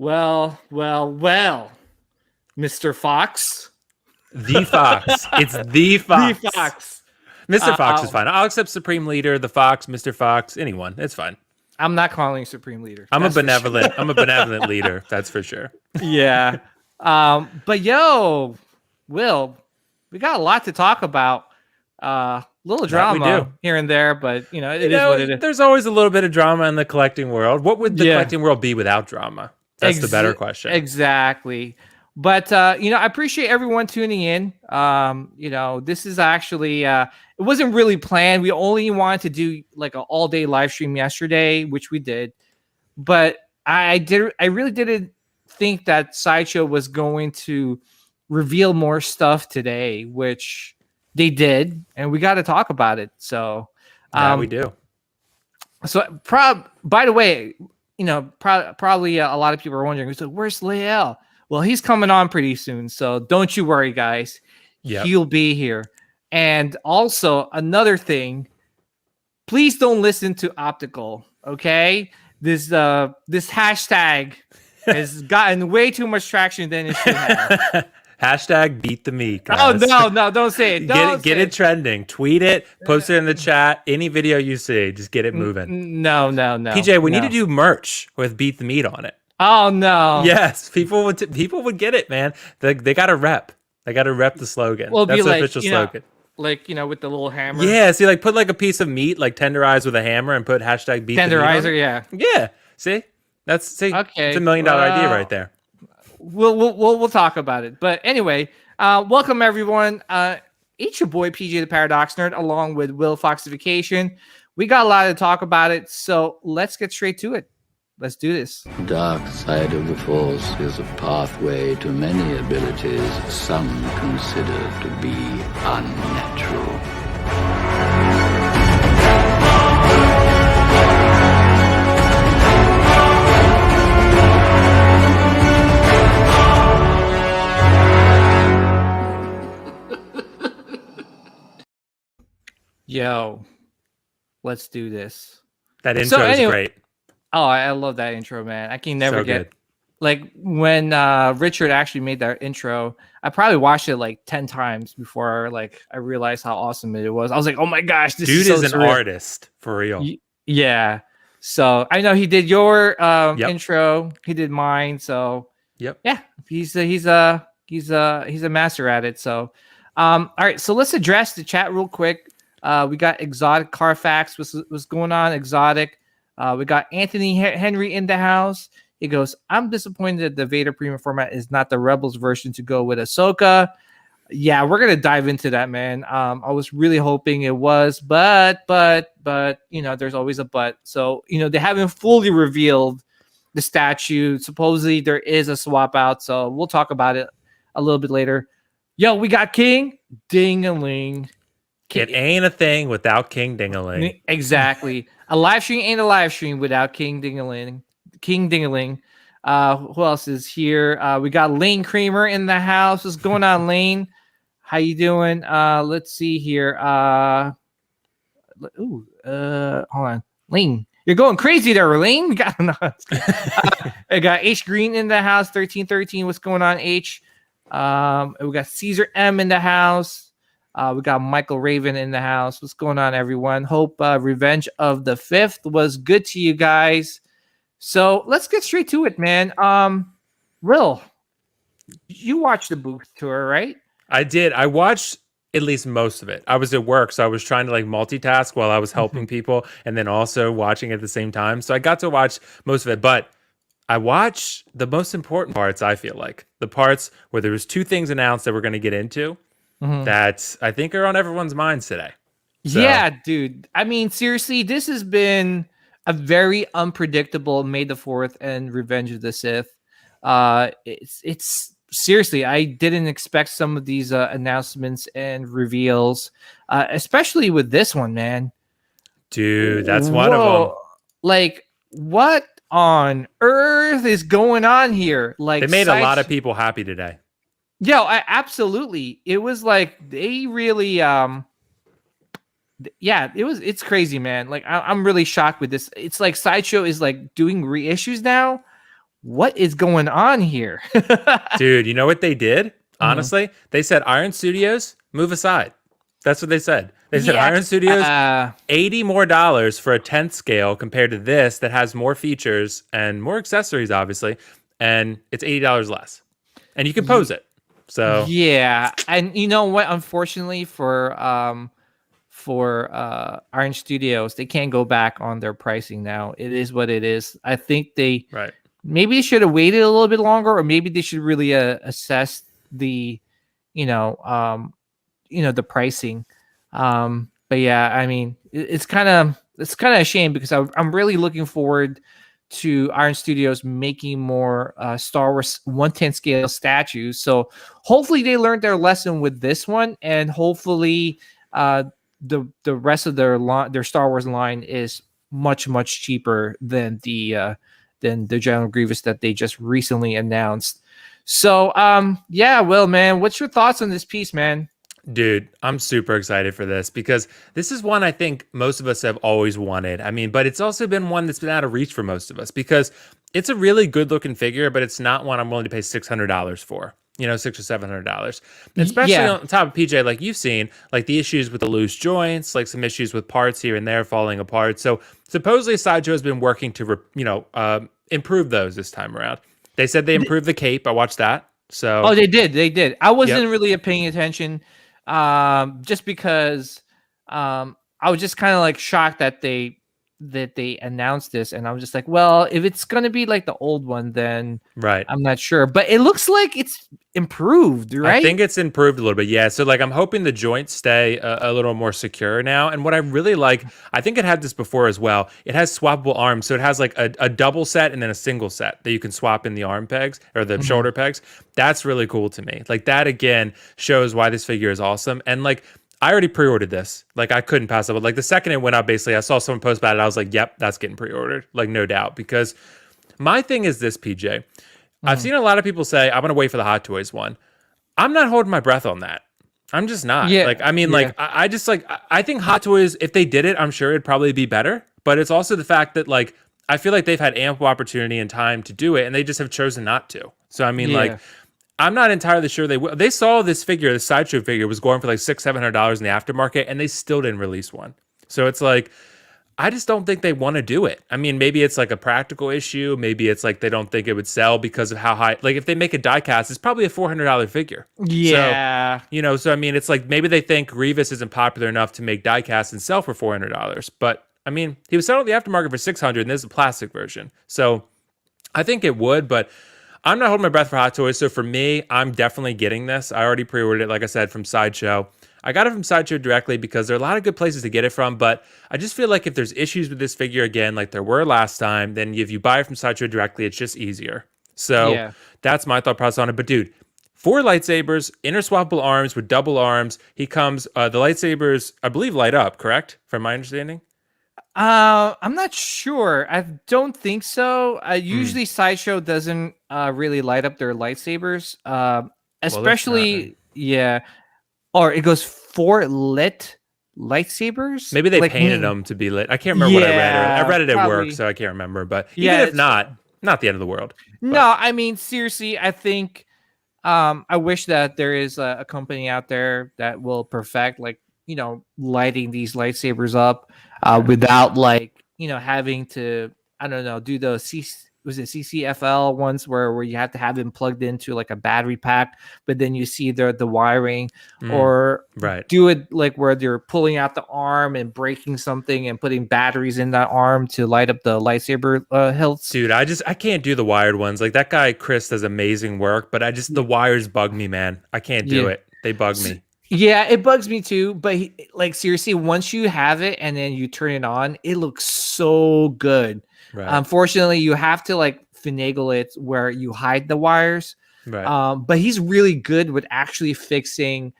Well, Mr. Fox. The Fox. It's the The Fox. Fox. Mr. Fox is fine. I'll accept Supreme Leader, the Fox, Mr. Fox, anyone. It's fine. I'm not calling you Supreme Leader. I'm That's a for sure. benevolent leader. That's for sure. Yeah. But yo, Will, we got a lot to talk about. Little drama here and there, but it is what it is. There's always a little bit of drama in the collecting world. What would the collecting world be without drama? That's the better question. Exactly. But I appreciate everyone tuning in. This is actually it wasn't really planned. We only wanted to do like an all-day live stream yesterday, which we did. But I really didn't think that Sideshow was going to reveal more stuff today, which they did, and we got to talk about it. So yeah, we do. So by the way, probably a lot of people are wondering, so where's Lael? Well, he's coming on pretty soon, so don't you worry, guys. Yep. He'll be here. And also another thing, please don't listen to Optical, okay? This hashtag has gotten way too much traction than it should have. Hashtag beat the meat, guys. Oh, no, don't say it. Get it trending. Tweet it. Post it in the chat. Any video you see, just get it moving. No. PJ, we need to do merch with Beat the Meat on it. Oh, no. Yes, people would get it, man. They got to rep. They got to rep the slogan. Well, that's the official slogan. With the little hammer. Yeah, see, put a piece of meat, tenderized with a hammer, and put hashtag Beat the Meat on it. Yeah. Yeah, see? Okay. It's $1 million idea right there. We'll talk about it. But anyway, welcome everyone. It's your boy PJ the Paradox Nerd, along with Will Foxification. We got a lot to talk about it, so let's get straight to it. Let's do this. The dark side of the Force is a pathway to many abilities some consider to be unnatural. Yo, let's do this. That intro is great. Oh, I love that intro, man. I can never get good. When Richard actually made that intro, I probably watched it 10 times before I realized how awesome it was. I was like, oh my gosh, this dude is an artist for real. Yeah. So I know he did your intro, he did mine. So yeah, he's a master at it. So all right, so let's address the chat real quick. We got Exotic Carfax. What's going on, Exotic? We got Anthony Henry in the house. He goes, I'm disappointed that the Vader premium format is not the Rebels version to go with Ahsoka. Yeah, we're gonna dive into that, man. I was really hoping it was, but there's always a but. So they haven't fully revealed the statue. Supposedly there is a swap out, so we'll talk about it a little bit later. Yo, we got King Ding-a-ling. It ain't a thing without King Ding-a-ling. Exactly. A live stream ain't a live stream without King Ding-a-ling. King Ding-a-ling. Who else is here? We got Lane Kramer in the house. What's going on, Lane? How you doing? Let's see here. Hold on. Lane. You're going crazy there, Lane. We got I got H Green in the house. 1313. What's going on, H? We got Caesar M in the house. We got Michael Raven in the house. What's going on, everyone? Hope Revenge of the 5th was good to you guys. So let's get straight to it, man. Will, you watched the booth tour, right? I did. I watched at least most of it. I was at work, so I was trying to multitask while I was helping people and then also watching at the same time. So I got to watch most of it, but I watched the most important parts, I feel like. The parts where there was 2 things announced that we're going to get into. That I think are on everyone's minds today. So. Yeah, dude. I mean, seriously, this has been a very unpredictable May the 4th and Revenge of the Sith. It's seriously, I didn't expect some of these announcements and reveals, especially with this one, man. Dude, that's one of them. What on earth is going on here? They made a lot of people happy today. Yo, absolutely. It was they really, it's crazy, man. I'm really shocked with this. It's Sideshow is doing reissues now what is going on here? Dude, you know what they did? Mhm. Honestly, they said Iron Studios, move aside. That's what they said. They said Yeah, Iron Studios, $80 more for a 10th scale compared to this that has more features and more accessories, obviously, and it's $80 less. And you can pose it. So yeah, and you know what? Unfortunately for Iron Studios, they can't go back on their pricing now. It is what it is. I think they right. maybe they should have waited a little bit longer, or maybe they should really assess the, you know, the pricing. But yeah, I mean, it's kind of a shame because I'm really looking forward to Iron Studios making more Star Wars 110 scale statues. So hopefully they learned their lesson with this one, and hopefully the rest of their Star Wars line is much cheaper than the General Grievous that they just recently announced. So yeah, Will, man, what's your thoughts on this piece, man? Dude, I'm super excited for this because this is one I think most of us have always wanted. I mean, but it's also been one that's been out of reach for most of us because it's a really good looking figure, but it's not one I'm willing to pay $600 for. You know, $600 or $700, especially Yeah. on top of PJ, like you've seen, like the issues with the loose joints, like some issues with parts here and there falling apart. So supposedly Sideshow has been working to, improve those this time around. They said they improved the cape. I watched that. So Oh, they did. I wasn't Yep. really paying attention, just because I was just kind of like shocked that they announced this, and I was just like, well, if it's gonna be like the old one, then right. I'm not sure. But it looks like it's improved, right? I think it's improved a little bit. Yeah. So like I'm hoping the joints stay a little more secure now. And what I really like, I think it had this before as well. It has swappable arms. So it has like a double set and then a single set that you can swap in the arm pegs or the shoulder pegs. That's really cool to me. Like that again shows why this figure is awesome. And like I already pre-ordered this. Like I couldn't pass up. Like the second it went up, basically I saw someone post about it. I was like, yep, that's getting pre-ordered. Like no doubt. Because my thing is this, PJ. I've seen a lot of people say, I'm going to wait for the Hot Toys one. I'm not holding my breath on that. I'm just not. Yeah, Like, I mean, yeah. like, I just like, I think Hot Toys, if they did it, I'm sure it'd probably be better. But it's also the fact that, like, I feel like they've had ample opportunity and time to do it, and they just have chosen not to. So, I mean, Yeah. like, I'm not entirely sure they will. They saw this figure, the Sideshow figure, was going for like $600-700 in the aftermarket, and they still didn't release one. So it's like, I just don't think they want to do it. I mean, maybe it's like a practical issue. Maybe it's like they don't think it would sell because of how high. Like if they make a die cast, it's probably a $400 figure. Yeah. So, so I mean, it's like maybe they think Grievous isn't popular enough to make die cast and sell for $400. But I mean, he was selling the aftermarket for $600, and this is a plastic version. So I think it would, but I'm not holding my breath for Hot Toys. So for me, I'm definitely getting this. I already pre-ordered it, like I said, from Sideshow. I got it from Sideshow directly because there are a lot of good places to get it from, but I just feel like if there's issues with this figure again, like there were last time, then if you buy it from Sideshow directly, it's just easier. So Yeah. that's my thought process on it. But dude, 4 lightsabers, interswappable arms with double arms. He comes, the lightsabers, I believe, light up, correct? From my understanding? I'm not sure. I don't think so. Usually Sideshow doesn't really light up their lightsabers. Especially yeah. Or it goes 4 lit lightsabers. Maybe they like, painted them to be lit. I can't remember what I read. I read it at probably. work, so I can't remember. But Yeah, even if it's- not the end of the world. No, I mean seriously, I think I wish that there is a company out there that will perfect like, lighting these lightsabers up without like, having to, I don't know, do the was it CCFL ones where you have to have them plugged into like a battery pack, but then you see the wiring, or right. do it like where they're pulling out the arm and breaking something and putting batteries in that arm to light up the lightsaber hilts. Dude, I can't do the wired ones. Like that guy Chris does amazing work, but the wires bug me, man. I can't do it. They bug me. Yeah, it bugs me too. But like seriously, once you have it and then you turn it on, it looks so good. Right. Unfortunately, you have to like finagle it where you hide the wires. Right. But he's really good with actually fixing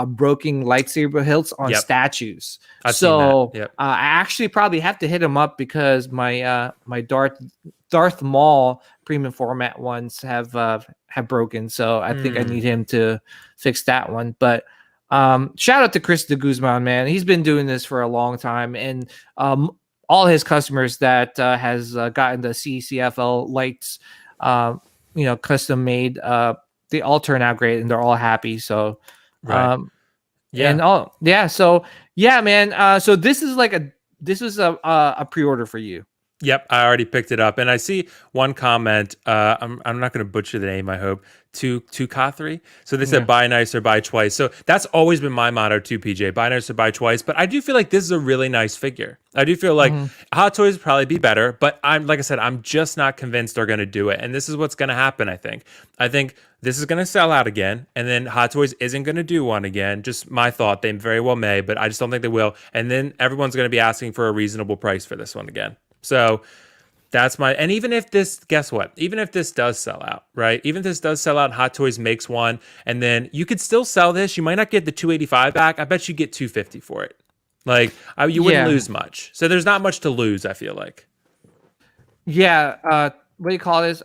broken lightsaber hilts on statues. I've seen that. Yep. I actually probably have to hit him up because my my Darth Maul premium format ones have broken. So I think I need him to fix that one. But shout out to Chris de Guzman, man. He's been doing this for a long time, and all his customers that has gotten the CCFL lights custom made. They all turn out great and they're all happy. So, Right. Yeah. So yeah, man. So this was a pre-order for you. Yep, I already picked it up, and I see one comment. I'm not going to butcher the name. I hope to Kathri. So they said buy nice or buy twice. So that's always been my motto too, PJ. Buy nice or buy twice. But I do feel like this is a really nice figure. I do feel like Hot Toys would probably be better, but like I said, I'm just not convinced they're going to do it. And this is what's going to happen. I think this is going to sell out again, and then Hot Toys isn't going to do one again. Just my thought. They very well may, but I just don't think they will. And then everyone's going to be asking for a reasonable price for this one again. So that's and even if this, guess what? Even if this does sell out, right? Even if this does sell out, Hot Toys makes one, and then you could still sell this. You might not get the $285 back. I bet you get $250 for it. Like you wouldn't lose much. So there's not much to lose, I feel like. Yeah. What do you call this?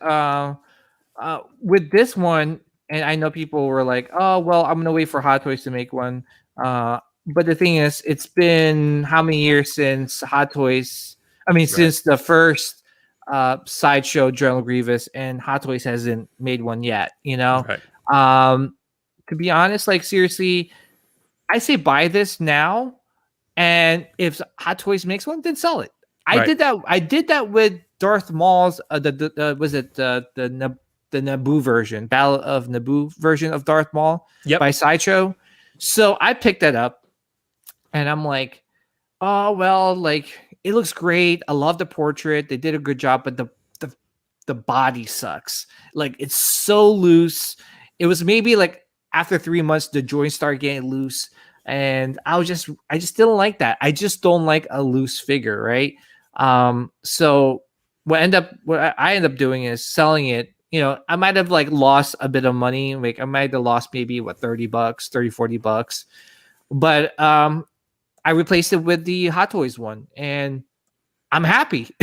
With this one, and I know people were like, oh, well, I'm going to wait for Hot Toys to make one. But the thing is, it's been how many years since Hot Toys? Since the first Sideshow General Grievous, and Hot Toys hasn't made one yet, Right. To be honest, like seriously, I say buy this now, and if Hot Toys makes one, then sell it. I did that with Darth Maul's the Naboo version, Battle of Naboo version of Darth Maul by Sideshow. So I picked that up, and I'm like, oh well, like. It looks great. I love the portrait. They did a good job, but the body sucks. Like it's so loose. It was maybe like after 3 months, the joints started getting loose, and I just didn't like that. I just don't like a loose figure, right? So what I end up doing is selling it. I might have like lost a bit of money. Like I might have lost maybe $30, $40, but I replaced it with the Hot Toys one, and I'm happy,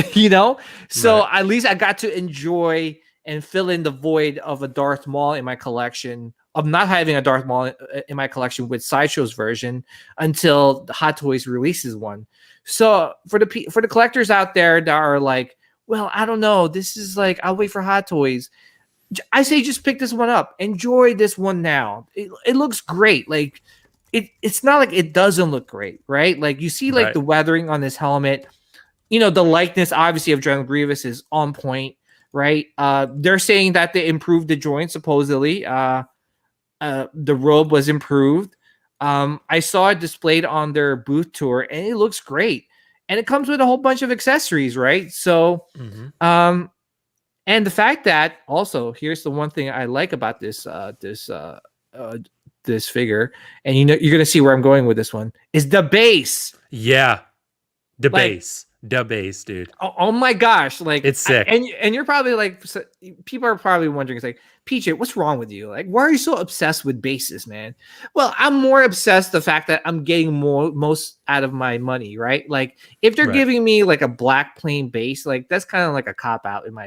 So at least I got to enjoy and fill in the void of a Darth Maul in my collection, of not having a Darth Maul in my collection with Sideshow's version until the Hot Toys releases one. So for the collectors out there that are like, well, I don't know, this is like, I'll wait for Hot Toys. I say just pick this one up. Enjoy this one now. It looks great. Like, it's not like it doesn't look great, right? Like you see like the weathering on this helmet, the likeness obviously of General Grievous is on point, right? They're saying that they improved the joint supposedly. The robe was improved. I saw it displayed on their booth tour, and it looks great. And it comes with a whole bunch of accessories, right? So, and the fact that also, here's the one thing I like about this figure, and you're gonna see where I'm going with this one, is the base. Yeah, the base, dude. Oh my gosh, like it's sick. And you're probably like, people are probably wondering, it's like, PJ, what's wrong with you? Like, why are you so obsessed with bases, man? Well, I'm more obsessed the fact that I'm getting most out of my money, right? Like, if they're giving me like a black plain base, like that's kind of like a cop out in my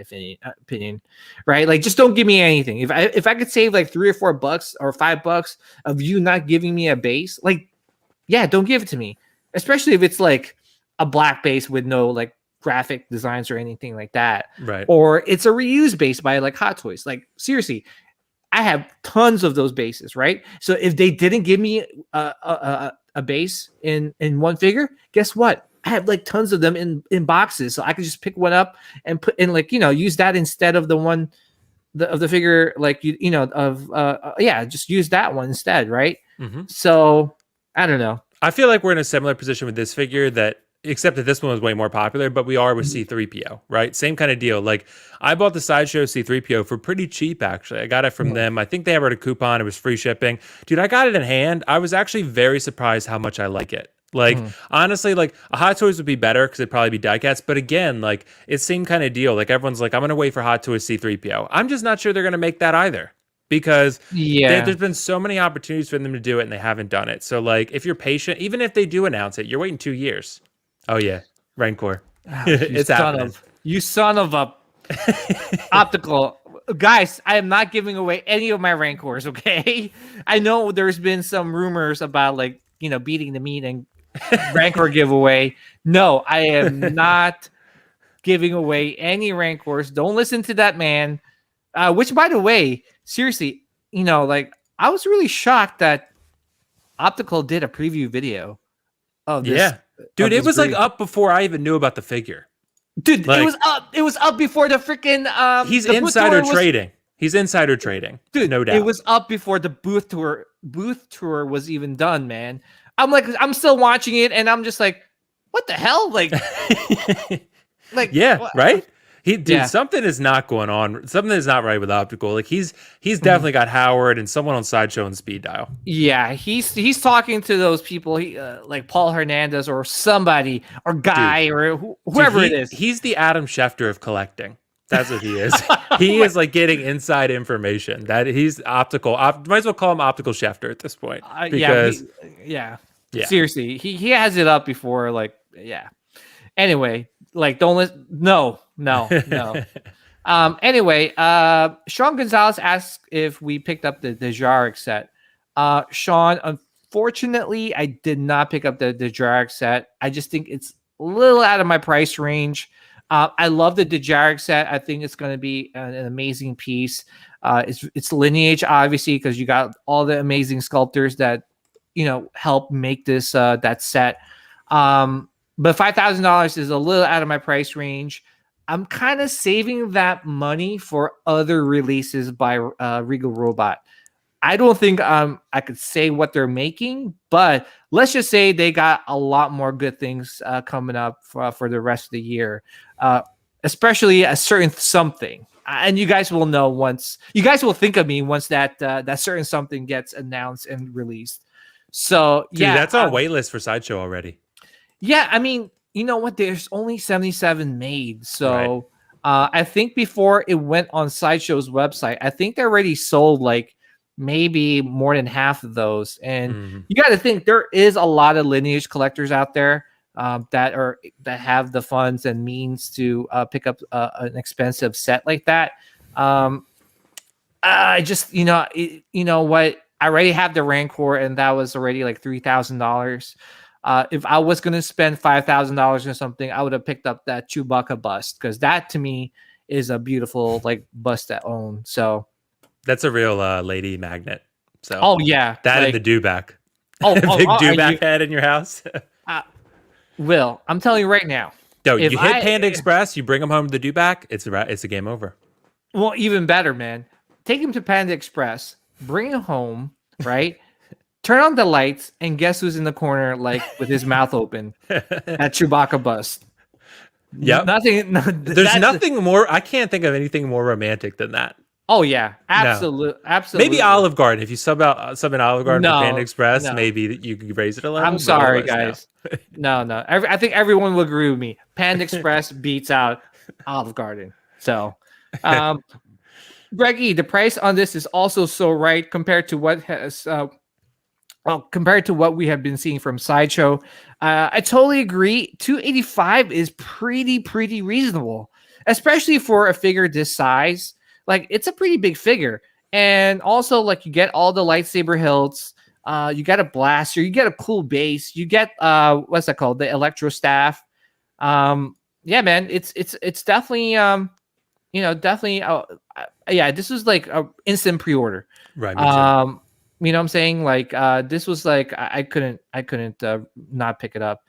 opinion, right? Like, just don't give me anything. If I could save like $3 or $4 or $5 of you not giving me a base, like, yeah, don't give it to me, especially if it's like a black base with no like graphic designs or anything like that, right? Or it's a reused base by like Hot Toys. Like seriously, I have tons of those bases, right? So if they didn't give me a base in one figure, guess what? I have like tons of them in boxes, so I could just pick one up and put in, like, use that instead of the one of the figure, like just use that one instead, right? So I don't know. I feel like we're in a similar position with this figure, that except that this one was way more popular, but we are with C-3PO, right? Same kind of deal. Like, I bought the Sideshow C-3PO for pretty cheap, actually. I got it from them. I think they ever had a coupon. It was free shipping. Dude, I got it in hand. I was actually very surprised how much I like it. Like, honestly, like, a Hot Toys would be better because it'd probably be diecast. But again, like, it's same kind of deal. Like, everyone's like, I'm going to wait for Hot Toys C-3PO. I'm just not sure they're going to make that either. Because there's been so many opportunities for them to do it, and they haven't done it. So, like, if you're patient, even if they do announce it, you're waiting 2 years. Oh yeah, Rancor. It's happening. You son of a optical. Guys, I am not giving away any of my Rancors, okay? I know there's been some rumors about, like, beating the meat and Rancor giveaway. No, I am not giving away any Rancors. Don't listen to that man. Which, by the way, seriously, like I was really shocked that Optical did a preview video of this. Yeah, dude, of it this was like brief. up before I even knew about the figure. Dude, like- it was up. It was up before the freaking. He's the booth insider tour was- trading. He's insider trading. Dude, no doubt. it was up before the booth tour was even done, man. I'm still watching it, and I'm just like, what the hell? Like, yeah, what? right. Dude, Yeah. something is not going on. Something is not right with Optical. Like he's definitely got Howard and someone on Sideshow and Speed Dial. Yeah, he's talking to those people, like Paul Hernandez or somebody or Guy or whoever Dude, it is. He's the Adam Schefter of collecting. That's what he is. He is like getting inside information. That he's Optical. Might as well call him Optical Schefter at this point. Because yeah. Yeah. Seriously, he has it up before, like, yeah. Anyway, like, don't listen. No. Anyway, Sean Gonzalez asked if we picked up the Jarek set. Sean, unfortunately, I did not pick up the Jarek set. I just think it's a little out of my price range. I love the Jarek set. I think it's going to be an amazing piece. It's lineage, obviously, because you got all the amazing sculptors that help make this that set. But $5,000 is a little out of my price range. I'm kind of saving that money for other releases by Regal Robot. I don't think I could say what they're making, but let's just say they got a lot more good things coming up for the rest of the year, especially a certain something. And you guys will know once. You guys will think of me once that certain something gets announced and released. So dude, yeah, that's on waitlist for Sideshow already. Yeah, I mean, you know what? There's only 77 made. So I think before it went on Sideshow's website, I think they already sold like maybe more than half of those. And you got to think there is a lot of lineage collectors out there that have the funds and means to pick up an expensive set like that. I just, you know what? I already have the Rancor, and that was already like $3,000. If I was going to spend $5,000 or something, I would have picked up that Chewbacca bust, because that to me is a beautiful like bust to own. So that's a real lady magnet. So oh yeah, that like, and the dewback. big dewback head in your house. Will, I'm telling you right now. No, you hit Panda Express, you bring them home to the dewback, it's a game over. Well, even better, man. Take him to Panda Express, bring him home, right? Turn on the lights, and guess who's in the corner, like with his mouth open? That Chewbacca bust. Yep. There's nothing more. I can't think of anything more romantic than that. Oh yeah, absolutely. Maybe Olive Garden. If you sub in Olive Garden for Panda Express, no. maybe you could raise it a little. I'm sorry, guys. No. I think everyone will agree with me. Panda Express beats out Olive Garden. So, Greg E, the price on this is also so right compared to what we have been seeing from Sideshow. I totally agree. $285 is pretty reasonable, especially for a figure this size. Like, it's a pretty big figure. And also, like, you get all the lightsaber hilts. You get a blaster. You get a cool base. You get what's that called? The electro staff. Yeah, man. It's definitely definitely. Yeah, this was like a instant pre-order. Right. You know what I'm saying? Like, this was like I couldn't not pick it up.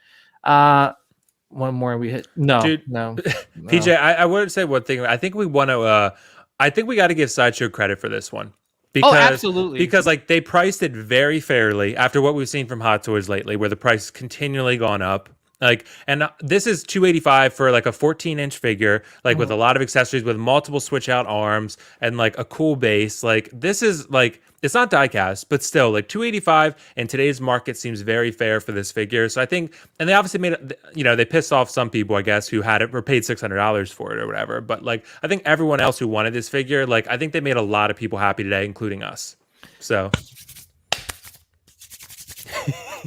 One more we hit. No. PJ, I would say one thing. I think we want to. I think we got to give Sideshow credit for this one. Because, absolutely. Because like they priced it very fairly after what we've seen from Hot Toys lately, where the price has continually gone up. Like, and this is $285 for like a 14-inch figure, like with a lot of accessories, with multiple switch out arms and like a cool base. Like, this is like, it's not diecast, but still, like $285 in today's market seems very fair for this figure. So I think, and they obviously made it, they pissed off some people, I guess, who had it or paid $600 for it or whatever. But like, I think everyone else who wanted this figure, like, I think they made a lot of people happy today, including us. So.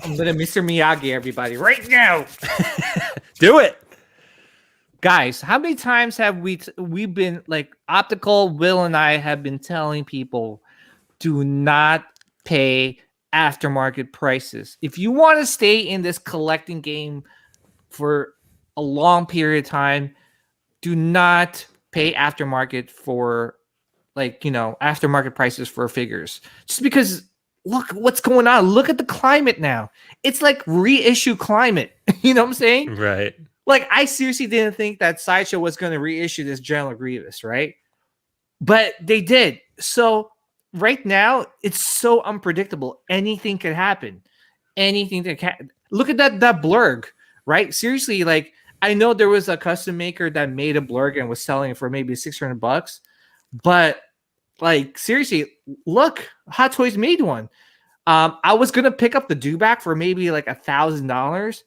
I'm gonna Mr. Miyagi everybody right now. Do it. Guys, how many times have we been like Optical, Will and I have been telling people, do not pay aftermarket prices. If you want to stay in this collecting game for a long period of time, do not pay aftermarket for like, aftermarket prices for figures, just because look what's going on. Look at the climate now. It's like reissue climate. You know what I'm saying? Right. Like, I seriously didn't think that Sideshow was going to reissue this General Grievous, right? But they did. So right now, it's so unpredictable. Anything could happen. Anything that can. Look at that blurg, right? Seriously, like, I know there was a custom maker that made a blurg and was selling it for maybe $600, but like, seriously, look, Hot Toys made one. I was gonna pick up the dewback for maybe like $1,000,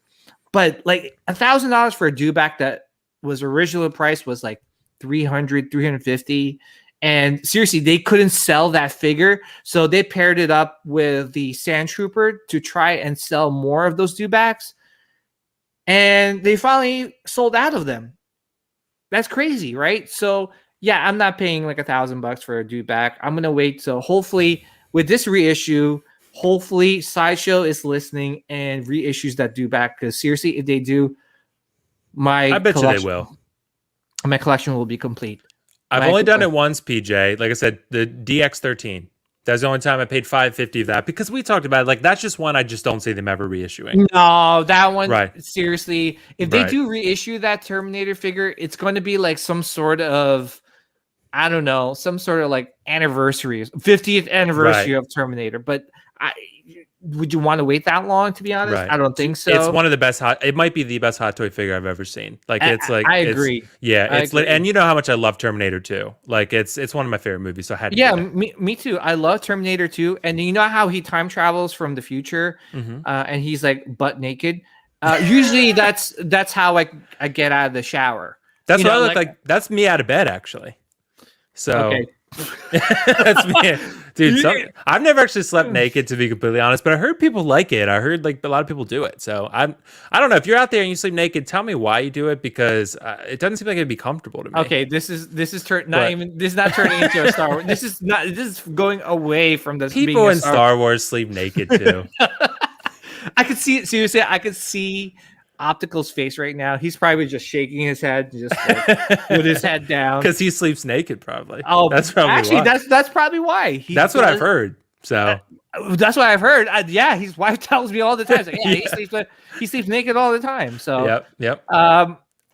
but like $1,000 for a dewback that was original price was like 300, 350. And seriously, they couldn't sell that figure. So they paired it up with the Sand Trooper to try and sell more of those dewbacks. And they finally sold out of them. That's crazy, right? So yeah, I'm not paying like $1,000 for a dewback. I'm gonna wait. So hopefully with this reissue, hopefully Sideshow is listening and reissues that dewback. Because seriously, if they do, I bet you they will. My collection will be complete. I've only done it once, PJ. Like I said, the DX13. That's the only time I paid $550 of that, because we talked about it. Like, that's just one I just don't see them ever reissuing. No, that one, right. Seriously, if they do reissue that Terminator figure, it's going to be like some sort of, I don't know, some sort of like anniversary, 50th anniversary of Terminator. But would you want to wait that long, to be honest? Right. I don't think so. It's one of the best it might be the best Hot Toy figure I've ever seen. Like, it's like, I agree. Yeah, it's and you know how much I love Terminator 2. Like, it's one of my favorite movies, so I had to do that. me too. I love Terminator 2. And you know how he time travels from the future, and he's like butt naked? Usually that's how I get out of the shower. That's what I look like. That's me out of bed, actually. So okay. That's me. Dude, I've never actually slept naked, to be completely honest, but I heard people like it. I heard like a lot of people do it. So I don't know, if you're out there and you sleep naked, tell me why you do it, because it doesn't seem like it'd be comfortable to me. Okay, this is not turning into a Star Wars. This is going away from this. People in Star Wars sleep naked too. I could see it. Seriously, I could see Optical's face right now. He's probably just shaking his head, just like, with his head down, because he sleeps naked. Probably. Oh, that's probably actually why. That's probably why. That's what I've heard. So that's what I've heard. Yeah, his wife tells me all the time. Like, yeah, he sleeps naked all the time. So yep.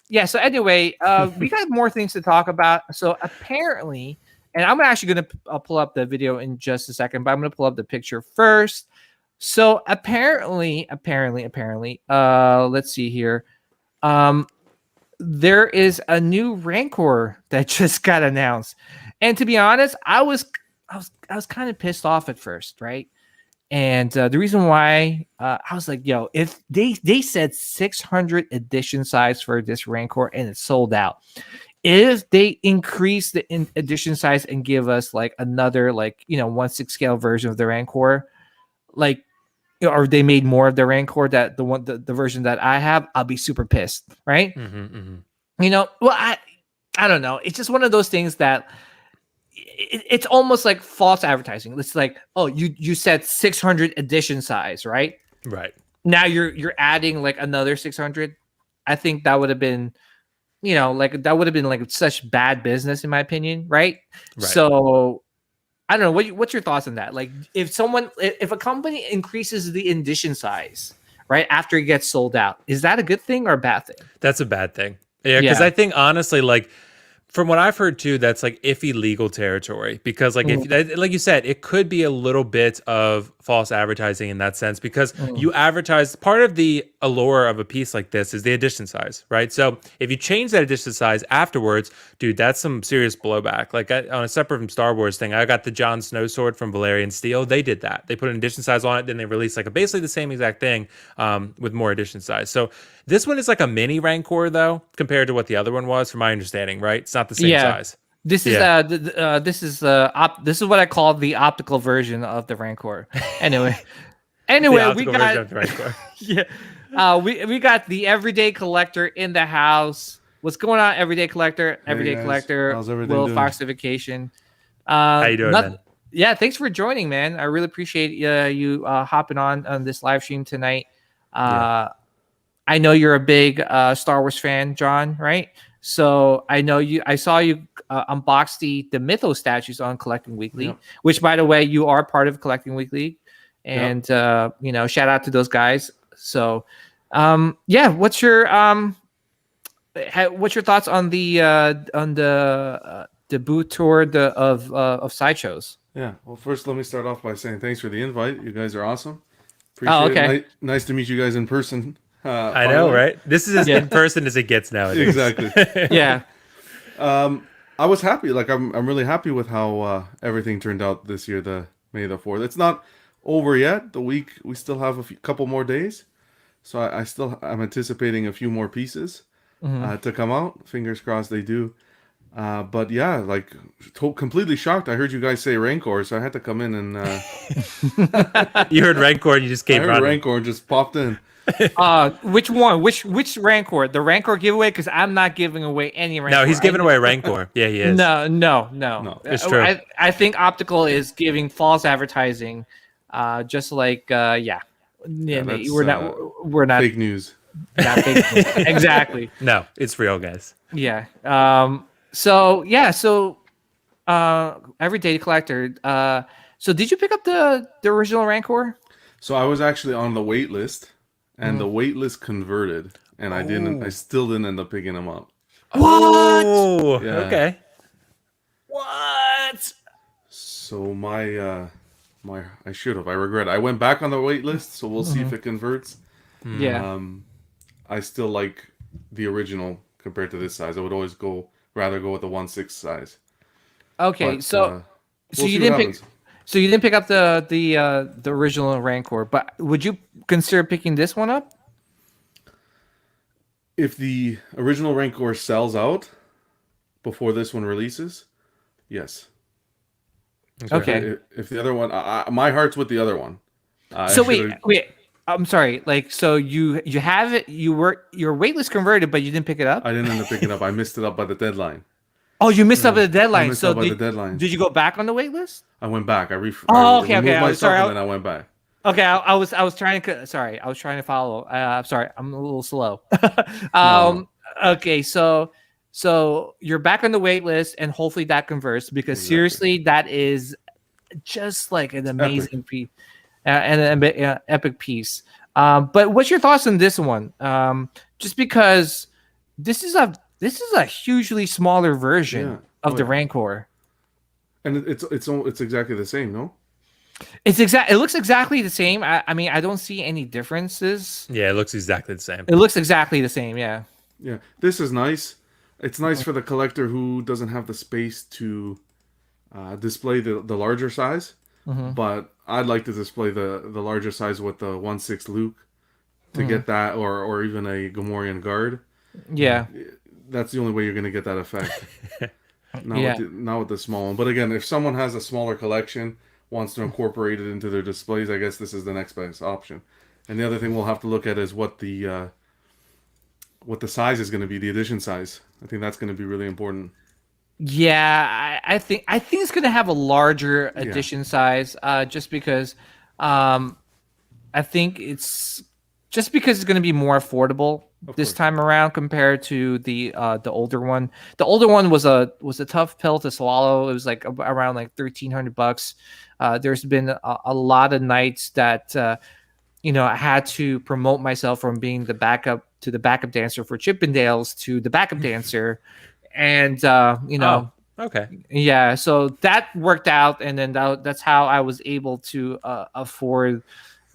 Yeah. So anyway, we got more things to talk about. So apparently, and I'm actually gonna pull up the video in just a second, but I'm gonna pull up the picture first. So apparently, let's see here. There is a new Rancor that just got announced, and to be honest, I was kind of pissed off at first, right? And the reason why I was like, yo, if they said 600 edition size for this Rancor and it's sold out, if they increase the edition size and give us like another 1/6 scale version of the Rancor, like, or they made more of the Rancor, that the version that I have, I'll be super pissed, right? Well, I don't know. It's just one of those things that it's almost like false advertising. It's like, oh, you said 600 edition size, right? Right. Now you're adding like another 600. I think that would have been, that would have been like such bad business, in my opinion, right? So I don't know. What's your thoughts on that? Like, if a company increases the edition size right after it gets sold out, is that a good thing or a bad thing? That's a bad thing. Yeah, because I think honestly, like, from what I've heard too, that's like iffy legal territory, because like if like you said, it could be a little bit of false advertising in that sense, because you advertise, part of the allure of a piece like this is the edition size, right? So if you change that edition size afterwards, dude, that's some serious blowback. Like on a separate from Star Wars thing, I got the Jon Snow sword from Valerian Steel. They did that. They put an edition size on it, then they released like basically the same exact thing with more edition size. So this one is like a mini Rancor though, compared to what the other one was, from my understanding, right? It's not the same size. This is this is what I call the optical version of the Rancor. Anyway, we got we got the everyday collector in the house. What's going on, everyday collector? Everyday collector. How's everything doing? Foxification. How you doing, man? Yeah, thanks for joining, man. I really appreciate you hopping on this live stream tonight. I know you're a big Star Wars fan, John, right? So I know you. I saw you unbox the Mythos statues on Collecting Weekly, which, by the way, you are part of Collecting Weekly, and shout out to those guys. So, what's your thoughts on the debut tour of sideshows? Yeah. Well, first, let me start off by saying thanks for the invite. You guys are awesome. Oh, Appreciate okay. it. Nice to meet you guys in person. I know, right? This is as in person as it gets nowadays. Exactly. Yeah. I was happy. Like I'm really happy with how everything turned out this year. The May the 4th. It's not over yet. The week we still have couple more days, so I'm anticipating a few more pieces to come out. Fingers crossed they do. But yeah, like completely shocked. I heard you guys say Rancor, so I had to come in and. You heard Rancor and you just came I heard running. Rancor and just popped in. Which one? Which Rancor? The Rancor giveaway? Because I'm not giving away any Rancor. No, he's giving away Rancor. Yeah, he is. No. It's true. I think Optical is giving false advertising. Just like we're not Fake news. not fake news. Exactly. No, it's real, guys. Yeah. So everyday collector. So did you pick up the original Rancor? So I was actually on the wait list, and the wait list converted, and I still didn't end up picking them up. What? Oh, Yeah. okay. What? So I should have. I regret it. I went back on the wait list, so we'll see if it converts. Yeah. I still like the original compared to this size. I would always rather go with the 1/6 size. Okay, But, so we'll see you what didn't pick. happens. So you didn't pick up the original Rancor, but would you consider picking this one up? If the original Rancor sells out before this one releases, yes. Okay. If the other one, my heart's with the other one. So wait. I'm sorry. Like, so you have it. Your waitlist converted, but you didn't pick it up. I didn't end up picking it up. I missed it up by the deadline. Oh, you missed up the deadline. missed So out by the deadline. did you go back on the waitlist? I went back. I removed okay. myself Sorry, and then I went back. Okay, I was trying to. Sorry, I was trying to follow. Sorry, I'm a little slow. No. Okay, so you're back on the wait list, and hopefully that converts because Exactly. seriously, that is just like an amazing piece, and an epic piece. But what's your thoughts on this one? Just because this is a hugely smaller version of the Rancor. And it's exactly the same, no? It looks exactly the same. I mean, I don't see any differences. Yeah, it looks exactly the same. It looks exactly the same. Yeah. Yeah. This is nice. It's nice for the collector who doesn't have the space to display the larger size. But I'd like to display the larger size with the 1/6 Luke to get that, or even a Gamorrean guard. Yeah. That's the only way you're going to get that effect. Yeah. Not with the small one. But again, if someone has a smaller collection, wants to incorporate it into their displays, I guess this is the next best option. And the other thing we'll have to look at is what the size is going to be, the edition size. I think that's going to be really important. Yeah, I think it's gonna have a larger edition size, just because, I think it's gonna be more affordable this time around compared to the older one. The older one was a tough pill to swallow. It was like around like $1,300. There's been a lot of nights that I had to promote myself from being the backup dancer for Chippendales to the backup dancer. And Okay. yeah, so that worked out, and then that's how I was able to afford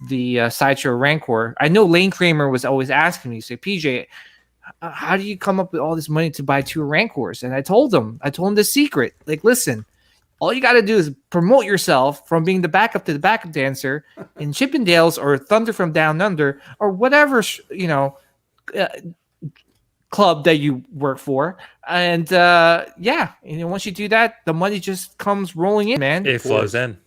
the Sideshow Rancor. I know Lane Kramer was always asking me, say, PJ, how do you come up with all this money to buy 2 Rancors? And I told him the secret. Like, listen, all you got to do is promote yourself from being the backup to the backup dancer in Chippendales or Thunder from Down Under or whatever club that you work for, and once you do that, the money just comes rolling in, man. It flows in.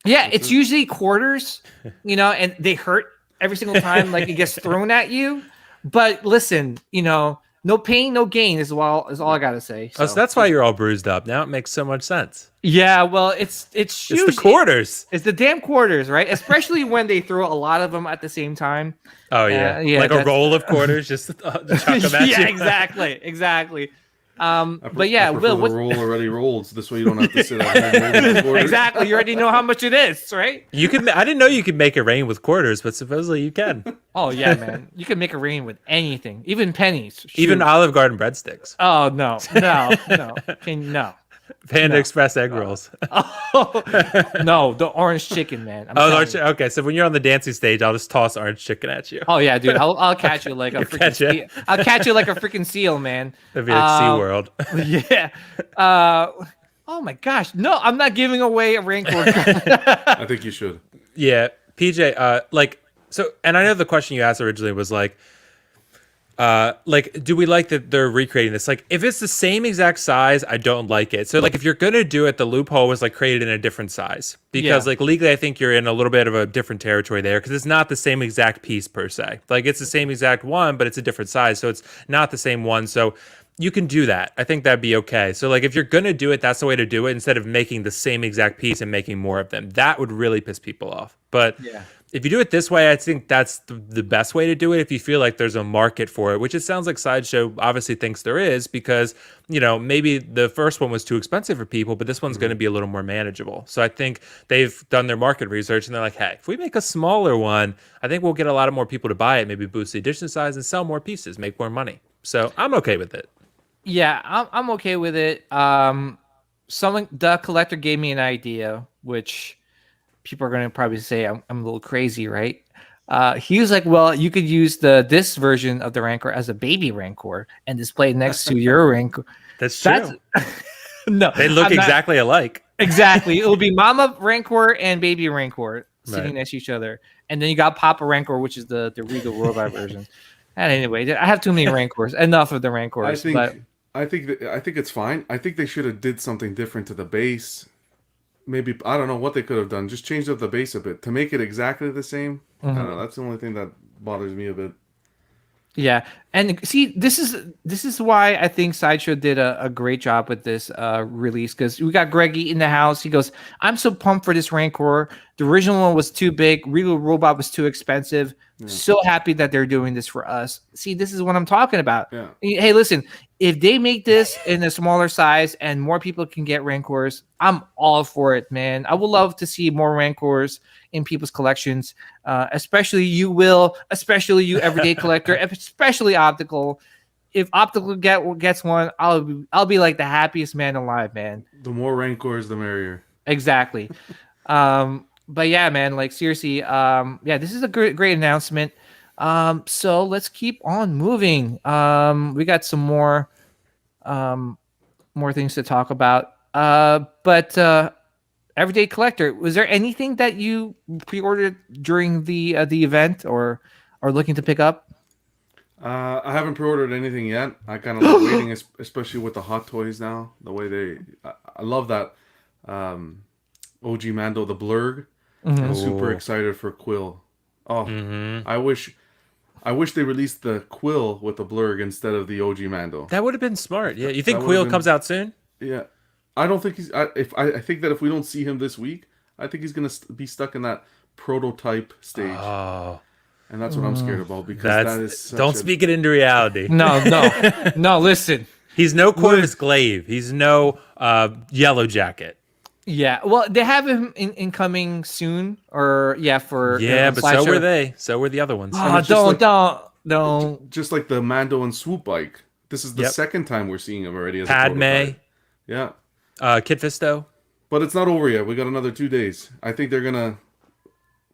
Yeah, it's usually quarters, and they hurt every single time like it gets thrown at you. But listen, no no pain, no gain is all I gotta say. So that's why you're all bruised up. Now it makes so much sense. Yeah, well, it's the quarters. It's the damn quarters, right? Especially when they throw a lot of them at the same time. Oh yeah, like a roll of quarters, just chuck them at yeah, you. exactly. But yeah, Will, what... the roll already rolls. This way you don't have to sit at home. Exactly, you already know how much it is, right? You can. I didn't know you could make it rain with quarters, but supposedly you can. Oh yeah, man, you can make it rain with anything, even pennies, even Olive Garden breadsticks. Oh no. Panda Express egg rolls. Oh no, the orange chicken, man. Okay. So when you're on the dancing stage, I'll just toss orange chicken at you. Oh yeah, dude. I'll catch you like a freaking seal. I'll catch you like a freaking seal, man. That'd be like SeaWorld. Yeah. Oh my gosh. No, I'm not giving away a Rancor. I think you should. Yeah, PJ. And I know the question you asked originally was like, do we like that they're recreating this? Like, if it's the same exact size, I don't like it. So, like, if you're gonna do it, the loophole was like created in a different size because, like, legally, I think you're in a little bit of a different territory there because it's not the same exact piece per se. Like, it's the same exact one, but it's a different size, so it's not the same one. So, you can do that. I think that'd be okay. So, like, if you're gonna do it, that's the way to do it instead of making the same exact piece and making more of them. That would really piss people off. But yeah. If you do it this way, I think that's the best way to do it if you feel like there's a market for it, which it sounds like Sideshow obviously thinks there is because, maybe the first one was too expensive for people, but this one's going to be a little more manageable. So I think they've done their market research and they're like, hey, if we make a smaller one, I think we'll get a lot of more people to buy it, maybe boost the edition size and sell more pieces, make more money. So I'm okay with it. Yeah, I'm okay with it. The collector gave me an idea, which... people are going to probably say I'm a little crazy, right? He was like, well, you could use this version of the Rancor as a baby Rancor and display it next to your Rancor. That's true. No. They look exactly alike. Exactly. It will be Mama Rancor and Baby Rancor sitting next to each other. And then you got Papa Rancor, which is the Regal Robot version. And anyway, I have too many Rancors. Enough of the Rancors. I think it's fine. I think they should have did something different to the base. Maybe, I don't know what they could have done. Just change up the base a bit to make it exactly the same. I don't know. That's the only thing that bothers me a bit. Yeah. And see, this is why I think Sideshow did a great job with this release, because we got Greggy in the house. He goes, I'm so pumped for this Rancor. The original one was too big. Regal Robot was too expensive. Yeah. So happy that they're doing this for us. See, this is what I'm talking about. Yeah. Hey, listen, if they make this in a smaller size and more people can get Rancors, I'm all for it, man. I would love to see more Rancors in people's collections, especially you, Will, especially you, everyday collector, especially Optical. If Optical gets one, I'll be like the happiest man alive, man. The more Rancors, the merrier. Exactly. But yeah, man, like seriously, this is a great announcement. So let's keep on moving. We got some more things to talk about. But everyday collector, was there anything that you pre-ordered during the event or are looking to pick up? I haven't pre-ordered anything yet. I kind of like waiting, especially with the Hot Toys now. The way I love that OG Mando, the Blurg. I'm super excited for Quill. I wish they released the Quill with the Blurg instead of the OG Mando. That would have been smart. Yeah, you think Quill comes out soon? Yeah, I don't think he's. I think that if we don't see him this week, I think he's gonna be stuck in that prototype stage. Oh. And that's what I'm scared about, because that is don't speak it into reality. No. Listen, he's no Corvus Glaive. He's no Yellow Jacket. Yeah, well, they have him in coming soon, but so were they. So were the other ones. Oh, don't. Just like the Mando and Swoop bike. This is the second time we're seeing him already as Padme. A yeah. Kit Fisto. But it's not over yet. We got another 2 days. I think they're gonna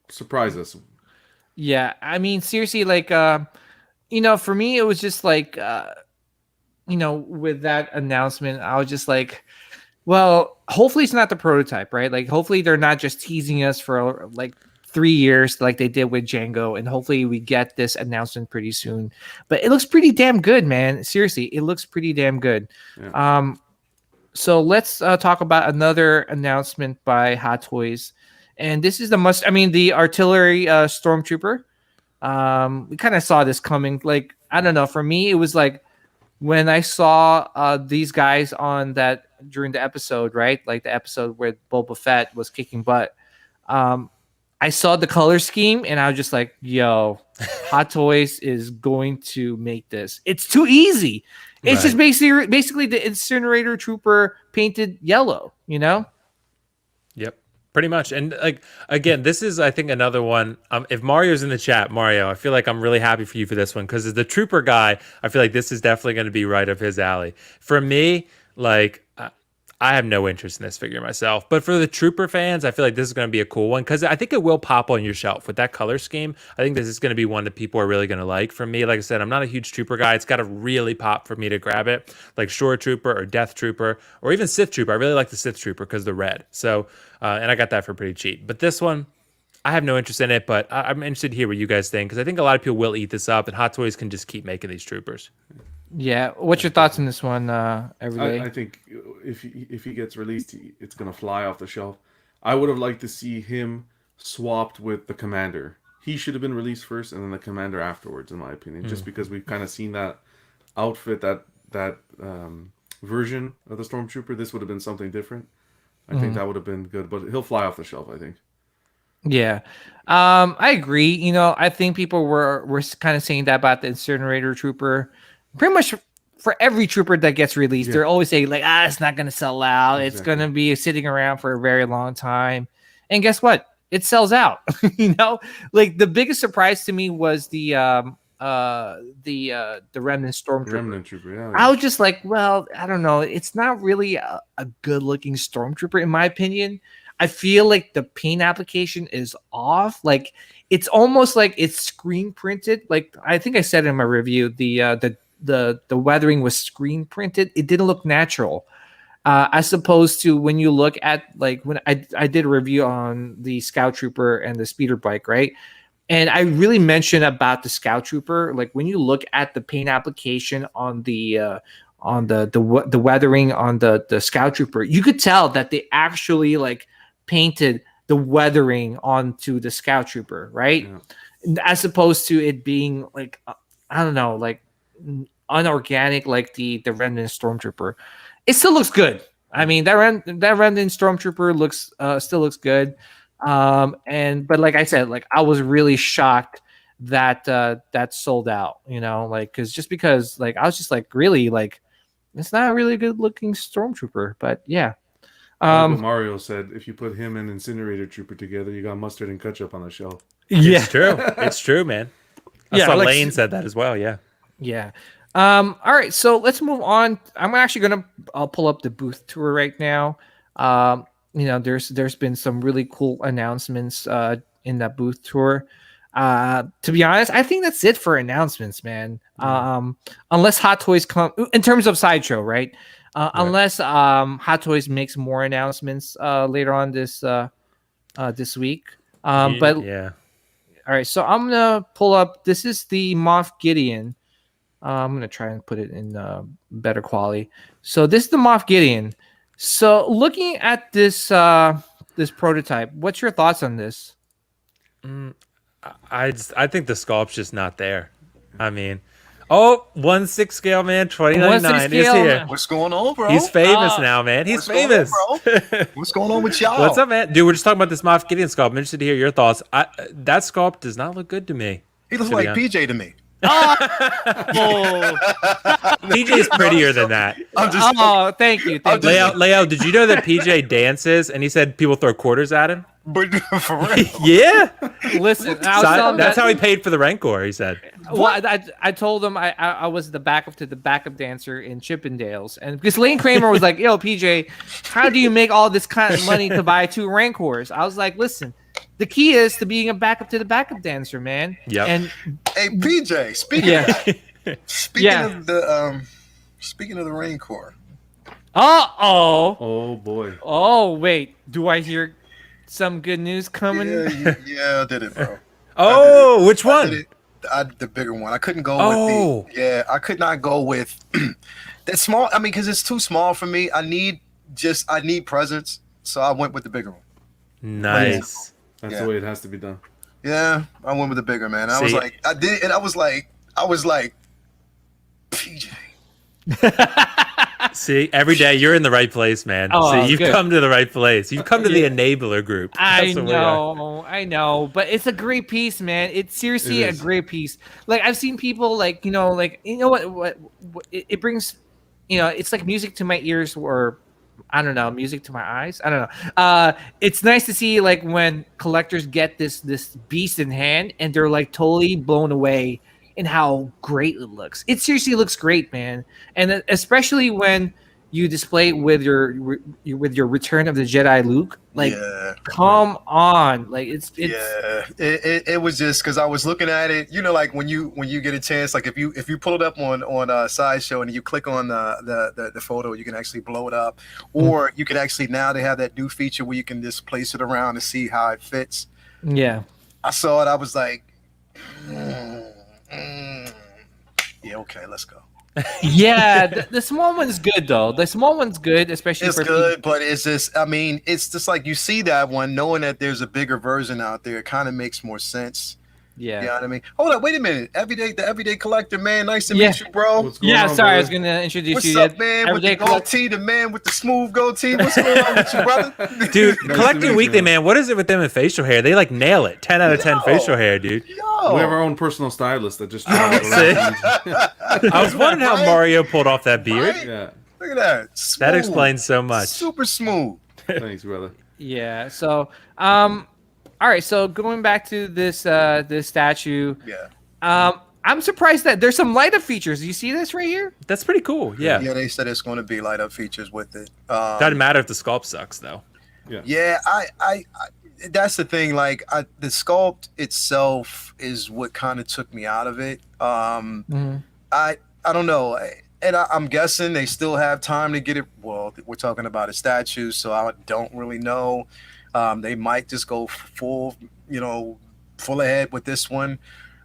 surprise us. Yeah, I mean, seriously, like, for me, it was just like, with that announcement, I was just like, well, hopefully it's not the prototype, right? Like, hopefully they're not just teasing us for like 3 years like they did with Django, and hopefully we get this announcement pretty soon. But it looks pretty damn good, man. Seriously, it looks pretty damn good. Yeah. So let's talk about another announcement by Hot Toys. And this is the artillery stormtrooper. We kind of saw this coming. Like, I don't know. For me, it was like, when I saw these guys on that during the episode, right? Like the episode where Boba Fett was kicking butt. Um, I saw the color scheme and I was just like, yo, Hot Toys is going to make this. It's too easy. It's just basically the incinerator trooper painted yellow, you know? Yep. Pretty much. And like again, this is I think another one. If Mario's in the chat, Mario, I feel like I'm really happy for you for this one because as the trooper guy, I feel like this is definitely going to be right up his alley. For me, like I have no interest in this figure myself, but for the trooper fans, I feel like this is going to be a cool one because I think it will pop on your shelf with that color scheme. I think this is going to be one that people are really going to like. For me, like I said, I'm not a huge trooper guy. It's got to really pop for me to grab it, like Shore Trooper or Death Trooper or even Sith Trooper. I really like the Sith Trooper because the red. So, and I got that for pretty cheap. But this one, I have no interest in it, but I'm interested to hear what you guys think because I think a lot of people will eat this up, and Hot Toys can just keep making these troopers. Yeah. What's your thoughts on this one, Everyday? I think if he gets released, it's gonna fly off the shelf. I would have liked to see him swapped with the commander. He should have been released first, and then the commander afterwards, in my opinion. Just because we've kind of seen that outfit, that version of the Stormtrooper. This would have been something different. I think that would have been good, but he'll fly off the shelf, I think. Yeah. I agree. You know, I think people were kind of saying that about the incinerator trooper. Pretty much for every trooper that gets released, they're always saying like, it's not going to sell out. It's going to be sitting around for a very long time. And guess what? It sells out. You know, like the biggest surprise to me was the Remnant Stormtrooper. Remnant Trooper, yeah. I was just like, well, I don't know. It's not really a good looking Stormtrooper, in my opinion. I feel like the paint application is off. Like it's almost like it's screen printed. Like I think I said in my review, the weathering was screen printed. It didn't look natural. As opposed to when you look at like when I did a review on the Scout Trooper and the speeder bike, right? And I really mentioned about the Scout Trooper. Like when you look at the paint application on the weathering on the Scout Trooper, you could tell that they actually like painted the weathering onto the Scout Trooper, right? Yeah. As opposed to it being like I don't know, like unorganic like the Remnant Stormtrooper. It still looks good. I mean, that Remnant Stormtrooper looks still looks good. But like I said, like I was really shocked that that sold out, you know, like because like I was just like really like it's not a really good looking Stormtrooper, but yeah. Like what Mario said, if you put him and Incinerator Trooper together, you got mustard and ketchup on the shelf. Yeah, it's true. It's true, man. I saw like, Lane said that as well. Yeah. Yeah. All right, so let's move on. I'm actually gonna pull up the booth tour right now. You know, there's been some really cool announcements in that booth tour. To be honest, I think that's it for announcements, man. Unless Hot Toys come in terms of Sideshow, right? Unless Hot Toys makes more announcements later on this week. But yeah. All right, so I'm gonna pull up. This is the Moff Gideon. I'm going to try and put it in better quality. So this is the Moff Gideon. So looking at this this prototype, what's your thoughts on this? I think the sculpt's just not there. I mean, 1/6 scale, man, 2099 is here. What's going on, bro? He's famous now, man. He's famous. On, bro? What's going on with y'all? What's up, man? Dude, we're just talking about this Moff Gideon sculpt. I'm interested to hear your thoughts. That sculpt does not look good to me. He looks like PJ to me. PJ's prettier than that. Thank you. Leo, did you know that PJ dances and he said people throw quarters at him? But for real? Yeah. Listen, that's how he paid for the Rancor, he said. Well, I told him I was the backup to the backup dancer in Chippendales. And because Lane Kramer was like, yo, PJ, how do you make all this kind of money to buy 2 Rancors? I was like, listen, the key is to being a backup to the backup dancer, man. Yeah. And hey, PJ, speaking of the Rancor. Oh boy. Oh wait, do I hear some good news coming? Yeah, I did it, bro. Which one? The bigger one. I couldn't go with I could not go with that small. I mean, because it's too small for me. I need presents, so I went with the bigger one. Nice. That's the way it has to be done. Yeah, I went with the bigger man. I was like, PJ, See, every day you're in the right place, man. Oh, See, you've good. come to the right place. You've come to the enabler group. I That's what we are. know, I know, but it's a great piece, man. It's seriously It a is. great piece. Like I've seen people, like what it brings, it's like music to my ears, or I don't know, music to my eyes. I don't know. It's nice to see like when collectors get this beast in hand and they're like totally blown away in how great it looks. It seriously looks great, man, and especially when you display it with your Return of the Jedi Luke. Like, Yeah. come on, like it's Yeah, it was just because I was looking at it, like when you get a chance, like if you pull it up on Sideshow and you click on the photo, you can actually blow it up, or you can actually, now they have that new feature where you can just place it around to see how it fits. yeah. I saw it, I was like, yeah, okay, let's go. Yeah, the small one's good though. The small one's good, especially It's for good, but it's just, I mean, it's just like you see that one, knowing that there's a bigger version out there, it kind of makes more sense. Yeah. You know what I mean? Hold up, wait a minute. The everyday collector, man. Nice to Yeah. meet you, bro. What's going Yeah, on, sorry, I was brother? gonna introduce What's you. up, man? With the Everyday collect- goatee, the man with the smooth goatee. What's going on with you, brother? Dude, Nice to Collector meet Weekly, you. man. What is it with them and facial hair? They like nail it. 10 out of 10 Yo. facial hair, dude. Yo. We have our own personal stylist that just travels around. I was wondering how Right? Mario pulled off that beard. Right? Yeah, Look at that. That Smooth. explains so much. Super smooth. thanks, brother. Yeah. So, all right. So going back to this statue, Yeah. I'm surprised that there's some light up features. You see this right here? That's pretty cool. Yeah. Yeah, they said it's going to be light up features with it. Doesn't matter if the sculpt sucks, though. Yeah, I that's the thing. Like, the sculpt itself is what kind of took me out of it. I don't know, and I'm guessing they still have time to get it. Well, we're talking about a statue, so I don't really know. They might just go full ahead with this one.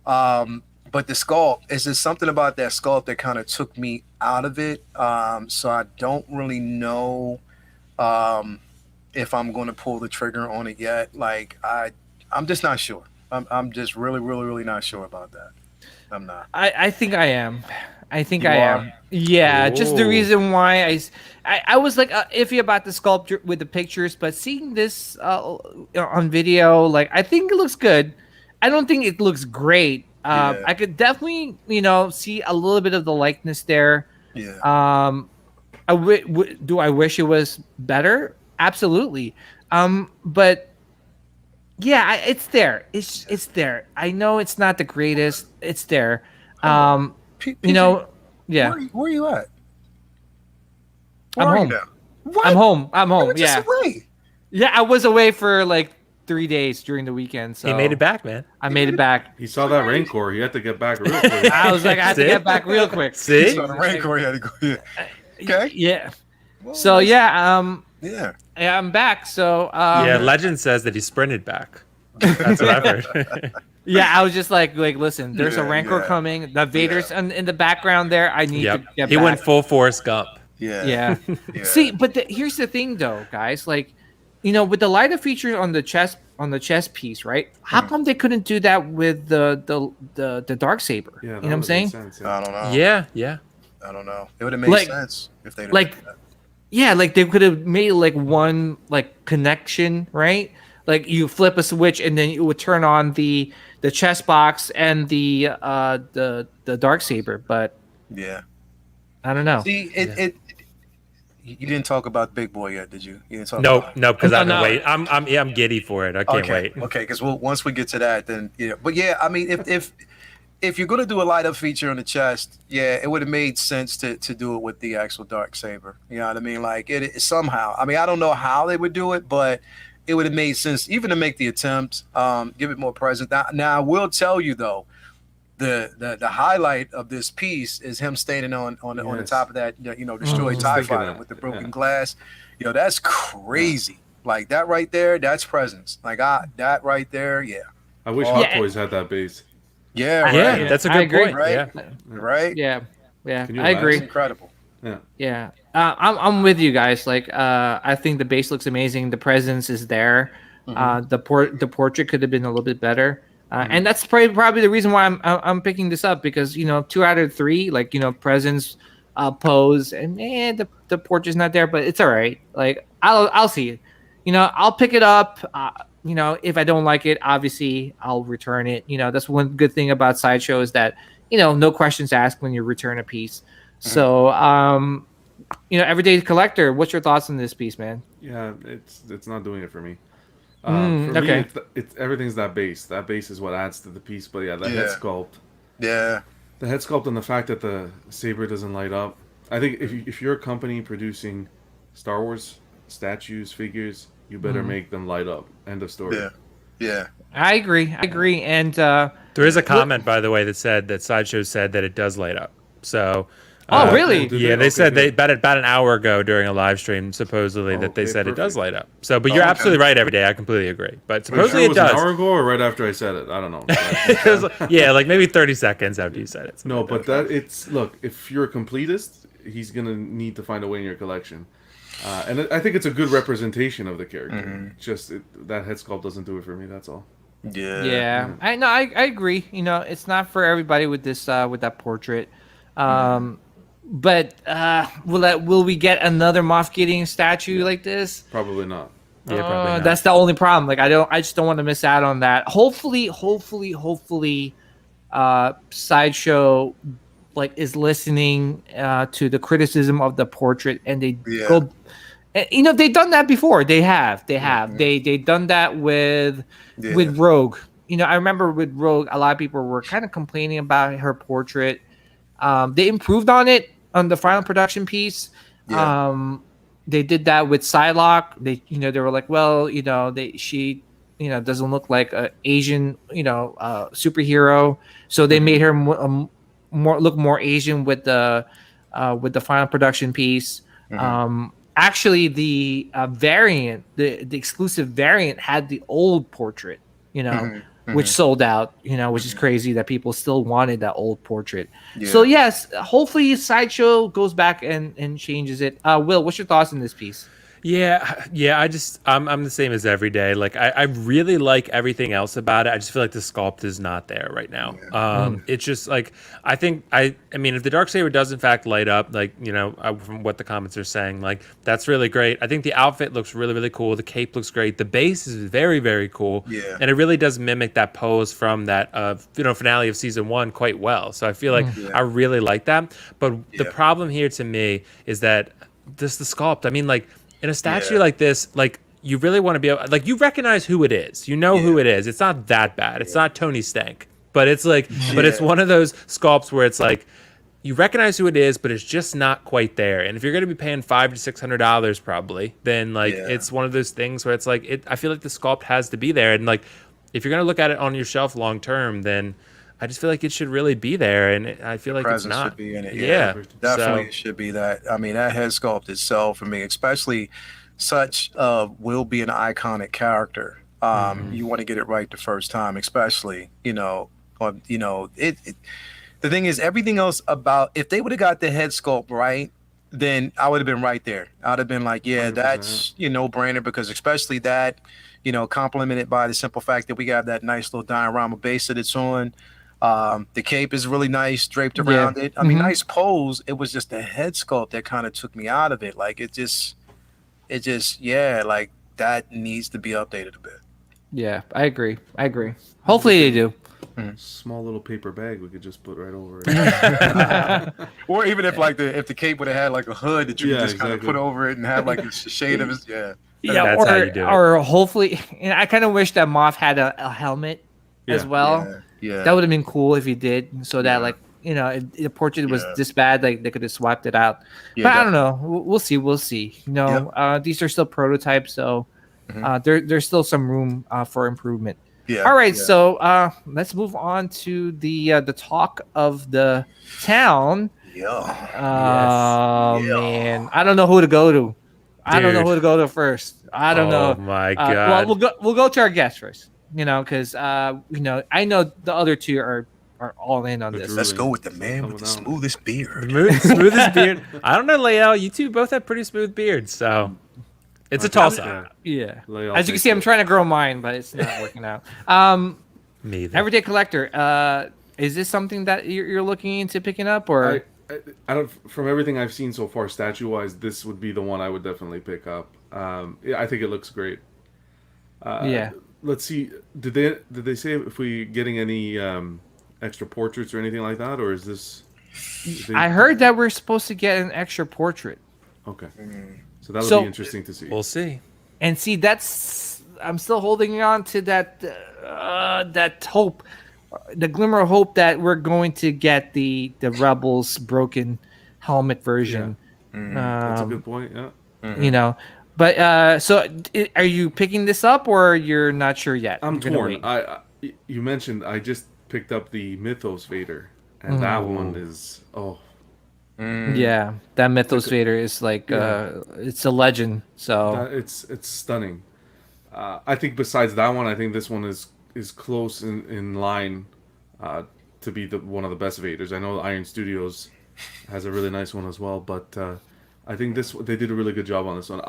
But the sculpt, is just something about that sculpt that kind of took me out of it. So I don't really know if I'm going to pull the trigger on it yet. Like, I'm just not sure. I'm just really, really, really not sure about that. I'm not. I think I am. I think You I are? am. Yeah, just the Ooh. reason why I was like iffy about the sculpture with the pictures, but seeing this on video, like I think it looks good. I don't think it looks great. Yeah. I could definitely, see a little bit of the likeness there. Yeah. Do I wish it was better? Absolutely. But yeah, it's there. It's there. I know it's not the greatest. It's there. PJ, Yeah. Where you at? Where I'm are home. you now? What? I'm home. You were just Yeah. away. Yeah, I was away for like 3 days during the weekend. So He made it back, man. I made it back. He saw that Rancor. He had to get back real quick. I was like, I had to See? get back real quick. See? So the Rancor had to go. Yeah. Okay. Yeah. Well, So yeah, yeah. I'm back. So Yeah, legend says that he sprinted back. That's what I've heard. yeah, I was just like, listen, there's a Yeah, Rancor yeah. coming. The Vader's in the background there. I need Yep. to get He back. went full Forrest Gump. Yeah. Yeah. Yeah. See, but here's the thing, though, guys. Like, with the lighter feature on the chest piece, right? How come they couldn't do that with the dark saber? Yeah, You know that what I'm would've saying? made sense, I don't know. Yeah. I don't know. It would have made Like- sense if they like- Yeah, like they could have made like one like connection, right? Like you flip a switch and then it would turn on the chest box and the dark saber. But Yeah. I don't know. See, you didn't talk about Big Boy yet, did you? You didn't talk Nope, about because I No, can no. wait. I'm giddy for it. I can't okay. wait. Okay, because once we get to that, then yeah. But yeah, I mean, if you're gonna do a light up feature on the chest, yeah, it would have made sense to do it with the actual dark saber. You know what I mean? Like it somehow. I mean, I don't know how they would do it, but it would have made sense even to make the attempt. Give it more presence. Now I will tell you though, the highlight of this piece is him standing on the Yes. top of that destroyed was TIE thinking fighter that, with the broken yeah. glass. That's crazy. Like that right there, that's presence. Like that right there, yeah. I wish Oh, Hot yeah. Toys had that base. Yeah, right. Yeah, that's a I good agree. point. Right? Yeah. Right? Yeah, Can you I It's agree. incredible. Yeah. Yeah, I'm with you guys. Like, I think the base looks amazing. The presence is there. The portrait could have been a little bit better, and that's probably the reason why I'm picking this up because 2 out of 3, like presence, pose, and man, the portrait's not there, but it's all right. Like I'll see it. I'll pick it up. If I don't like it, obviously I'll return it. That's one good thing about Sideshow is that no questions asked when you return a piece. So everyday collector, what's your thoughts on this piece, man? Yeah, it's not doing it for me. For okay. me, it's everything's that base. That base is what adds to the piece. But yeah, the head sculpt. Yeah. The head sculpt and the fact that the saber doesn't light up. I think if you're a company producing Star Wars statues, figures, you better make them light up. End of story. Yeah. I agree. And there is a comment, by the way, that said that Sideshow said that it does light up. So. Oh, really? Yeah, they said they about an hour ago during a live stream, supposedly that they said perfect. It does light up. So, but you're absolutely right. Every day, I completely agree. But supposedly it does. An hour ago or right after I said it, I don't know. Yeah, like maybe 30 seconds after you said it. No, but look. If you're a completist, he's gonna need to find a way in your collection, and I think it's a good representation of the character. Just that head sculpt doesn't do it for me. That's all. Yeah. I know. I agree. It's not for everybody with this with that portrait. But will we get another Moff Gideon statue like this? Probably not. Yeah, probably not. That's the only problem. Like I just don't want to miss out on that. Hopefully, Sideshow is listening to the criticism of the portrait, and they go. They've done that before. They have. They've done that with Rogue. I remember with Rogue, a lot of people were kind of complaining about her portrait. They improved on it on the final production piece. They did that with Psylocke. They were like, well, she doesn't look like an Asian, superhero. So they made her look more Asian with the final production piece. Actually, the variant, the exclusive variant, had the old portrait. Which sold out, which is crazy that people still wanted that old portrait. So yes, hopefully Sideshow goes back and changes it. Will, what's your thoughts on this piece? Yeah. I'm the same as every day. Like I really like everything else about it. I just feel like the sculpt is not there right now. It's just like I mean, if the Darksaber does in fact light up, like from what the comments are saying, like that's really great. I think the outfit looks really, really cool. The cape looks great. The base is very, very cool. Yeah. And it really does mimic that pose from that finale of season 1 quite well. So I feel like I really like that. But the problem here to me is that just the sculpt. I mean, like. In a statue like this, like you really want to be able, like you recognize who it is. Who it is. It's not that bad. It's not Tony Stank, but it's like, but it's one of those sculpts where it's like you recognize who it is, but it's just not quite there. And if you're going to be paying $500 to $600 probably, then like it's one of those things where it's like I feel like the sculpt has to be there, and like if you're going to look at it on your shelf long term, then I just feel like it should really be there, and I feel like it's not. Should be in it. Definitely it should be that. I mean, that head sculpt itself, for me, especially such will be an iconic character. You want to get it right the first time, especially the thing is, everything else about, if they would have got the head sculpt right, then I would have been right there. I'd have been like, yeah, 100%. That's no-brainer, because especially that, complemented by the simple fact that we got that nice little diorama base that it's on. The cape is really nice, draped around it. I mean, nice pose. It was just the head sculpt that kind of took me out of it. Like it just, like that needs to be updated a bit. Yeah, I agree. Hopefully they do. Small little paper bag we could just put right over it. Or even if the cape would have had like a hood that you could just kind of put over it and have like a shade of it. That's how you do it. Or hopefully, and I kind of wish that Moff had a helmet as well. Yeah, that would have been cool if he did, so that if the portrait was this bad, like they could have swapped it out. But I don't know. We'll see. These are still prototypes, so there's still some room for improvement. All right, so let's move on to the talk of the town. Man, I don't know who to go to. I don't know who to go to first. I don't know. Oh my god. Well, we'll go to our guest first. Because I know the other two are all in on this. Let's go with the man with the smoothest beard. Smoothest beard. I don't know, Lael. You two both have pretty smooth beards, so it's a toss-up. Yeah. As you can see, I'm trying to grow mine, but it's not working out. Me either. Everyday collector. Is this something that you're looking into picking up, or? I don't. From everything I've seen so far, statue wise, this would be the one I would definitely pick up. Yeah, I think it looks great. Yeah. Let's see. Did they say if we getting any extra portraits or anything like that, or is this? I heard that we're supposed to get an extra portrait. Okay, so that'll So- be interesting to see. We'll see. And see, that's I'm still holding on to that hope, the glimmer of hope that we're going to get the Rebels broken helmet version. That's a good point. Yeah, You know, but so are you picking this up or you're not sure yet? I'm You're gonna torn. wait? You mentioned I just picked up the Mythos Vader, and that one is Yeah, that Mythos Vader is like it's a legend. So it's stunning. I think besides that one, I think this one is close in line to be one of the best Vaders. I know Iron Studios has a really nice one as well, but I think they did a really good job on this one.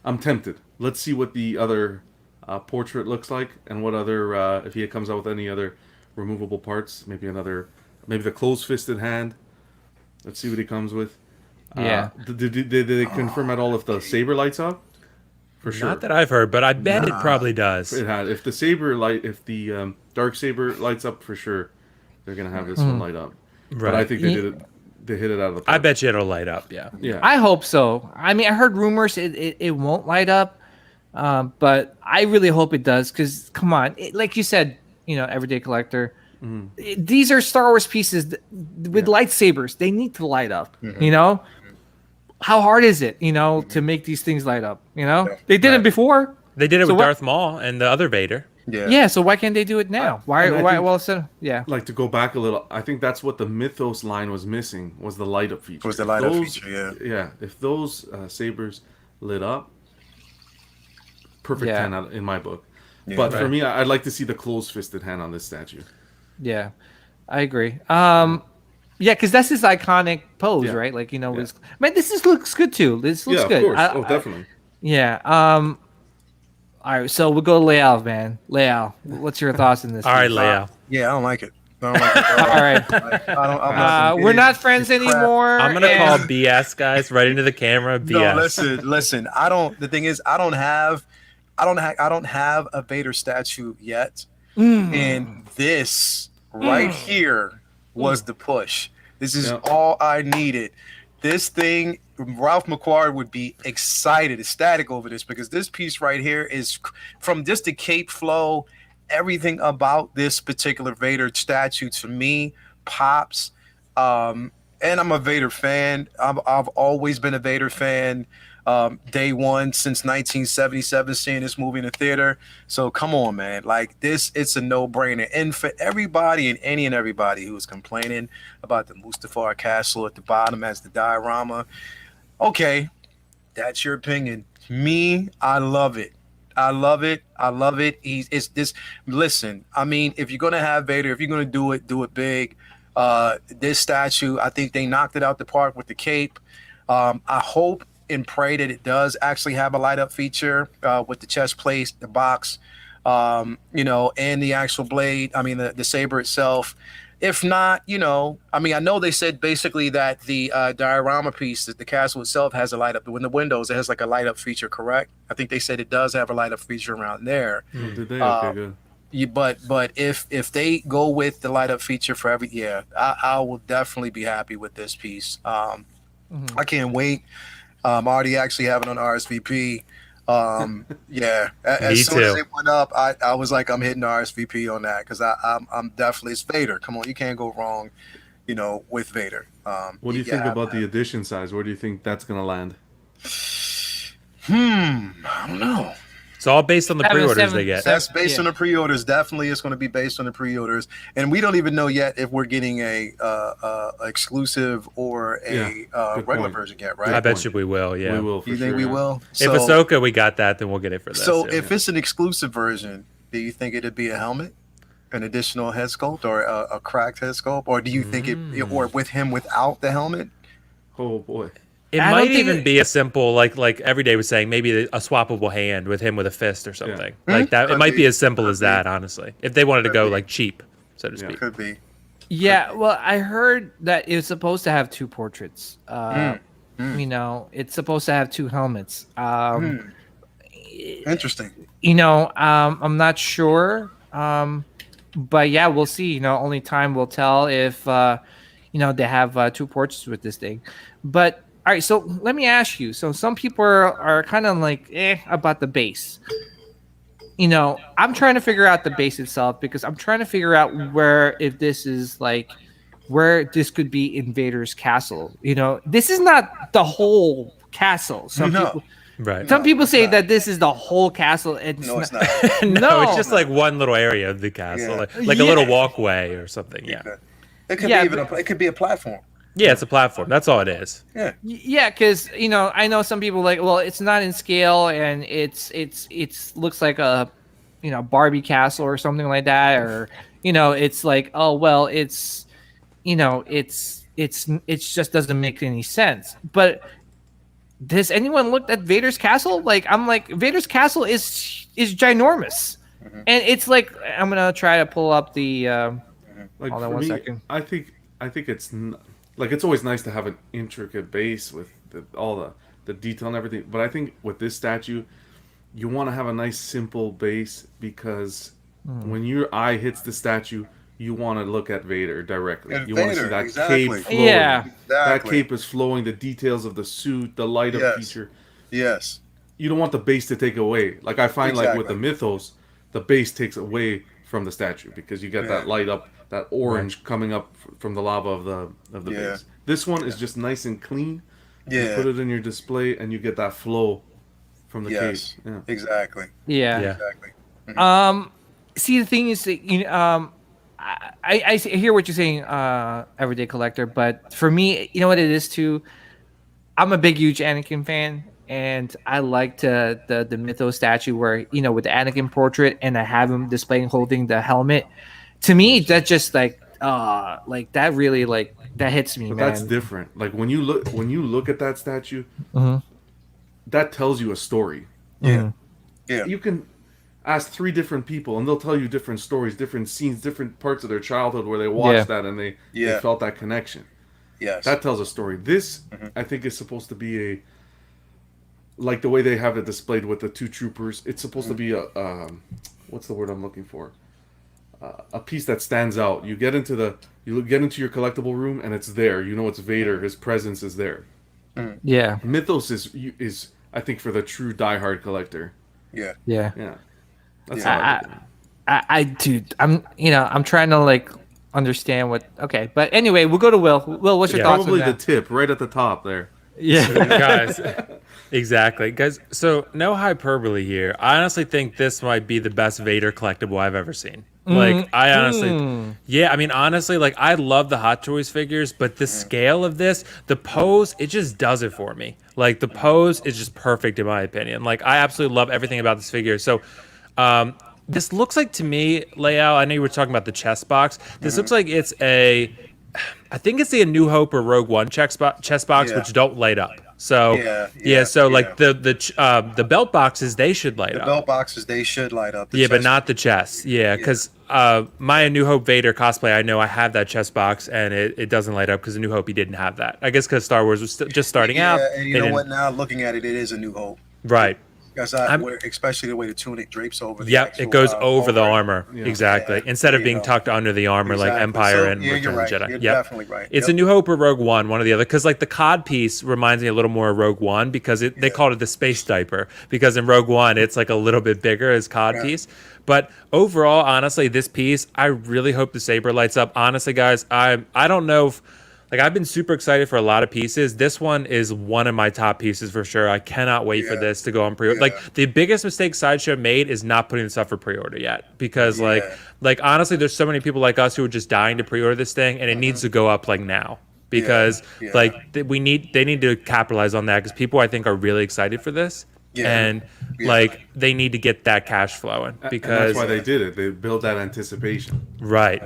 I'm tempted. Let's see what the other portrait looks like, and what other if he comes out with any other removable parts. Maybe the closed-fisted hand. Let's see what he comes with. Yeah. Did they confirm at all if the saber lights up? For sure. Not that I've heard, but I bet it probably does. It had. If the dark saber lights up, for sure, they're gonna have this one light up. But I think they did it. They hit it out of the park. I bet you it'll light up. Yeah. Yeah. I hope so. I mean, I heard rumors it won't light up, but I really hope it does because come on, like you said, everyday collector. These are Star Wars pieces with lightsabers. They need to light up. How hard is it? To make these things light up. They did it before. They did it So with what- Darth Maul and the other Vader. Yeah. So why can't they do it now? and I think- Well, so yeah. Like to go back a little, I think that's what the Mythos line was missing was the light up feature. Was the light up Those- feature, yeah. Yeah, if those sabers lit up, perfect Yeah. 10 out in my book. Yeah. But for Right. me, I'd like to see the closed-fisted hand on this statue. Yeah, I agree. Yeah, because that's his iconic pose, Yeah. right? Like man, looks good too. This looks Yeah, good. of course. Definitely. Yeah. All right, so we'll go to Leal, man. Leal, what's your thoughts on this? All right, piece? Leia. Yeah, I don't like it. I don't like it at all. All right. Like, I'm not We're not friends anymore. I'm gonna and- call BS, guys, right into the camera. BS. No, listen. I don't. The thing is, I don't have a Vader statue yet, and this right here was the push. This is all I needed. This thing, Ralph McQuarrie would be excited, ecstatic over this because this piece right here is from just the cape flow. Everything about this particular Vader statue to me pops. And I'm a Vader fan. I've always been a Vader fan. Day one since 1977, seeing this movie in the theater. So come on, man. Like this, it's a no-brainer. And for everybody and everybody who was complaining about the Mustafar castle at the bottom as the diorama, okay, that's your opinion. Me, I love it. I love it. It's this. Listen, I mean, if you're gonna have Vader, if you're gonna do it big. This statue, I think they knocked it out the park with the cape. I hope and pray that it does actually have a light up feature with the chest plate, the box, and the actual blade. I mean, the saber itself. If not, I mean, I know they said basically that the diorama piece, that the castle itself has a light up. When the windows, it has like a light up feature, correct? I think they said it does have a light up feature around there. Did they? Okay, good. But if they go with the light up feature for I will definitely be happy with this piece. I can't wait. I'm already actually having on RSVP. As soon as it went up, I was like, I'm hitting RSVP on that because I'm definitely, it's Vader. Come on, you can't go wrong, with Vader. What do you think about the edition size? Where do you think that's gonna land? I don't know. It's all based on the pre-orders they get. That's based on the pre-orders. Definitely, it's going to be based on the pre-orders, and we don't even know yet if we're getting a exclusive or a regular version yet, right? I bet you we will. Yeah, We will. For You think sure, we yeah. will? If Ahsoka we got that, then we'll get it for this. So yeah. if it's an exclusive version, do you think it'd be a helmet, an additional head sculpt, or a cracked head sculpt, or do you think or with him without the helmet? Oh boy. It I might don't think even it- be a simple, like Everyday was saying, maybe a swappable hand with him with a fist or something. Yeah. Like that. It Could might be be. as simple Could as that, be. honestly. If they wanted to Could go be. like cheap, so to speak. Could be. Yeah, well, I heard that it's supposed to have two portraits. Mm. You know, it's supposed to have two helmets. Interesting. You know, I'm not sure. But yeah, we'll see. You know, only time will tell if you know, they have two portraits with this thing. But all right, so let me ask you. So some people are kind of like about the base. You know, I'm trying to figure out the base itself because I'm trying to figure out where if this is like where this could be Invader's castle. You know, this is not the whole castle. No. Right. Some people it's say not. that this is the whole castle. It's No, it's not. not. No, it's No. just like one little area of the castle, Yeah. like a little walkway or something. Yeah. It could Yeah, be even. It could be a platform. Yeah, it's a platform. That's all it is. Yeah. Yeah, because you know, I know some people like, well, it's not in scale, and it's looks like a, you know, Barbie castle or something like that, or you know, it's like, oh well, it's, you know, it's just doesn't make any sense. But does anyone looked at Vader's castle? Like, I'm like, Vader's castle is ginormous, and it's like, I'm gonna try to pull up the. Like Hold on for one me, second. I think like it's always nice to have an intricate base with all the detail and everything. But I think with this statue, you want to have a nice simple base because when your eye hits the statue, you want to look at Vader directly. And You want to see Vader, that exactly. cape flowing. Yeah. That Exactly. cape is flowing. The details of the suit, the light up Yes. feature. Yes. You don't want the base to take away. Like I find, like with the Exactly. mythos, the base takes away from the statue because you get Yeah. that light up, that orange coming up from the lava of the Yeah. base. This one is just nice and clean. You Yeah. put it in your display and you get that flow from the Yes. cape. Yeah. Exactly. Yeah. Yeah. Exactly. See, the thing is that you know, I hear what you're saying, everyday collector, but for me, you know what it is too. I'm a big, huge Anakin fan, and I liked the Mythos statue where, you know, with the Anakin portrait, and I have him displaying holding the helmet. To me, that just like that really like that hits me, But man. that's different. Like when you look at that statue, Mhm. that tells you a story. Yeah. Yeah. You can ask 3 different people and they'll tell you different stories, different scenes, different parts of their childhood where they watched Yeah. that and they Yeah. felt that connection. Yes. That tells a story. This, I think, is supposed to be like the way they have it displayed with the 2 troopers. It's supposed to be a what's the word I'm looking for? A piece that stands out. You get into your collectible room and it's there. You know it's Vader. His presence is there. Yeah, Mythos is I think for the true diehard collector. Yeah. yeah. Yeah, that's Yeah. how I look at it. Dude, I'm trying to like understand what. Okay, but anyway, we'll go to Will. Will, what's your Yeah. thoughts on Probably the that? tip right at the top there. Yeah. Guys, exactly. Guys, so no hyperbole here. I honestly think this might be the best Vader collectible I've ever seen. Like, I honestly, yeah, I mean, honestly, like, I love the Hot Toys figures, but the scale of this, the pose, it just does it for me. Like, the pose is just perfect in my opinion. Like, I absolutely love everything about this figure. So, this looks like to me, layout, I know you were talking about the chest box. This looks like it's I think it's the A New Hope or Rogue One chest box, Yeah. which don't light up. So Yeah, so yeah. like the belt boxes, they should light The up. belt boxes, they should light up. The Yeah, but chest- not the chest. Yeah, because my A New Hope Vader cosplay, I know I have that chest box, and it doesn't light up because A New Hope he didn't have that. I guess because Star Wars was just starting out. Yeah, and you they know didn't- what? Now looking at it, it is a New Hope. Right. Because especially the way the tunic drapes over. The Yep, actual, it goes over the armor. Yeah. Exactly. Yeah, Instead of you being know. tucked under the armor like Exactly. Empire So, and yeah, Return you're of the right. Jedi. You're Yep. definitely right. It's Yep. A New Hope or Rogue One, one or the other. Because like the COD piece reminds me a little more of Rogue One because they called it the space diaper. Because in Rogue One, it's like a little bit bigger as COD Yeah. piece. But overall, honestly, this piece, I really hope the saber lights up. Honestly, guys, I don't know if. Like, I've been super excited for a lot of pieces. This one is one of my top pieces for sure. I cannot wait for Yeah. this to go on pre-order. Yeah. Like, the biggest mistake Sideshow made is not putting this up for pre-order yet. Because, Yeah. like honestly, there's so many people like us who are just dying to pre-order this thing, and it needs to go up, like, now. Because, Yeah. like, they need to capitalize on that because people, I think, are really excited for this. Yeah. And, Yeah. like, they need to get that cash flowing. And Because, that's why they did it. They built that anticipation. right.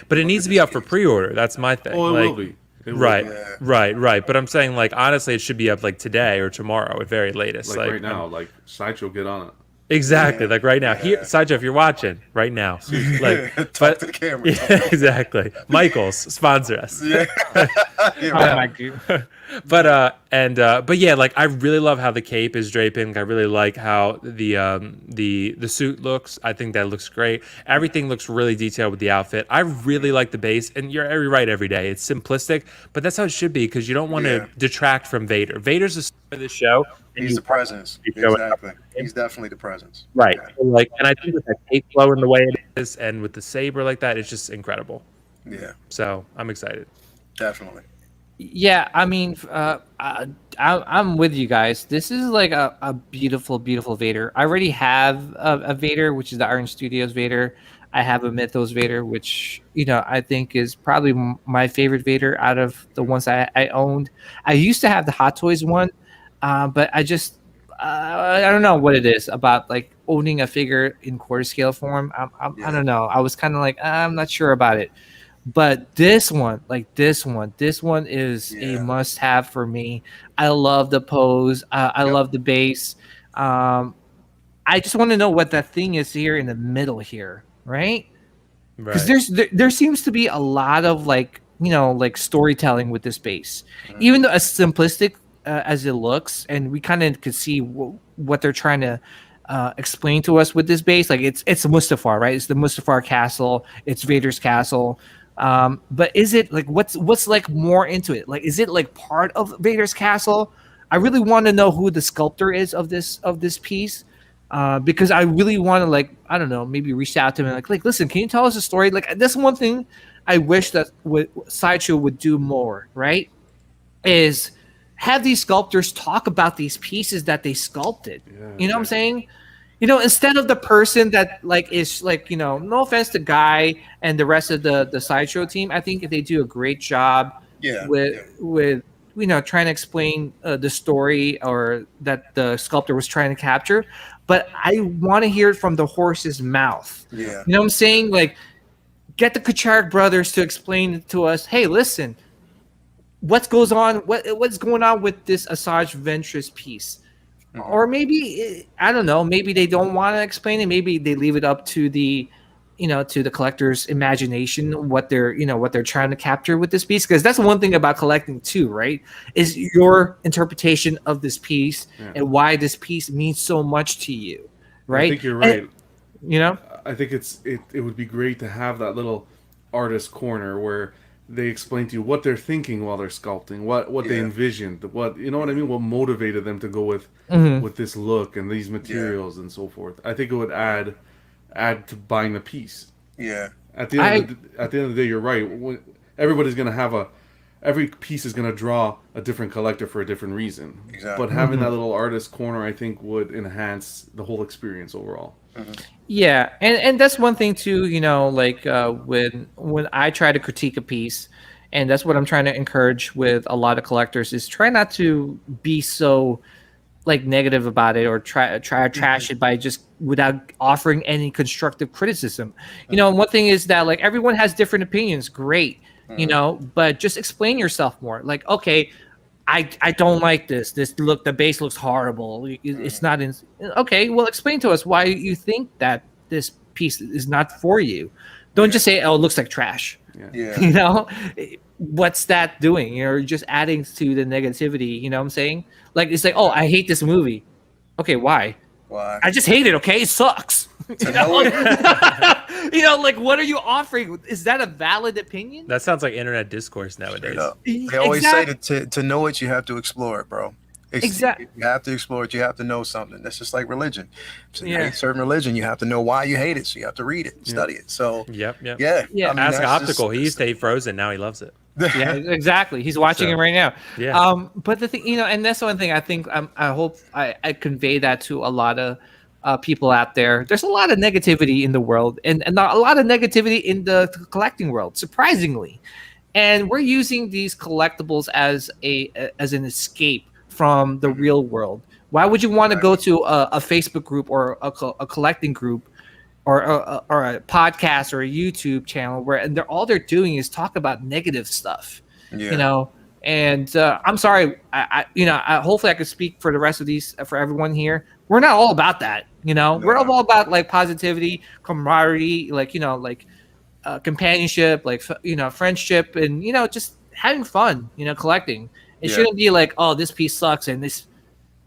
But it needs to be up for pre-order. That's my thing. Oh, it Like, will be. It will Right, be. Yeah. right. But I'm saying, like, honestly, it should be up like today or tomorrow at very latest. Like right now, like Sideshow, get on it. Exactly. Yeah. Like right now. Yeah. Here, Sideshow, if you're watching right now. Like, Talk to the camera. yeah, exactly. Michaels, sponsor us. Yeah. Yeah, Oh right. my god. But yeah, like I really love how the cape is draping. I really like how the suit looks. I think that looks great. Everything looks really detailed with the outfit. I really like the base, and you're right every day. It's simplistic, but that's how it should be because you don't want to Yeah. detract from Vader. Vader's the star of the show. And He's you the presence. want to show it up. Exactly. He's definitely the presence. Right. Yeah. So, like, and I think with that cape flowing the way it is, and with the saber like that, it's just incredible. Yeah. So I'm excited. Definitely. Yeah, I mean, I'm with you guys. This is like a beautiful, beautiful Vader. I already have a Vader, which is the Iron Studios Vader. I have a Mythos Vader, which I think is probably my favorite Vader out of the ones I owned. I used to have the Hot Toys one, but I just I don't know what it is about like owning a figure in quarter scale form. I don't know. I was kind of like I'm not sure about it. But this one is a must-have for me. I love the pose. I love the base. I just want to know what that thing is here in the middle here, right? Because there seems to be a lot of like storytelling with this base, even though as simplistic as it looks, and we kind of could see what they're trying to explain to us with this base. Like it's Mustafar, right? It's the Mustafar castle. It's Vader's castle. But is it like what's like more into it? Like is it like part of Vader's castle? I really want to know who the sculptor is of this piece. Because I really want to like I don't know, maybe reach out to him and like listen, can you tell us a story? Like that's one thing I wish that Sideshow would do more, right? Is have these sculptors talk about these pieces that they sculpted. You know what I'm saying? Instead of the person that like is like, no offense to Guy and the rest of the Sideshow team, I think they do a great job with trying to explain the story or that the sculptor was trying to capture. But I want to hear it from the horse's mouth. Yeah. You know what I'm saying? Like, get the Kuchar brothers to explain to us, hey, listen, what's going on with this Asajj Ventress piece? Or maybe I don't know. Maybe they don't want to explain it. Maybe they leave it up to the, to the collector's imagination what they're trying to capture with this piece. Because that's one thing about collecting too, right? Is your interpretation of this piece and why this piece means so much to you, right? I think you're right. And, I think it would be great to have that little artist corner where they explain to you what they're thinking while they're sculpting, what they envisioned, what what I mean, what motivated them to go with this look and these materials and so forth. I think it would add to buying the piece. Yeah. At the end of the day, you're right. Everybody's gonna have every piece is gonna draw a different collector for a different reason. Exactly. But having that little artist corner, I think, would enhance the whole experience overall. Yeah, and that's one thing too. Like when I try to critique a piece, and that's what I'm trying to encourage with a lot of collectors is try not to be so like negative about it or try to trash it by just without offering any constructive criticism. One thing is that like everyone has different opinions. Great, but just explain yourself more. Like, okay, I don't like this. The base looks horrible. It's not in. Okay, well, explain to us why you think that this piece is not for you. Don't just say, "Oh, it looks like trash." Yeah. What's that doing? You're just adding to the negativity. You know what I'm saying? Like it's like, "Oh, I hate this movie." Okay, why? Why? I just hate it. Okay, it sucks. Like what are you offering? Is that a valid opinion? That sounds like internet discourse nowadays. They always say that to know it, you have to explore it, bro. Exactly. You have to explore it. You have to know something. That's just like religion. So you hate certain religion, you have to know why you hate it. So you have to read it, study it. So Yep. Yeah. I mean, Ask that's Optical. just- He used to hate Frozen. Now he loves it. Yeah, exactly. He's watching it right now. Yeah. But the thing, and that's one thing I think I hope I convey that to a lot of people out there. There's a lot of negativity in the world, and not a lot of negativity in the collecting world, surprisingly. And we're using these collectibles as an escape from the real world. Why would you want to go to a Facebook group or a collecting group or a podcast or a YouTube channel where all they're doing is talk about negative stuff, And I'm sorry, I hopefully I could speak for the rest of for everyone here. we're not all about that. You know, we're No. all about like positivity, camaraderie, like companionship, like friendship, and just having fun. Collecting. It Yeah. shouldn't be like, oh, this piece sucks, and this.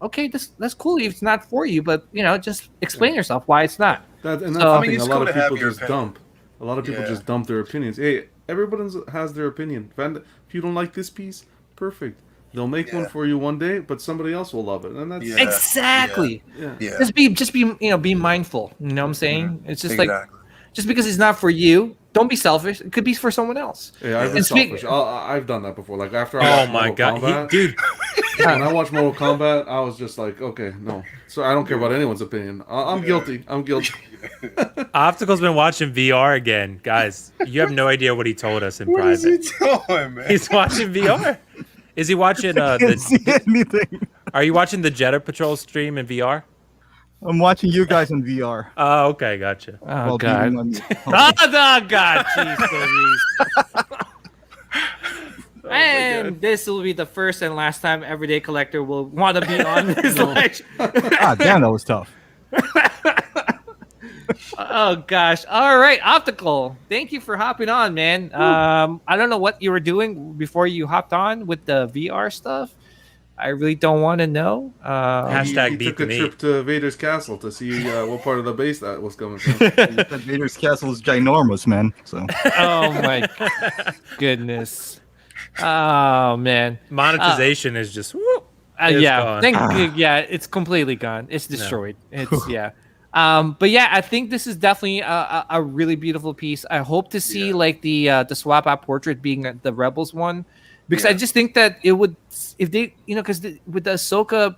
Okay, that's cool if it's not for you, but just explain yourself why it's not. That's So- the I thing. mean, A it's lot cool of to have people your just opinion. dump. A lot of people Yeah. just dump their opinions. Hey, everybody has their opinion. If you don't like this piece, perfect. They'll make one Yeah. for you one day, but somebody else will love it, and that's Yeah. Exactly. yeah. Yeah. Just be mindful. You know what I'm saying? It's just like Exactly. just because it's not for you, don't be selfish. It could be for someone else. Yeah, I've been And speak- selfish. I've done that before. Like after I Oh watched my Mortal god, Kombat, dude! when I watched Mortal Kombat, I was just like, okay, no. So I don't care about anyone's opinion. I'm guilty. I'm guilty. Optical's been watching VR again, guys. You have no idea what he told us in What is he private. doing, man? He's watching VR. Is he watching Can't see anything. Are you watching the Jetta Patrol stream in VR? I'm watching you guys in VR. Oh, okay, gotcha. Oh while God. beating on you. Oh God. Jeez, and this will be the first and last time Everyday Collector will want to be on this live. Ah, damn, that was tough. Oh gosh. All right, Optical. Thank you for hopping on, man. I don't know what you were doing before you hopped on with the VR stuff. I really don't want to know. Hashtag he beat took the a meat. trip to Vader's castle to see what part of the base that was coming from. That Vader's castle is ginormous, man. So Oh my goodness. Oh man. Monetization is just whoop. It's Yeah. gone. Yeah, it's completely gone. It's destroyed. It's yeah. But yeah, I think this is definitely a really beautiful piece. I hope to see like the swap out portrait being the Rebels one, because I just think that it would, if they, because with the Ahsoka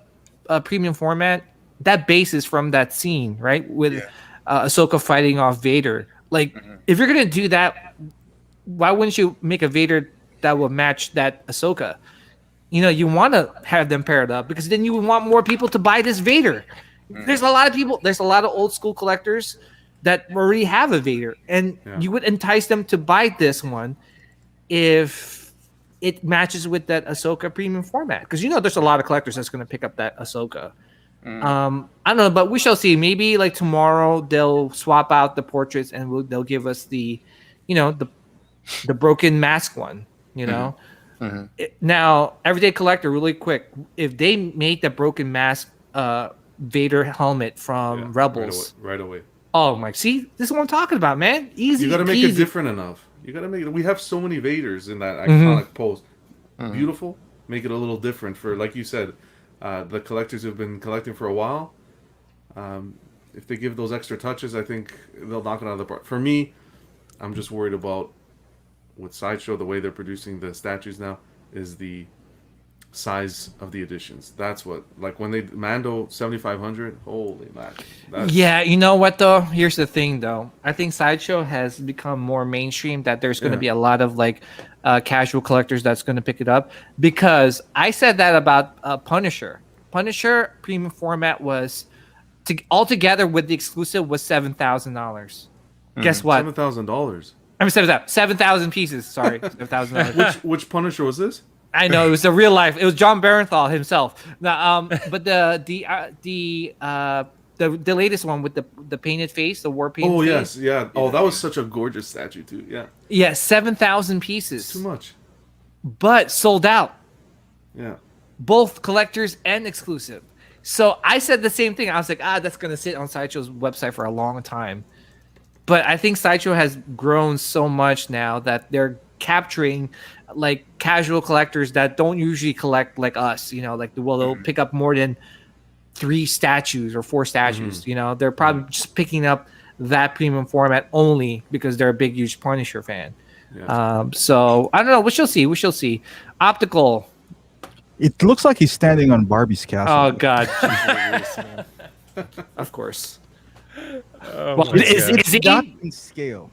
premium format, that base is from that scene, right? With Ahsoka fighting off Vader. Like, if you're gonna do that, why wouldn't you make a Vader that will match that Ahsoka? You want to have them paired up because then you would want more people to buy this Vader. There's a lot of people. There's a lot of old school collectors that already have a Vader, and you would entice them to buy this one if it matches with that Ahsoka premium format. Because there's a lot of collectors that's going to pick up that Ahsoka. I don't know, but we shall see. Maybe like tomorrow they'll swap out the portraits and they'll give us the broken mask one. Now, Everyday Collector, really quick. If they made the broken mask Vader helmet from Rebels, right away. oh my! See, this is what I'm talking about, man. Easy. You got to make it peasy. different enough. You got to make it. We have so many Vaders in that iconic pose. Beautiful. Make it a little different for, like you said, the collectors who've been collecting for a while. If they give those extra touches, I think they'll knock it out of the park. For me, I'm just worried about with Sideshow, the way they're producing the statues now is the size of the editions. That's what, like when they Mando 7500, holy mackerel. Yeah, you know what though? Here's the thing though. I think Sideshow has become more mainstream, that there's going to be a lot of like casual collectors that's going to pick it up, because I said that about Punisher. Punisher premium format was altogether with the exclusive was $7,000. Guess what? $7,000. I mean 7,000 pieces. Sorry, $7,000. Which Punisher was this? I know it was a real life. It was John Barenthal himself. Now, but the latest one with the painted face, the war painted. Oh face. yes, yeah. Oh, that was such a gorgeous statue too. Yeah. Yeah, 7,000 pieces. Too much. But sold out. Yeah. Both collectors and exclusive. So I said the same thing. I was like, that's gonna sit on Sideshow's website for a long time. But I think Sideshow has grown so much now that they're capturing like casual collectors that don't usually collect like us, like they'll pick up more than 3 statues or 4 statues. They're probably just picking up that premium format only because they're a big, huge Punisher fan. So I don't know. We shall see. Optical. it looks like he's standing on Barbie's castle. Oh God. Jeez, man. Of course. Oh Well, my is God. he? Not in scale.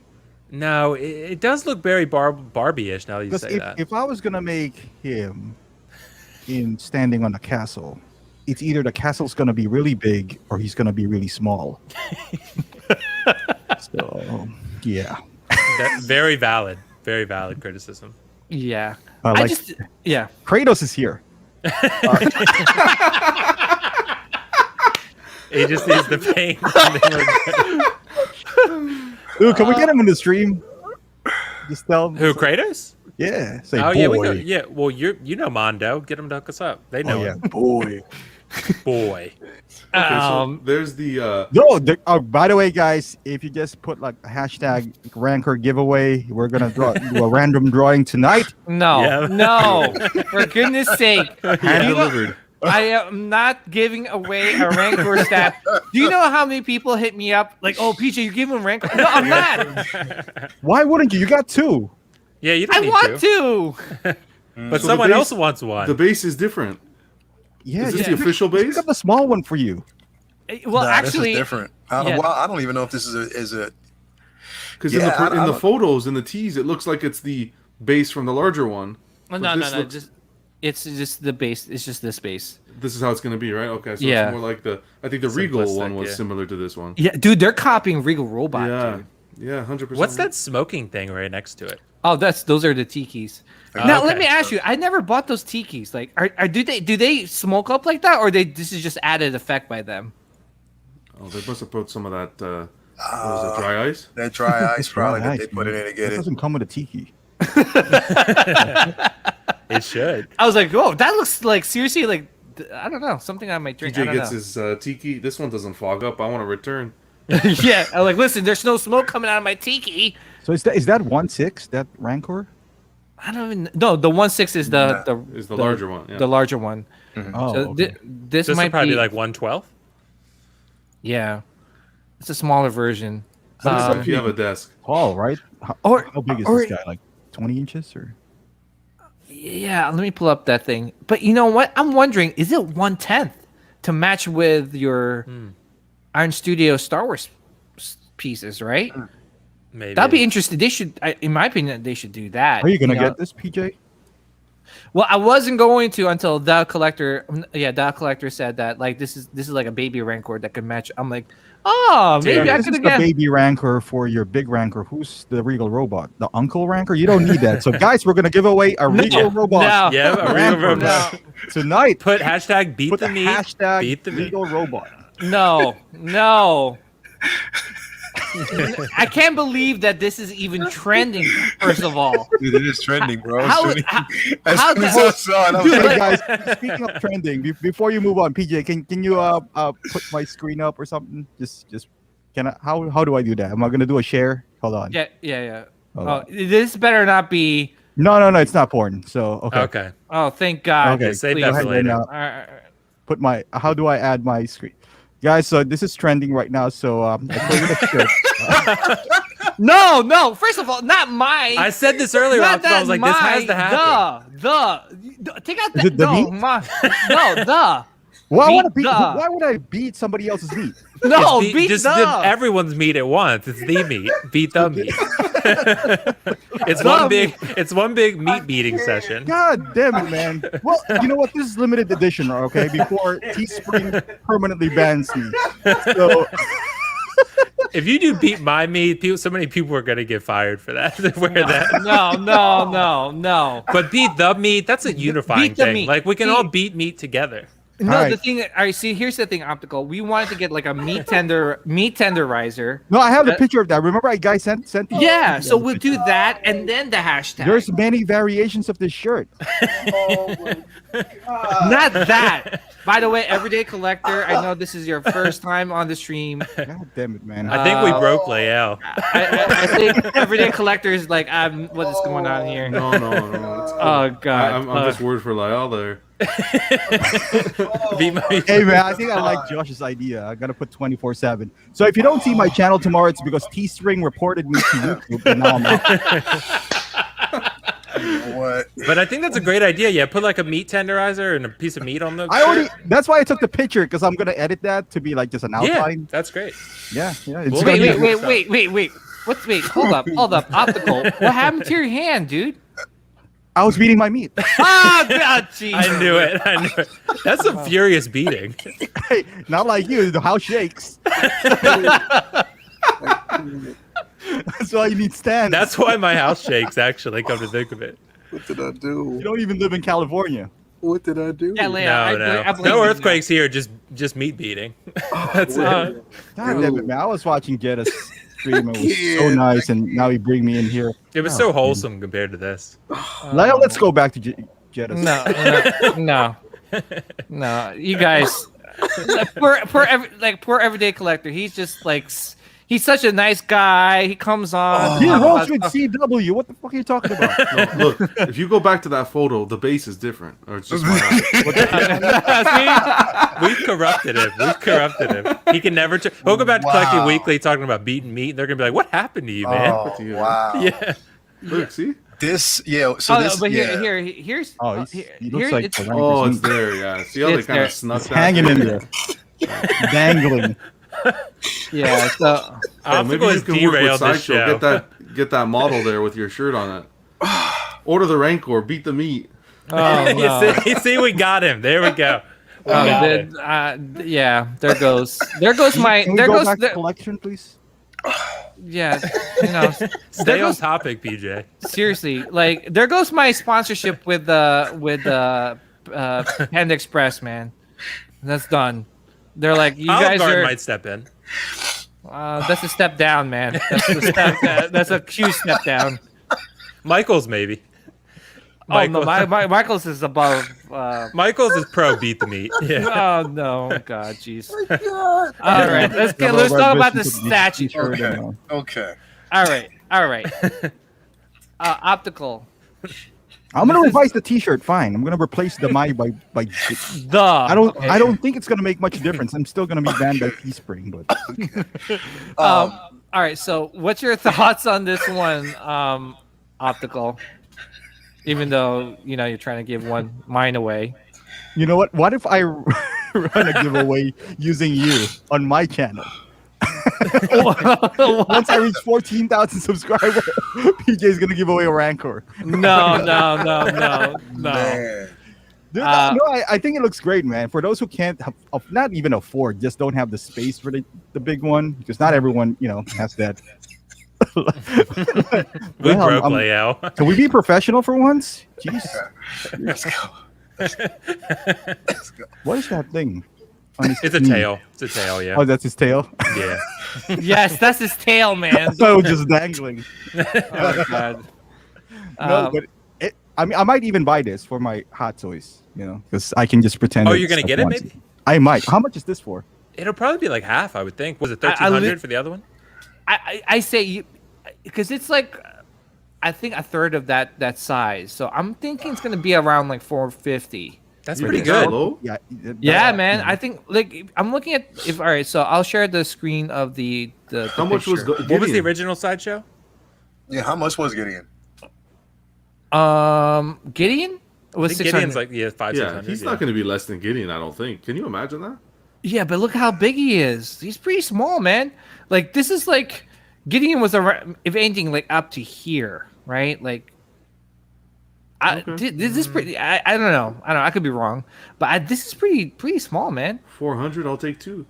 No, it does look very Barbie-ish now that you Because say that. if I was gonna make him in standing on a castle, it's either the castle's gonna be really big or he's gonna be really small. So yeah, Very valid criticism. Yeah. like Yeah. Kratos is here. He just needs the paint. Dude, can we get him in the stream? Just tell him. Who, Kratos? Yeah. Say, Oh boy. yeah, we go. Yeah, well, you know Mondo. Get him to hook us up. They know Oh, yeah. him. Boy. Boy. Okay, so there's the No, by the way, guys, if you just put like a hashtag Rancor giveaway, we're gonna do a random drawing tonight. No, Yeah. no, for goodness sake. hand You know- delivered. I am not giving away a Rancor stat. Do you know how many people hit me up like, "Oh, PJ, you give him Rancor?" No, I'm not. Why wouldn't you? You got two. Yeah, you don't I need want to. But So the someone base- else wants one. The base is different. Yeah, Is this just the official pick base? up the small one for you. Well, Nah, actually, this is different. yeah. Well, I don't even know if this is a. Because Yeah, in I the don't- photos, in the tease, it looks like it's the base from the larger one. no, But no, this no. looks- Just it's just the base. It's just this base. This is how it's going to be, right? Okay, so Yeah. it's more like I think the Regal Simplistic, one was yeah. similar to this one. Yeah, dude, they're copying Regal Robot. Yeah, Dude. yeah, 100%. What's that smoking thing right next to it? Oh, those are the tikis. Oh, Now okay. let me ask you. I never bought those tikis. Like, do they smoke up like that, or this is just added effect by them? Oh, they must have put some of that. What was it, dry ice? that dry ice probably that Nice, they put it man. in to It get it. doesn't come with a tiki. It should. I was like, oh, that looks like seriously like I don't know, something I might drink. I TJ don't gets know. his tiki. This one doesn't fog up. I want to return. Yeah, I'm like, listen, there's no smoke coming out of my tiki. So is that 1.6 that Rancor? I don't even. No, the 1.6 is the Is the larger one, yeah. The larger one. Oh, So okay. this This might would probably be be like 112. yeah, it's a smaller version. So if you have a desk, tall, right? Or- How big is or- this guy? Like 20 inches or? Yeah, let me pull up that thing. But you know what? I'm wondering, is it 1/10 to match with your Iron Studio Star Wars pieces, right? Maybe. That'd be interesting. They should, in my opinion, they should do that. Are you gonna know? get this, PJ? Well, I wasn't going to until the collector. Yeah, the collector said that like this is like a baby Rancor that can match. I'm like, oh, maybe I This could is the get. baby Rancor for your big Rancor. Who's the Regal Robot? The Uncle Rancor? You don't need that. So, guys, we're gonna give away a Regal Robot No. Yeah, a Regal Rancor Robot. tonight. Put hashtag beat Put the the meat. hashtag Beat the meat. Regal Robot. No, no. I can't believe that this is even trending. First of all, Dude, it is trending, bro. How- As soon as how soon as the- I saw it, I was Hey like, guys, speaking of trending, before you move on, PJ, can you put my screen up or something? Just can I? How do I do that? Am I gonna do a share? Hold on. yeah. Hold Oh, on. this better not be. No, it's not porn. So okay. Okay. Oh, thank God. Okay, save please. that Go for ahead and, later. All right. put my. How do I add my screen? Guys, so this is trending right now. So I created a shirt. No. First of all, not mine. I said this earlier. Not I was like, this has to mine. happen. Take out Is the it the no, meat? the. Well, I want to Beat beat. the. Why would I beat somebody else's meat? No, It's beat just the. everyone's meat at once. It's the meat. Beat the meat. It's one big meat beating session. God damn it, man. Well, you know what? This is limited edition, okay? Before Teespring permanently bans me. So If you do beat my meat, so many people are gonna get fired for that. Wear that. No. But beat the meat, that's a unifying Beat the thing. meat. Like we can See- all beat meat together. No, All the right. thing. All right, see, here's the thing, Optical. We wanted to get like a meat tenderizer. no, I have the picture of that. Remember, I guy sent you? Yeah, so we'll do that and then the hashtag. There's many variations of this shirt. Not that. By the way, everyday collector, I know this is your first time on the stream. God damn it, man. I think we broke Lael. I think everyday collector is like, what is going on here? no. It's cool. Oh God. I'm just worried for Lyle there. Beat my Hey man, I think I like Josh's idea. I gotta put 24/7. So if you don't see my channel tomorrow, it's because Teespring reported me to YouTube, and now I'm out. you know what? But I think that's a great idea. Yeah, put like a meat tenderizer and a piece of meat on the. I already. That's why I took the picture because I'm gonna edit that to be like just an Yeah, outline. that's great. Yeah. It's Well, gonna Wait, be- wait. Wait, hold up. Optical. What happened to your hand, dude? I was beating my meat. God, jeez. I knew it. That's a furious beating. Hey, not like you. The house shakes. That's why you need stands. That's why my house shakes. Actually, come to think of it. What did I You do? don't even live in California. What did I do? Yeah, Leia, No, I blame no you. earthquakes here. Just meat beating. That's it. God damn it, man! I was watching Jetta's stream. It was so nice, and now he bring me in here. It was Oh, so man. wholesome compared to this. Leia, let's go back to Jetta's. No. You guys, poor everyday collector. He's just like he's such a nice guy. He comes on. He talk rolls about with stuff. CW. What the fuck are you talking about? Look, if you go back to that photo, the base is different, or it's just my eye. We've corrupted him. He can never. He'll go back to Collecting Weekly talking about beating meat. They're gonna be like, "What happened to you, man?" Oh, wow. Yeah. Look, see? This, yeah. So this, but yeah. here's He looks like it's, the Oh, one it's there. Yeah. See how they It's kind there. of snuck It's that hanging in there, dangling. yeah. So Yeah, maybe Optical you has can work with derailed this Sideshow. show. Get that model there with your shirt on it. Order the Rancor. Beat the meat. oh no. you see, we got him. There we go. Yeah, there goes my Can we there go goes back to the, collection, please? yeah, you know, Stay there on goes, topic, PJ. seriously, like there goes my sponsorship with Panda Express, man. That's done. They're like, you Olive guys Garden are might step in. that's a step down, man. That's a huge step down. Michael's maybe. Oh no, Michael's is above. Michael's is pro beat the meat. Yeah. Oh no, God, jeez. All right, let's talk about the statue. Okay. All right. Optical. I'm gonna revise the T-shirt. Fine. I'm gonna replace the my by. The I don't think it's gonna make much difference. I'm still gonna be banned by Teespring, but all right. So, what's your thoughts on this one, Optical? Even though you're trying to give mine away. you know what? What if I run a giveaway using you on my channel? Once I reach 14,000 subscribers, PJ is gonna give away a Rancor. No. Man. Dude, I think it looks great, man. For those who can't not even afford, just don't have the space for the big one, because not everyone has that. We broke layout. Can we be professional for once? Jeez. Let's go. Let's go. What is that thing? on his It's a knee? tail. It's a tail, yeah. Oh, that's his tail? Yeah. Yes, that's his tail, I man. thought it was just dangling. Oh God. No, but I mean, I might even buy this for my hot toys, because I can just pretend. Oh, it's you're gonna stuff get it, once. maybe? I might. How much is this for? It'll probably be like half, I would think. Was it I 1,300 for the other one? I say you, because it's like, I think a third of that size. So I'm thinking it's gonna be around like 450. That's You pretty think so good. low? Yeah. Yeah, man. I think like I'm looking at if all right. So I'll share the screen of the How much was picture. What was the original sideshow? Yeah, how much was Gideon? Gideon was I think 600. Gideon's like 500, Yeah, 600. he's not going to be less than Gideon, I don't think. Can you imagine that? Yeah, but look how big he is. He's pretty small, man. Like this is like Gideon was around, if anything, like up to here, right? Like, this is pretty. I don't know. I could be wrong, but this is pretty small, man. 400, I'll take two.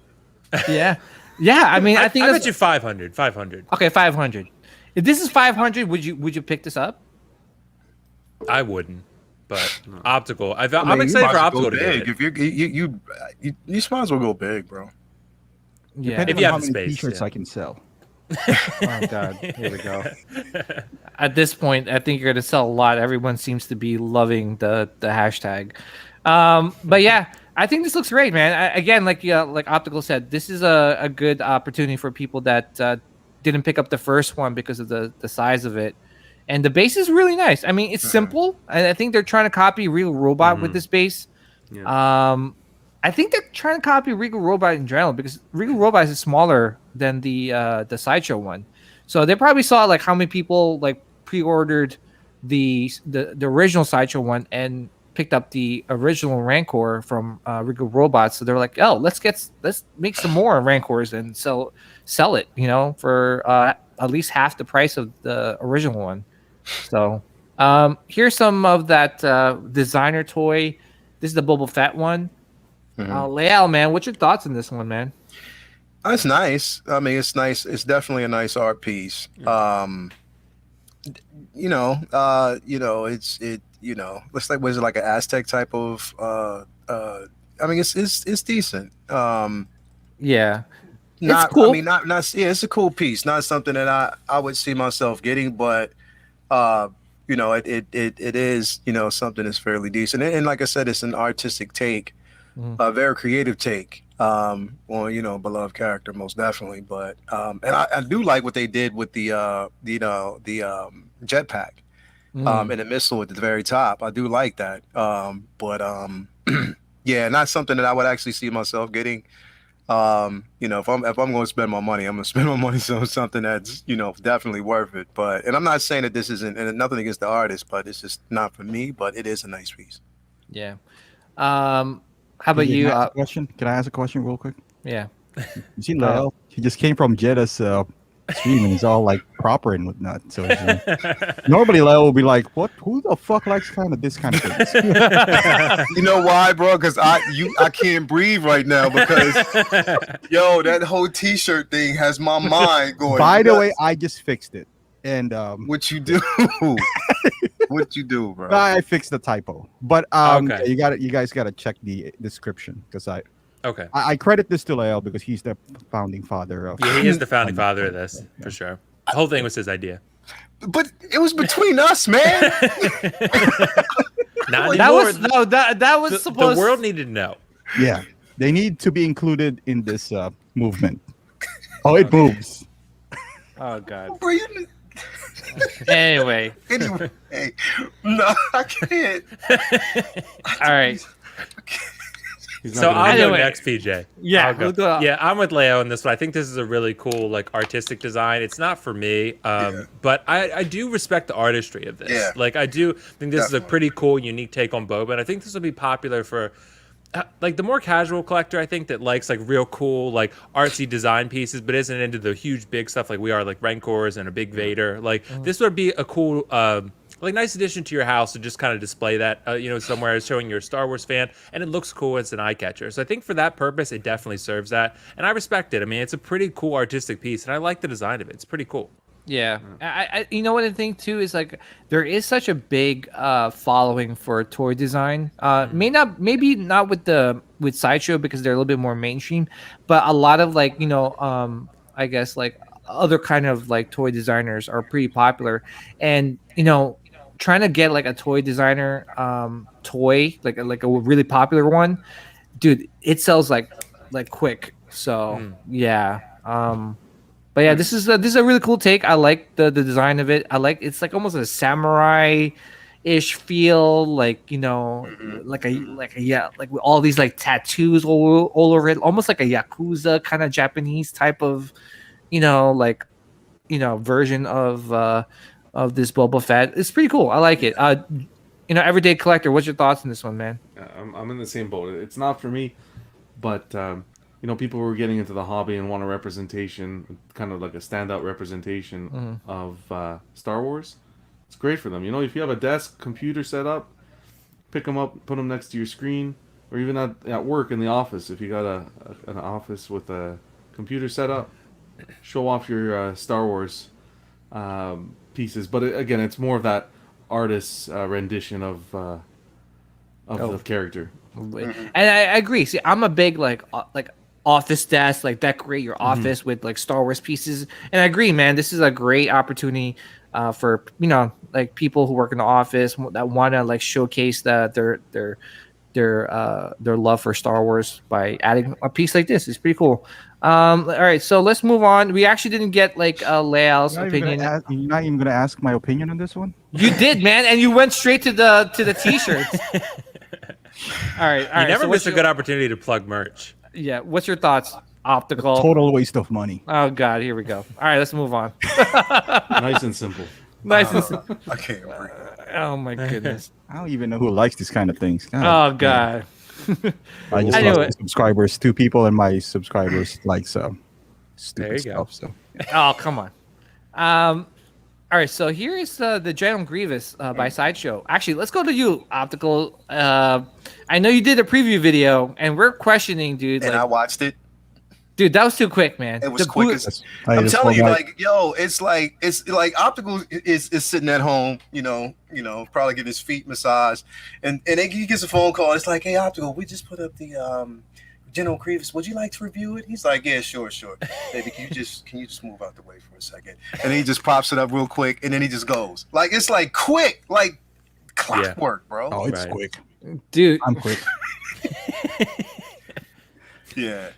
Yeah, yeah. I mean, I think I that's, bet you 500. 500. okay. 500. If this is 500, would you pick this up? I wouldn't, but optical. I'm you excited might for as well go optical to get big. it. If you might as well go big, bro. Yeah. Depending If you on have how the many space, T-shirts yeah. I can sell. Oh God, here we go. At this point, I think you're gonna sell a lot. Everyone seems to be loving the hashtag. But yeah, I think this looks great, man. Again, like Optical said, this is a good opportunity for people that didn't pick up the first one because of the size of it. And the base is really nice. I mean, it's simple. I think they're trying to copy Regal Robot with this base. Yeah. I think they're trying to copy Regal Robot in general because Regal Robot is smaller than the Sideshow one. So they probably saw like how many people like pre-ordered the original Sideshow one and picked up the original Rancor from Regal Robot. So they're like, oh, let's make some more Rancors and sell it, for at least half the price of the original one. So here's some of that designer toy. This is the Boba Fett one. Leal, man, what's your thoughts on this one, man? It's nice. I mean, it's nice. It's definitely a nice art piece. It looks like was it like an Aztec type of I mean it's decent. Yeah, Not I cool. mean not yeah, it's a cool piece. Not something that I would see myself getting, but it is, something that's fairly decent. And like I said, it's an artistic take, a very creative take on, beloved character, most definitely. But and I do like what they did with the jetpack and the missile at the very top. I do like that. But yeah, not something that I would actually see myself getting. If I'm going to spend my money, I'm going to spend my money on something that's, definitely worth it. And I'm not saying that this isn't, and nothing against the artist, but it's just not for me, but it is a nice piece. Yeah. How about you? Can I ask a question real quick? Yeah. You see Leo? He just came from Jeddah's stream and he's all like proper and whatnot. So normally Leo will be like, "What? Who the fuck likes this kind of thing?" You know why, bro? Because I can't breathe right now because that whole T-shirt thing has my mind going. By the way, I just fixed it. And what you do? What you do, bro? I fixed the typo. But Okay. you guys got to check the description because Okay. I credit this to Leo because he's the founding father of. Yeah, he is the founding father of this for sure. The whole thing was his idea. But it was between us, man. Not That anymore. was that was supposed. The world needed to know. Yeah, they need to be included in this movement. Oh, it moves. Oh God. Bro, you... Anyway. Anyway, no, I can't. All right. So I'll go Anyway. next, PJ. Yeah, I'll go. we'll go. Yeah, I'm with Leo in this one. I think this is a really cool, artistic design. It's not for me, but I do respect the artistry of this. Yeah. I do think this is a Definitely. pretty cool, unique take on Boba, and I think this will be popular for the more casual collector. I think that likes real cool, artsy design pieces, but isn't into the huge, big stuff like we are, like Rancors and a big Vader. This would be a cool. Nice addition to your house to just kind of display that, somewhere showing you're a Star Wars fan, and it looks cool. It's an eye catcher. So I think for that purpose, it definitely serves that, and I respect it. I mean, it's a pretty cool artistic piece, and I like the design of it. It's pretty cool. Yeah, I you know what I think too is there is such a big following for toy design. Maybe not with Sideshow because they're a little bit more mainstream, but a lot of I guess other kind of toy designers are pretty popular, and trying to get a toy designer toy like a really popular one, dude, it sells like quick. So yeah. But yeah, this is a really cool take. I like the design of it. I like it's almost a samurai-ish feel, with all these tattoos all over it, almost like a Yakuza kind of Japanese type of, version of this Boba Fett. It's pretty cool. I like it. Everyday collector, what's your thoughts on this one, man? I'm in the same boat. It's not for me, but people who are getting into the hobby and want a representation, kind of like a standout representation of Star Wars. It's great for them. If you have a desk, computer set up, pick them up, put them next to your screen, or even at work in the office. If you got an office with a computer set up, show off your Star Wars pieces. But again, it's more of that artist's rendition of the character. And I agree. See, I'm a big office desk, decorate your office with Star Wars pieces. And I agree, man. This is a great opportunity for people who work in the office that want to showcase their love for Star Wars by adding a piece like this. It's pretty cool. All right, so let's move on. We actually didn't get Leal's opinion. You're not even gonna ask my opinion on this one. You did, man, and you went straight to the t-shirts. All right. You never so miss a good opportunity to plug merch. Yeah, what's your thoughts? Optical. Total waste of money. Oh God, here we go. All right, let's move on. Nice and simple. Nice. I can't breathe. Oh my goodness. I don't even know who likes these kind of things. Oh God. I just Anyway. lost subscribers. 2 people and my subscribers like some There you stupid go. stuff. So Oh come on. All right, so here is the General Grievous by Sideshow. Actually, let's go to you, Optical. I know you did a preview video, and we're questioning, dude. And I watched it. Dude, that was too quick, man. It was The quick boot- as I I'm just telling you, felt like, yo, it's like Optical is sitting at home, probably getting his feet massaged, and he gets a phone call. It's like, hey, Optical, we just put up the General Grievous. Would you like to review it? He's like, yeah, sure. Baby, can you just move out the way for a second? And he just pops it up real quick, and then he just goes. Like, it's like quick, like clockwork, bro. Oh, it's Right. quick. dude. I'm quick. Yeah.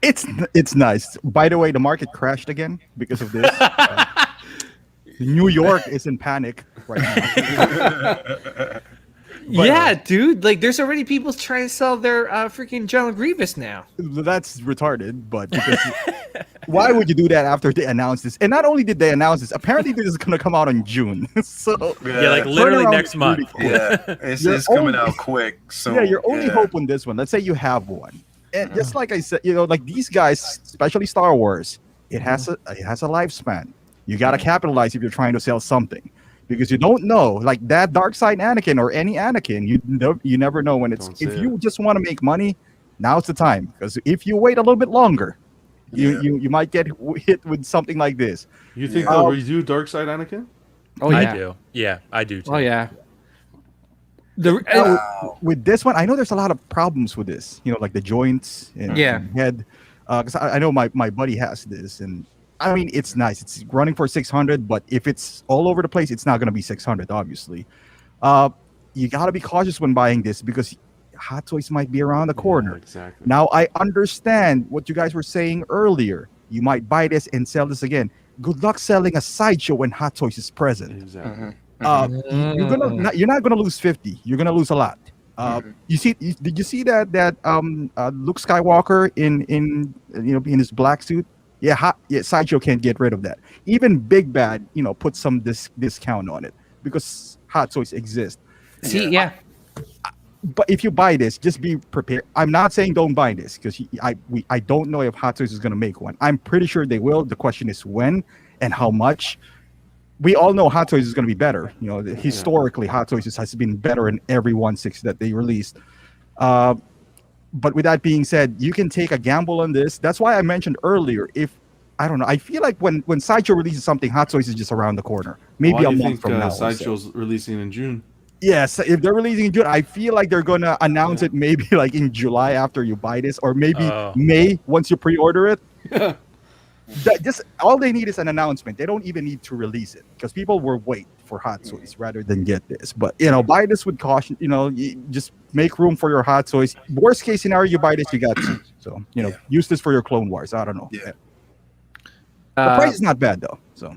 It's nice. By the way, the market crashed again because of this. New York is in panic right now. Yeah, dude. Like, there's already people trying to sell their freaking General Grievous now. That's retarded, but because why would you do that after they announced this? And not only did they announce this, apparently this is going to come out in June. So Yeah, like literally turnaround next is month. really quick. Yeah, it's Your coming only- out quick. So Yeah, your only yeah. hope on this one. Let's say you have one, and just like I said, like these guys, especially Star Wars, it has a lifespan. You got to capitalize if you're trying to sell something, because you don't know, like that dark side Anakin or any Anakin, you never know when it's. Don't say If it. you just want to make money, now's the time. Because if you wait a little bit longer, you might get hit with something like this. You think Yeah. they'll redo Dark Side Anakin? Oh yeah. I do. Yeah, I do too. Oh yeah. The Wow. With this one, I know there's a lot of problems with this. Like the joints and Yeah. and head. Because I know my buddy has this, and I mean it's nice. It's running for 600, but if it's all over the place, it's not going to be 600. Obviously, you got to be cautious when buying this because Hot Toys might be around the corner. Yeah, exactly. Now I understand what you guys were saying earlier. You might buy this and sell this again. Good luck selling a sideshow when Hot Toys is present. Exactly. You're not gonna lose 50. You're gonna lose a lot. Did you see that Luke Skywalker in his black suit? Yeah, Sideshow can't get rid of that. Even Big Bad, put some discount on it because Hot Toys exist. See, yeah. But if you buy this, just be prepared. I'm not saying don't buy this because I don't know if Hot Toys is gonna make one. I'm pretty sure they will. The question is when and how much. We all know Hot Toys is going to be better. Historically, Hot Toys has been better in every 1/6 that they released. But with that being said, you can take a gamble on this. That's why I mentioned earlier. I don't know, I feel like when Sideshow releases something, Hot Toys is just around the corner. Maybe Why a do you month think from now. or so. Sideshow's releasing in June? Yes, if they're releasing in June, I feel like they're gonna announce it maybe like in July after you buy this, or maybe May once you pre-order it. Just all they need is an announcement. They don't even need to release it because people will wait for Hot Toys rather than get this. But buy this with caution. You just make room for your Hot Toys. Worst case scenario, you buy this, you got two. So use this for your Clone Wars. I don't know. Yeah. The price is not bad though. So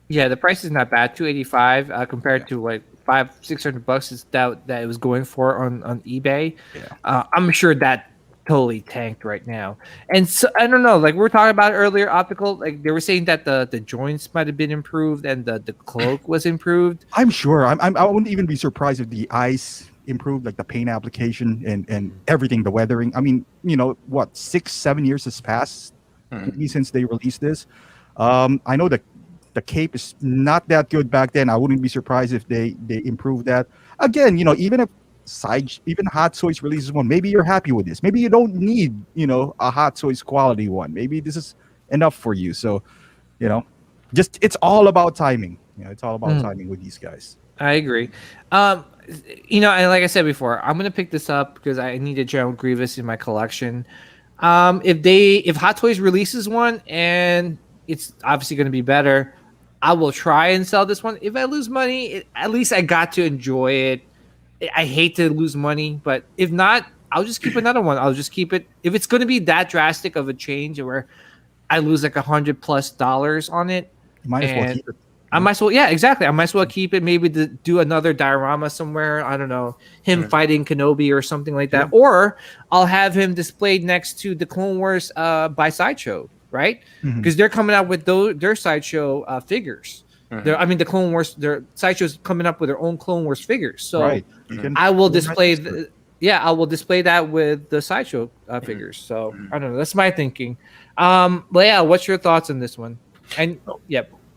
Yeah, the price is not bad. $285 compared to like $500-600 is that it was going for on eBay. Yeah. I'm sure that totally tanked right now. And so I don't know, like we were talking about earlier, Optical, like they were saying that the joints might have been improved and the cloak was improved. I'm sure. I wouldn't even be surprised if the eyes improved, like the paint application and everything, the weathering. I mean, 6-7 years has passed maybe since they released this. I know that the cape is not that good back then. I wouldn't be surprised if they improved that. Again, even if even Hot Toys releases one, maybe you're happy with this. Maybe you don't need, a Hot Toys quality one. Maybe this is enough for you. So, just it's all about timing. It's all about timing with these guys. I agree. And like I said before, I'm gonna pick this up because I need a General Grievous in my collection. If Hot Toys releases one and it's obviously gonna be better, I will try and sell this one. If I lose money, at least I got to enjoy it. I hate to lose money, but if not, I'll just keep another one. I'll just keep it. If it's going to be that drastic of a change where I lose like $100+ on it, You might as well keep it. I might as well. Yeah, exactly. I might as well keep it. Maybe to do another diorama somewhere. I don't know, him fighting Kenobi or something like that. Or I'll have him displayed next to the Clone Wars by Sideshow, right? Because they're coming out with their Sideshow figures. The Clone Wars, their Sideshow's coming up with their own Clone Wars figures. So Right. I will display I will display that with the Sideshow figures. So I don't know. That's my thinking. Leia, what's your thoughts on this one? And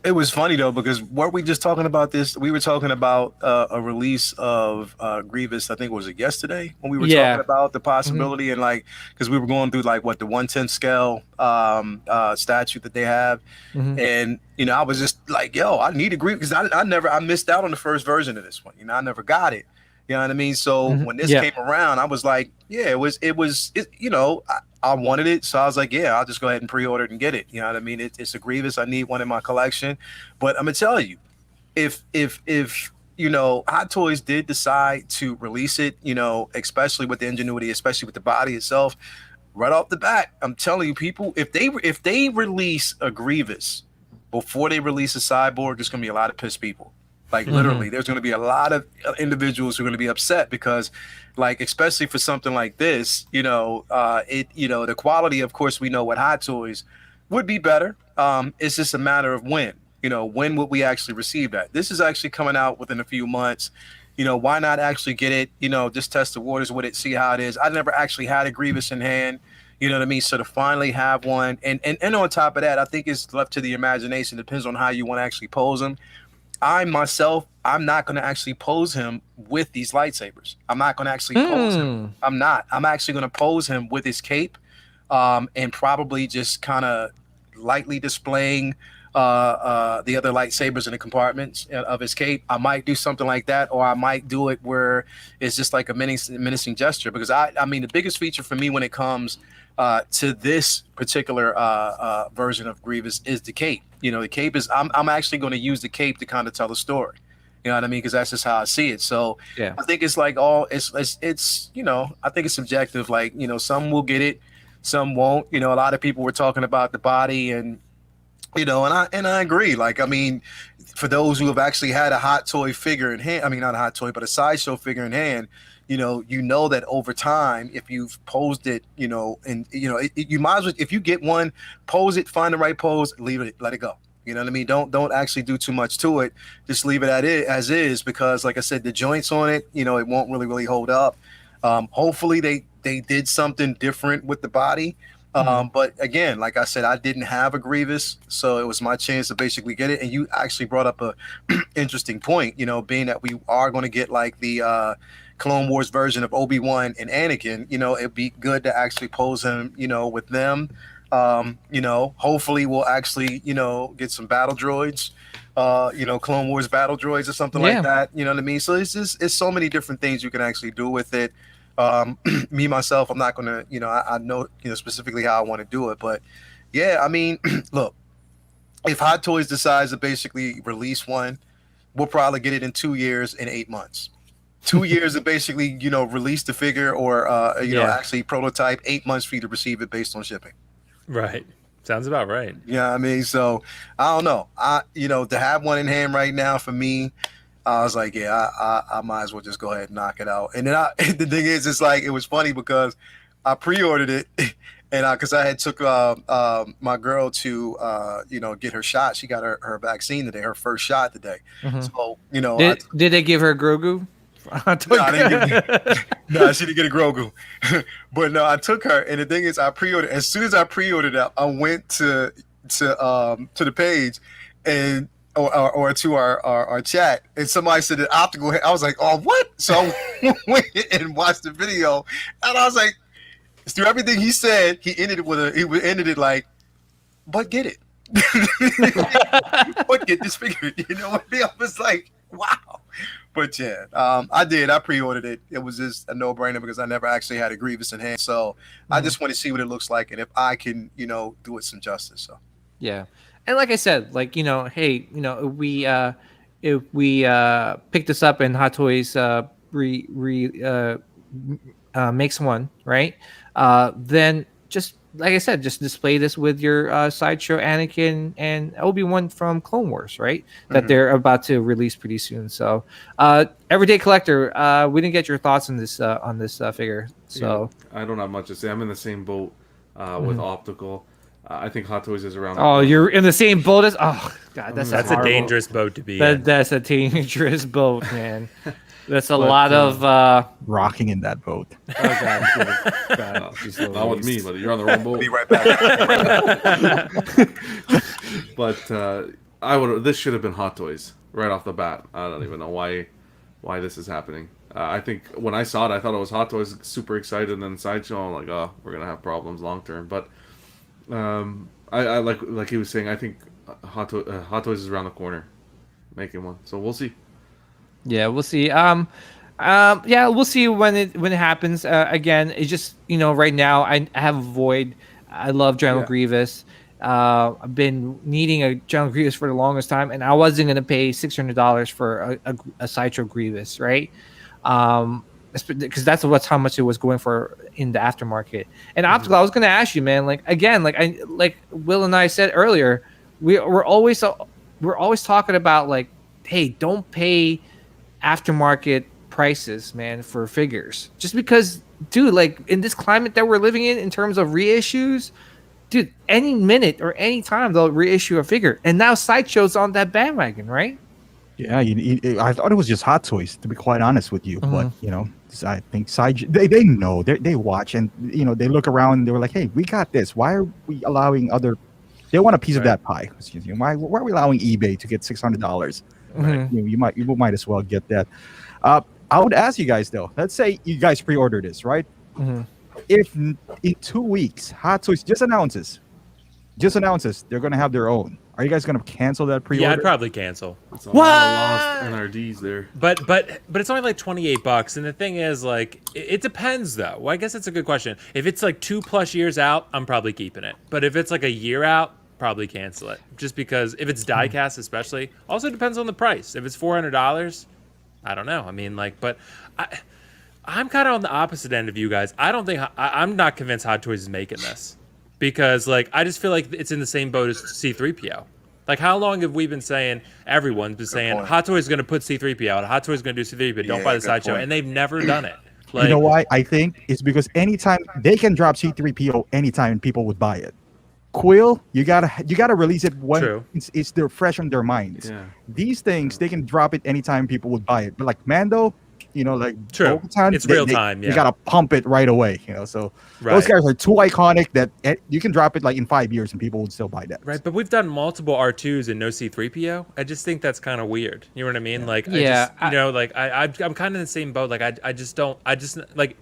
It was funny though, because weren't we just talking about this? We were talking about a release of Grievous. I think was it yesterday when we were Yeah. talking about the possibility and like because we were going through like what the 1/10 scale statute that they have, and you know I was just like, yo, I need a Grievous because I missed out on the first version of this one. You know, I never got it. You know what I mean? So when this came around, I was like, yeah, it was you know, I wanted it. So I was like, yeah, I'll just go ahead and pre-order it and get it. You know what I mean? It's a Grievous. I need one in my collection. But I'm going to tell you, if you know, Hot Toys did decide to release it, you know, especially with the ingenuity, especially with the body itself, right off the bat, I'm telling you, people, if they release a Grievous before they release a Cyborg, there's going to be a lot of pissed people. Like literally, there's going to be a lot of individuals who are going to be upset because, like, especially for something like this, you know, the quality, of course, we know what Hot Toys would be better. It's just a matter of when, you know, when would we actually receive that? This is actually coming out within a few months. You know, why not actually get it? You know, just test the waters with it, see how it is. I never actually had a Grievous in hand. You know what I mean? So to finally have one, and on top of that, I think it's left to the imagination. Depends on how you want to actually pose them. I'm not going to actually pose him with these lightsabers. I'm not going to actually pose him. I'm not. I'm actually going to pose him with his cape, and probably just kind of lightly displaying the other lightsabers in the compartments of his cape. I might do something like that, or I might do it where it's just like a menacing gesture. Because I mean, the biggest feature for me when it comes to this particular version of Grievous is the cape. You know, the cape is I'm actually going to use the cape to kind of tell a story. You know what I mean? Because that's just how I see it. So yeah. I think it's like it's you know, I think it's subjective. Like, you know, some will get it, some won't. You know, a lot of people were talking about the body and, you know, and I agree. Like, I mean, for those who have actually had a Hot Toy figure in hand, I mean, not a Hot Toy, but a Sideshow figure in hand, you know that over time, if you've posed it, you know, and, you know, you might as well, if you get one, pose it, find the right pose, leave it, let it go. You know what I mean? Don't actually do too much to it. Just leave it as is, because like I said, the joints on it, you know, it won't really hold up. Hopefully they did something different with the body. But again, like I said, I didn't have a Grievous, so it was my chance to basically get it. And you actually brought up a interesting point, you know, being that we are going to get like the Clone Wars version of Obi-Wan and Anakin, you know, it'd be good to actually pose him, you know, with them. You know, hopefully we'll actually, you know, get some battle droids, you know, Clone Wars battle droids or something like that. You know what I mean? So it's so many different things you can actually do with it. Me, myself, I'm not going to, you know, I know, you know, specifically how I want to do it, but yeah, I mean, look, if Hot Toys decides to basically release one, we'll probably get it in 2 years and 8 months. 2 years to basically, you know, release the figure or, you know, actually prototype, 8 months for you to receive it based on shipping. Right. Sounds about right. Yeah, I mean, so I don't know. You know, to have one in hand right now for me, I was like, yeah, I might as well just go ahead and knock it out. And then the thing is, it's like, it was funny because I pre-ordered it and because I had took my girl to, you know, get her shot. She got her vaccine today, her first shot today. So, you know. Did they give her Grogu? No, she didn't get a Grogu. But no, I took her, and the thing is, I pre-ordered. As soon as I pre-ordered it, I went to the page, and or to our chat, and somebody said an optical head. I was like, oh, what? So I went and watched the video, and I was like, through everything he said, he ended it like, but get it, but get this figure. You know what I mean? I was like, wow. But yeah, I did. I pre-ordered it. It was just a no-brainer because I never actually had a Grievous in hand. So I just want to see what it looks like and if I can, you know, do it some justice. So yeah, and like I said, like, you know, hey, you know, if we pick this up and Hot Toys makes one, right? Then just like I said, just display this with your Sideshow Anakin and Obi-Wan from Clone Wars, right? That they're about to release pretty soon. So, Everyday Collector, we didn't get your thoughts on this figure. So yeah, I don't have much to say. I'm in the same boat with Optical. I think Hot Toys is around. Oh, you're in the same boat as. Oh God, that's a dangerous boat to be in. That's a dangerous boat, man. That's a lot of rocking in that boat. Oh God, not with me, but you're on the wrong boat. Be right back. But I would. This should have been Hot Toys right off the bat. I don't even know why this is happening. I think when I saw it, I thought it was Hot Toys. Super excited, and then Sideshow, I'm like, oh, we're gonna have problems long term. But I like he was saying. I think Hot Toys is around the corner, making one. So we'll see. Yeah, we'll see. Yeah, we'll see when it happens. Again, it's just right now I have a void. I love General Yeah. Grievous. I've been needing a General Grievous for the longest time, and I wasn't gonna pay $600 for a Sideshow Grievous, right? Because that's how much it was going for in the aftermarket. And Optical, I was gonna ask you, man. Like again, like Will and I said earlier, we're always talking about like, hey, don't pay aftermarket prices, man, for figures. Just because, dude, like in this climate that we're living in terms of reissues, dude, any minute or any time they'll reissue a figure. And now Sideshow's on that bandwagon, right? Yeah, I thought it was just Hot Toys, to be quite honest with you. But I think they know, they watch, and they look around and they were like, hey, we got this. Why are we allowing other? They want a piece of that pie. Excuse me. Why are we allowing eBay to get $600? Right? You might as well get that. I would ask you guys though. Let's say you guys pre-order this, right? If in 2 weeks Hot Toys just announces they're gonna have their own, are you guys gonna cancel that pre-order? Yeah, I'd probably cancel. It's a lot of lost NRDs there. But it's only like $28, and the thing is, like, it depends though. Well, I guess it's a good question. If it's like 2+ years out, I'm probably keeping it. But if it's like a year out, probably cancel it. Just because if it's diecast, especially, also depends on the price. If it's $400, I don't know. I mean, like, but I'm kind of on the opposite end of you guys. I don't think I'm not convinced Hot Toys is making this. Because, like, I just feel like it's in the same boat as C-3PO. Like, how long have we been saying, everyone's been saying, Hot Toys is going to put C-3PO out, Hot Toys is going to do C-3PO, don't buy the Sideshow, and they've never done it. Like, you know why? I think it's because anytime they can drop C-3PO anytime and people would buy it. Quill, you gotta release it when it's they're fresh on their minds. Yeah. These things, they can drop it anytime people would buy it. But like Mando, like Bo-Katan, it's real time. You gotta pump it right away. So those guys are too iconic that you can drop it like in 5 years and people would still buy that. Right, but we've done multiple R2s and no C-3PO. I just think that's kind of weird. You know what I mean? Like, I'm kind of in the same boat. Like,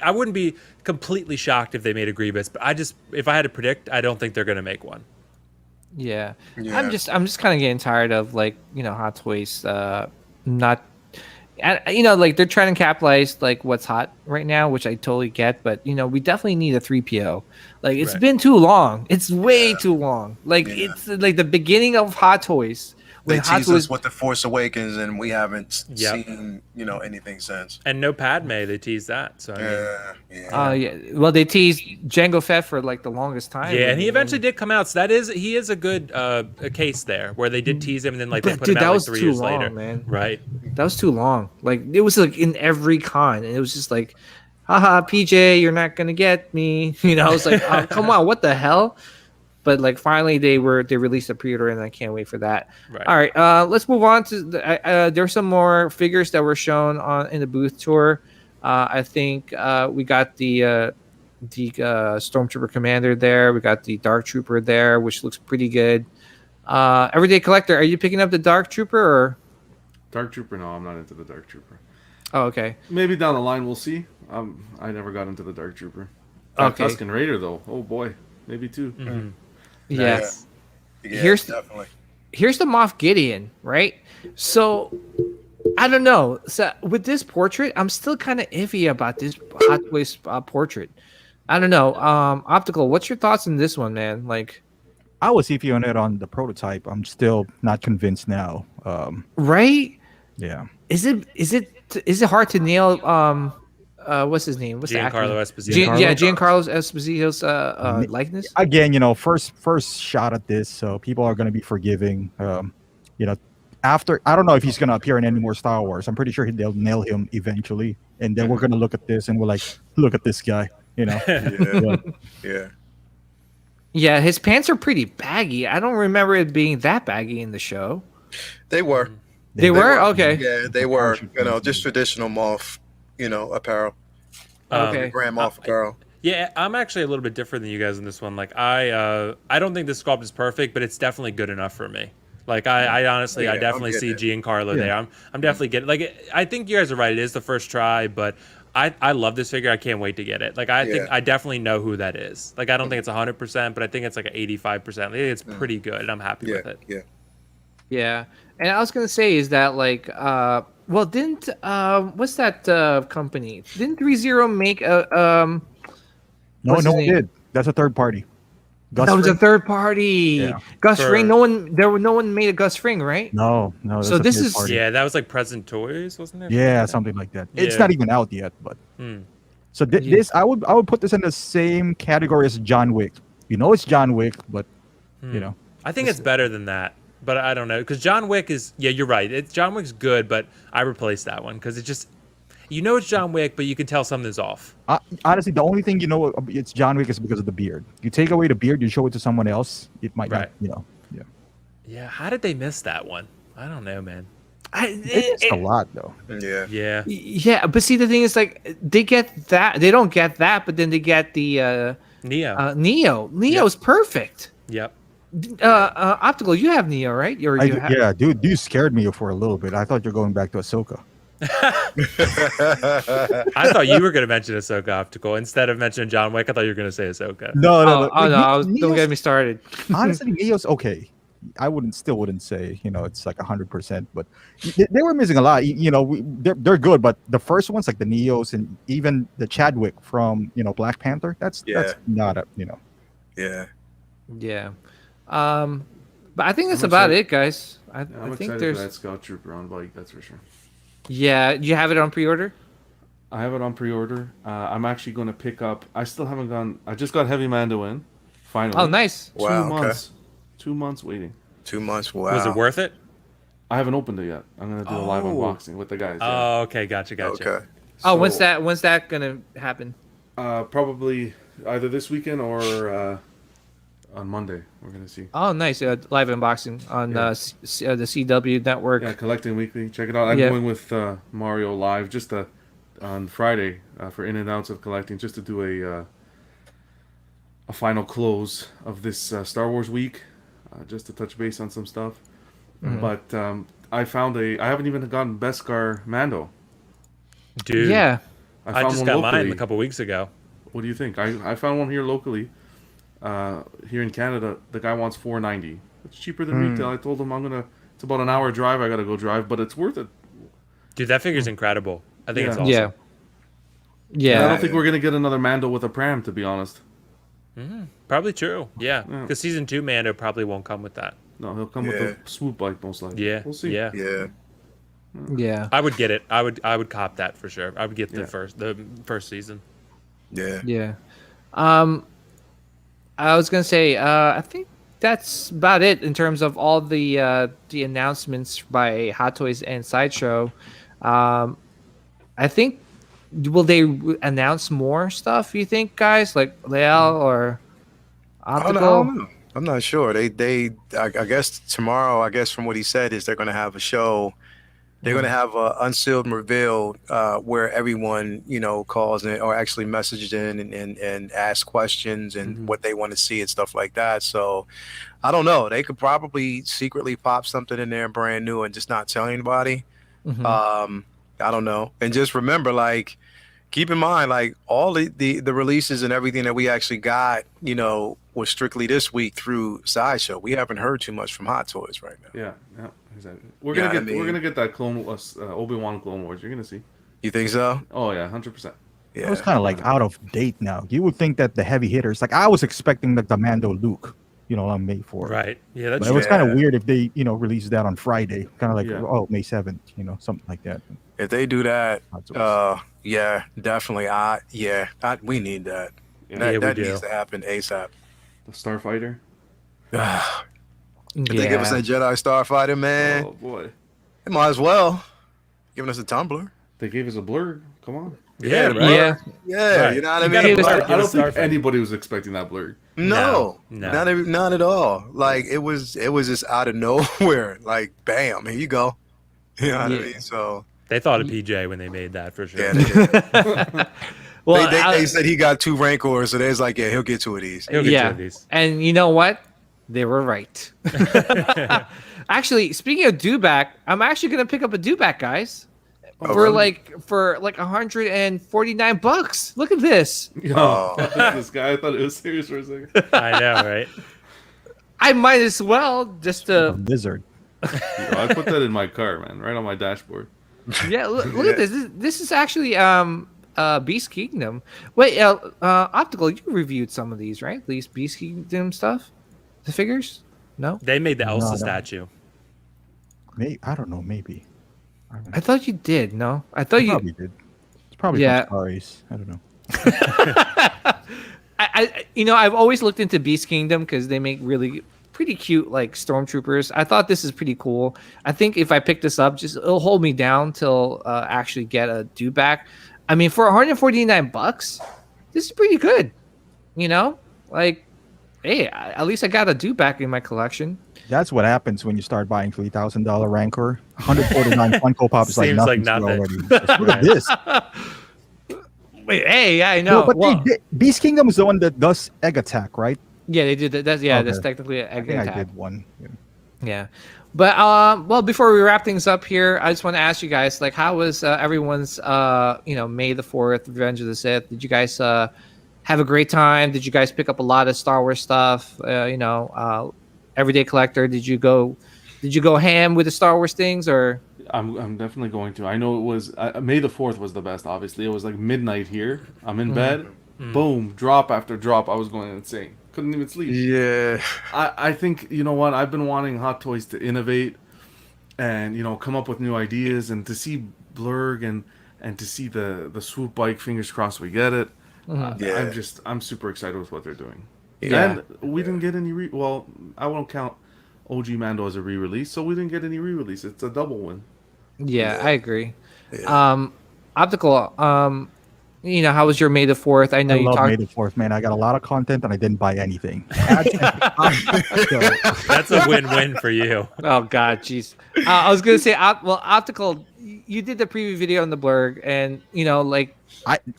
I wouldn't be completely shocked if they made a Grievous, but if I had to predict, I don't think they're gonna make one. Yeah. I'm just kind of getting tired of like Hot Toys not. Like they're trying to capitalize like what's hot right now, which I totally get, but we definitely need a 3PO. Like it's been too long. It's way too long. Like it's like the beginning of Hot Toys. They teased us with The Force Awakens, and we haven't seen anything since. And no Padme, they teased that. So well, they teased Jango Fett for like the longest time. Yeah, and he eventually did come out. So he is a good a case there where they did tease him, and then like they put him out like 3 years later. Man. Right. That was too long. Like it was like in every con, and it was just like, haha, PJ, you're not gonna get me. I was like, oh, come on, what the hell? But like finally they released a pre-order, and I can't wait for that. Right. All right, let's move on to there's some more figures that were shown in the booth tour. I think we got the Stormtrooper Commander there. We got the Dark Trooper there, which looks pretty good. Everyday Collector, are you picking up the Dark Trooper or? Dark Trooper? No, I'm not into the Dark Trooper. Oh, okay. Maybe down the line we'll see. I never got into the Dark Trooper. Okay. Tusken Raider though. Oh boy, maybe two. Mm-hmm. Yes. Yeah, here's definitely. Here's the Moff Gideon, right? So I don't know. So with this portrait, I'm still kind of iffy about this Hot Toys portrait. I don't know. Optical, what's your thoughts on this one, man? Like, I was iffy on it on the prototype. I'm still not convinced now. Right? Yeah. Is it hard to nail? What's his name? What's Giancarlo Esposito? Giancarlo Esposito's likeness. Again, first shot at this, so people are going to be forgiving. After, I don't know if he's going to appear in any more Star Wars. I'm pretty sure they'll nail him eventually, and then we're going to look at this and we're like, look at this guy. Yeah, his pants are pretty baggy. I don't remember it being that baggy in the show. They were. They were? Okay. Yeah, they were. Just traditional Moff, apparel. Okay. Grand Moff apparel. Yeah, I'm actually a little bit different than you guys in this one. Like, I don't think the sculpt is perfect, but it's definitely good enough for me. Like I honestly, Yeah, I I'm definitely getting see it. Giancarlo Yeah. there. I'm definitely getting like I think you guys are right. It is the first try, but I love this figure. I can't wait to get it. Like I think Yeah. I definitely know who that is. Like I don't think it's 100%, but I think it's like an 85%. I think it's pretty good, and I'm happy Yeah, with it. yeah. Yeah, and I was gonna say is that like well didn't what's that company? Didn't 30 make a No, what's no his one name? did. That's a third party. Gus That was a Fring? third party. Yeah. Gus For- Fring. No one made a Gus Fring, right? No, that's So a this third is- party. Yeah, that was like Present Toys, wasn't it? Yeah, something like that. It's Yeah. not even out yet, but Hmm. so Yeah. this I would put this in the same category as John Wick. You know, it's John Wick, but you know, I think it's better than that, but I don't know because John Wick is. Yeah, you're right. John Wick's good, but I replaced that one because it just. You know it's John Wick, but you can tell something's off. honestly, the only thing you know it's John Wick is because of the beard. You take away the beard, you show it to someone else, it might Right. not. You know, yeah, Yeah, how did they miss that one? I don't know, man. it's a lot though. Yeah. Yeah. Yeah, but see the thing is like they get that they don't get that, but then they get the Neo. Neo. Neo's perfect. Yep. Optical, you have Neo, right? Yeah, dude, you scared me for a little bit. I thought you're going back to Ahsoka. I thought you were going to mention Ahsoka Optical instead of mentioning John Wick. I thought you were going to say Ahsoka. No, Oh, Like, no, don't Neo's- get me started. honestly, Neo's okay. I still wouldn't say it's like 100%, but they were missing a lot. They're good, but the first ones like the Neos and even the Chadwick from Black Panther, that's not a Yeah. Yeah. But I think that's I'm about excited. it, guys. I I'm think excited there's for that Scout Trooper on bike. That's for sure. Yeah, you have it on pre-order? I have it on pre-order. I'm actually going to pick up. I still haven't gone. I just got Heavy Mando in. Finally. Oh, nice. 2 Wow, okay. months. 2 months waiting. 2 months. Wow. Was it worth it? I haven't opened it yet. I'm gonna do a live Oh. unboxing with the guys. yeah. Oh, okay. Gotcha. Okay. Oh, when's So, that gonna happen? Probably either this weekend or on Monday. We're gonna see. Oh, nice. Live unboxing on Yeah. the CW network. Yeah, Collecting Weekly. Check it out. I'm Yeah. going with Mario live just on Friday for in and outs of collecting, just to do a final close of this Star Wars week, just to touch base on some stuff. But I haven't even gotten Beskar Mando. Dude. Yeah. I I found just one got locally. mine a couple weeks ago. What do you think? I found one here locally. Here in Canada, the guy wants $4.90. It's cheaper than retail. I told him it's about an hour drive. I gotta go drive, but it's worth it. Dude, that figure's incredible. I think it's Yeah. awesome. Yeah. And Yeah. I don't think we're gonna get another Mando with a pram, to be honest. Probably true. Yeah. Yeah. Because season 2 Mando probably won't come with that. No, he'll come with Yeah. a swoop bike most likely. Yeah. We'll see. Yeah. Yeah. Yeah. I would get it. I would cop that for sure. I would get the Yeah. first season. Yeah. Yeah. I was gonna say, I think that's about it in terms of all the announcements by Hot Toys and Sideshow. I think will they announce more stuff? You think, guys, like Leal or I Optical? don't know. I'm not sure. I guess tomorrow, I guess from what he said, is they're going to have a show. They're going to have a unsealed and revealed where everyone, calls in or actually messaged in and asks questions and what they want to see and stuff like that. So I don't know. They could probably secretly pop something in there brand new and just not tell anybody. Mhm. I don't know. And just remember, like, keep in mind, like, all the releases and everything that we actually got, was strictly this week through Sideshow. We haven't heard too much from Hot Toys right now. Yeah, exactly. We're Yeah, gonna get that Obi-Wan Clone Wars. You're gonna see. You think so? Oh yeah, 100%. Yeah. It was kind of like out of date now. You would think that the heavy hitters, like I was expecting like the Mando Luke, I'm made for. Right. Yeah, that's But it was kind Yeah. of weird if they, released that on Friday, kind of like, Yeah. May 7th, something like that. If they do that, Hot Toys. yeah, definitely. We need that. Yeah. That, we that do. needs to happen ASAP. The Starfighter. If they give us that Jedi Starfighter, man, Oh boy, they might as well giving us a tumbler. they gave us a blur. Come on. Yeah, right. Yeah. Yeah, Right. you know what I You mean? gotta Give us blur the- it, I give don't us think Starfighter. anybody was expecting that blur. No, No. not at all. Like it was just out of nowhere. Like bam, here you go. You know what I Yeah. mean? So They thought of PJ when they made that for sure. yeah, they, did. Well, they said he got 2 Rancors, so they was like, yeah, he'll get 2 of these. He'll get yeah. two of these. And you know what? They were right. Actually, speaking of dewback, I'm actually gonna pick up a dewback, guys, for really? like $149. Look at this. Yo, this guy, I thought it was serious for a second. I know, right? I might as well just A to lizard. Yo, I put that in my car, man, right on my dashboard. yeah. Look at this. This is actually Beast Kingdom. Wait, Optical, you reviewed some of these, right? At least Beast Kingdom stuff, the figures. No, They made the Elsa No. statue. Maybe I don't know. Maybe I thought you did. No, I thought I you. probably did. It's probably Yeah. from Stories. I don't know. I've always looked into Beast Kingdom because they make really pretty cute like stormtroopers. I thought this is pretty cool. I think if I pick this up, just it'll hold me down till actually get a dewback. I mean, for $149, this is pretty good. Like, hey, at least I got a dewback in my collection. That's what happens when you start buying $3,000 Rancor. 149 Funko Pop is like Seems like nothing. to you nothing. already. Just look at this. Wait, hey, yeah, I know. No, but Well, Beast Kingdom is the one that does egg attack, right? yeah, they did that. That's Okay. technically an I egg think attack. I did one. Yeah. Yeah. But well, before we wrap things up here, I just want to ask you guys, like, how was everyone's May the 4th, Revenge of the Sith? Did you guys have a great time? Did you guys pick up a lot of Star Wars stuff? Everyday collector, did you go ham with the Star Wars things, or I'm definitely going to. I know it was May the 4th was the best. Obviously, it was like midnight here. I'm in bed, boom, drop after drop. I was going insane. Couldn't even sleep. Yeah. I think you know what, I've been wanting Hot Toys to innovate and come up with new ideas, and to see Blurg and to see the swoop bike. Fingers crossed we get it. Yeah. I'm super excited with what they're doing. Yeah. And we didn't get any well, I won't count OG Mando as a re-release, so we didn't get any re-release. It's a double win. yeah, I agree. Yeah. Optical, how was your May the 4th? I know I you love May talked. the 4th, man. I got a lot of content and I didn't buy anything. So, That's a win-win for you. Oh God, jeez. I was gonna say, Optical, you did the preview video on the Blurg, and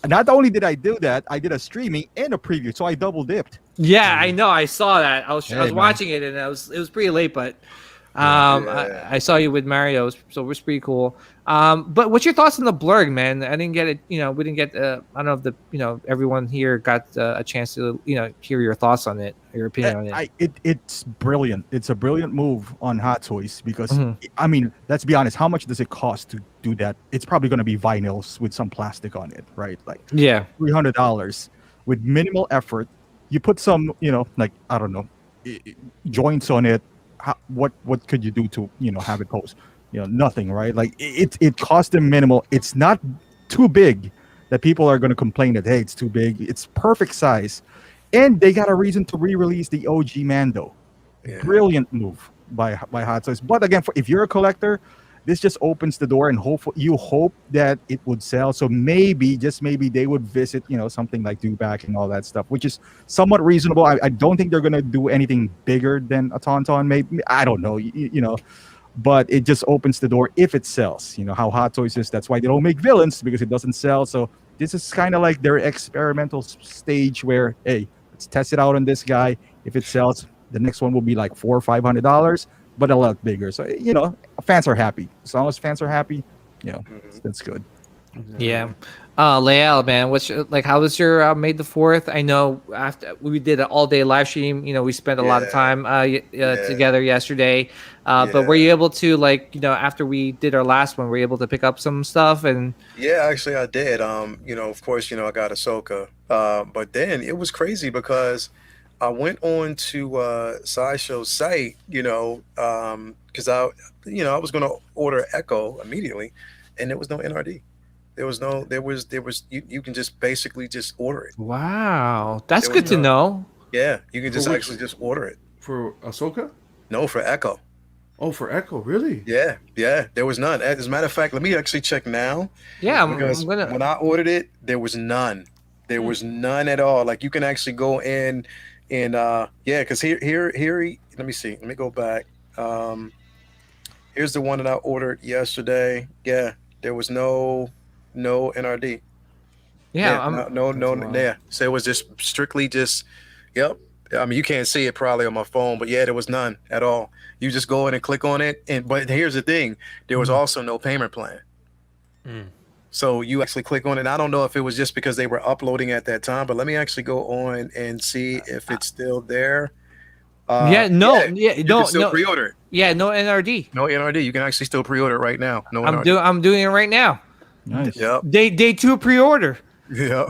not only did I do that, I did a streaming and a preview, so I double dipped. yeah, I know, I saw that. I was Hey, man. watching it, and it was pretty late, but Yeah. I saw you with Mario, so it was pretty cool. But what's your thoughts on the Blurg, man? I didn't get it. We didn't get. I don't know if everyone here got a chance to hear your thoughts on it, your opinion on it. It's brilliant. It's a brilliant move on Hot Toys because Mhm. I mean, let's be honest. How much does it cost to do that? It's probably going to be vinyls with some plastic on it, right? Like Yeah, $300 with minimal effort. You put some, like I don't know, joints on it. What could you do to have it pose? Nothing, right? Like it cost them minimal. It's not too big that people are going to complain that hey, it's too big. It's perfect size, and they got a reason to re-release the OG Mando. Yeah. Brilliant move by Hot Toys. But again, if you're a collector, this just opens the door, and you hope that it would sell. So maybe, just maybe, they would visit, something like Dewback and all that stuff, which is somewhat reasonable. I don't think they're gonna do anything bigger than a Tauntaun. Maybe, I don't know, but it just opens the door if it sells. You know how Hot Toys is. That's why they don't make villains, because it doesn't sell. So this is kind of like their experimental stage where, hey, let's test it out on this guy. If it sells, the next one will be like $400 or $500, but a lot bigger. So fans are happy. As long as fans are happy, that's good. yeah. Lael, man, how was your May the 4th? I know after we did an all-day live stream, we spent a lot of Yeah. time together yesterday. But were you able to, after we did our last one, were you able to pick up some stuff? And Yeah, actually I did. Of course, I got Ahsoka. But then it was crazy because I went on to Sideshow's site, because I was going to order Echo immediately, and there was no NRD. There was you can just basically just order it. wow, that's There was good to know. Yeah, you can just For which- actually just order it. For Ahsoka? No, for Echo. Oh, for Echo, really? Yeah, there was none. As a matter of fact, let me actually check now. Yeah, I'm Because gonna. when I ordered it, there was none. There was none at all. Like you can actually go in and because here let me see. Let me go back. Here's the one that I ordered yesterday. Yeah, there was no NRD. Yeah, no. That's wild. Yeah. So it was just strictly just, yep. I mean, you can't see it probably on my phone, but yeah, there was none at all. You just go in and click on it, but here's the thing: there was also no payment plan. So you actually click on it. I don't know if it was just because they were uploading at that time, but let me actually go on and see if it's still there. You can still pre-order it. Yeah, no NRD. No NRD. You can actually still pre-order it right now. No I'm NRD. I'm doing it right now. Nice. Yep. Day 2 pre-order. Yeah.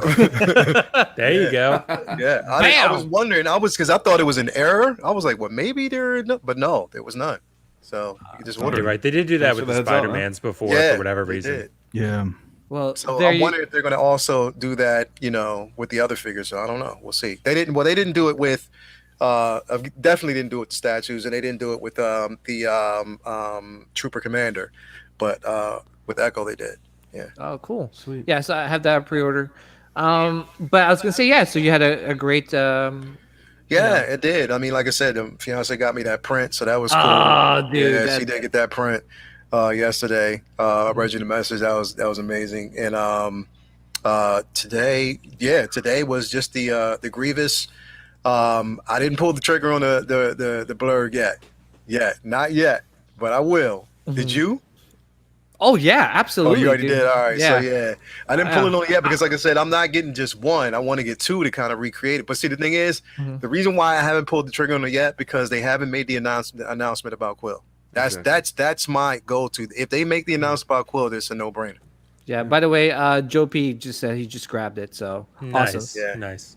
There you go. Yeah. I was wondering. Because I thought it was an error. I was like, well, maybe but no, there was none. So you can just order. You're right. They did do that with the Spider-Mans before for whatever they reason. did. Yeah. Well, So I'm wondering if they're going to also do that, with the other figures. So I don't know. We'll see. They didn't. Well, they didn't do it with. Definitely didn't do it with the statues, and they didn't do it with the Trooper Commander, but with Echo they did. Yeah. Oh, cool. Sweet. Yeah, so I have that pre-order. But I was gonna say, yeah. So you had a great. Yeah, it did. I mean, like I said, the fiance got me that print, so that was cool. Oh, dude, Yeah, she did get that print yesterday. I read you the message. That was amazing. And today was just the Grievous. I didn't pull the trigger on the blurg yet, not yet, but I will. Did you? Oh yeah, absolutely. Oh, you already dude. did. All right. Yeah. So yeah, I didn't pull it on yet because, like I said, I'm not getting just one. I want to get two to kind of recreate it. But see, the thing is, the reason why I haven't pulled the trigger on it yet because they haven't made the announcement about Quill. That's my go-to. If they make the announcement about Quill, it's a no-brainer. Yeah. By the way, Joe P just said he just grabbed it. So Nice. awesome. Yeah. Nice.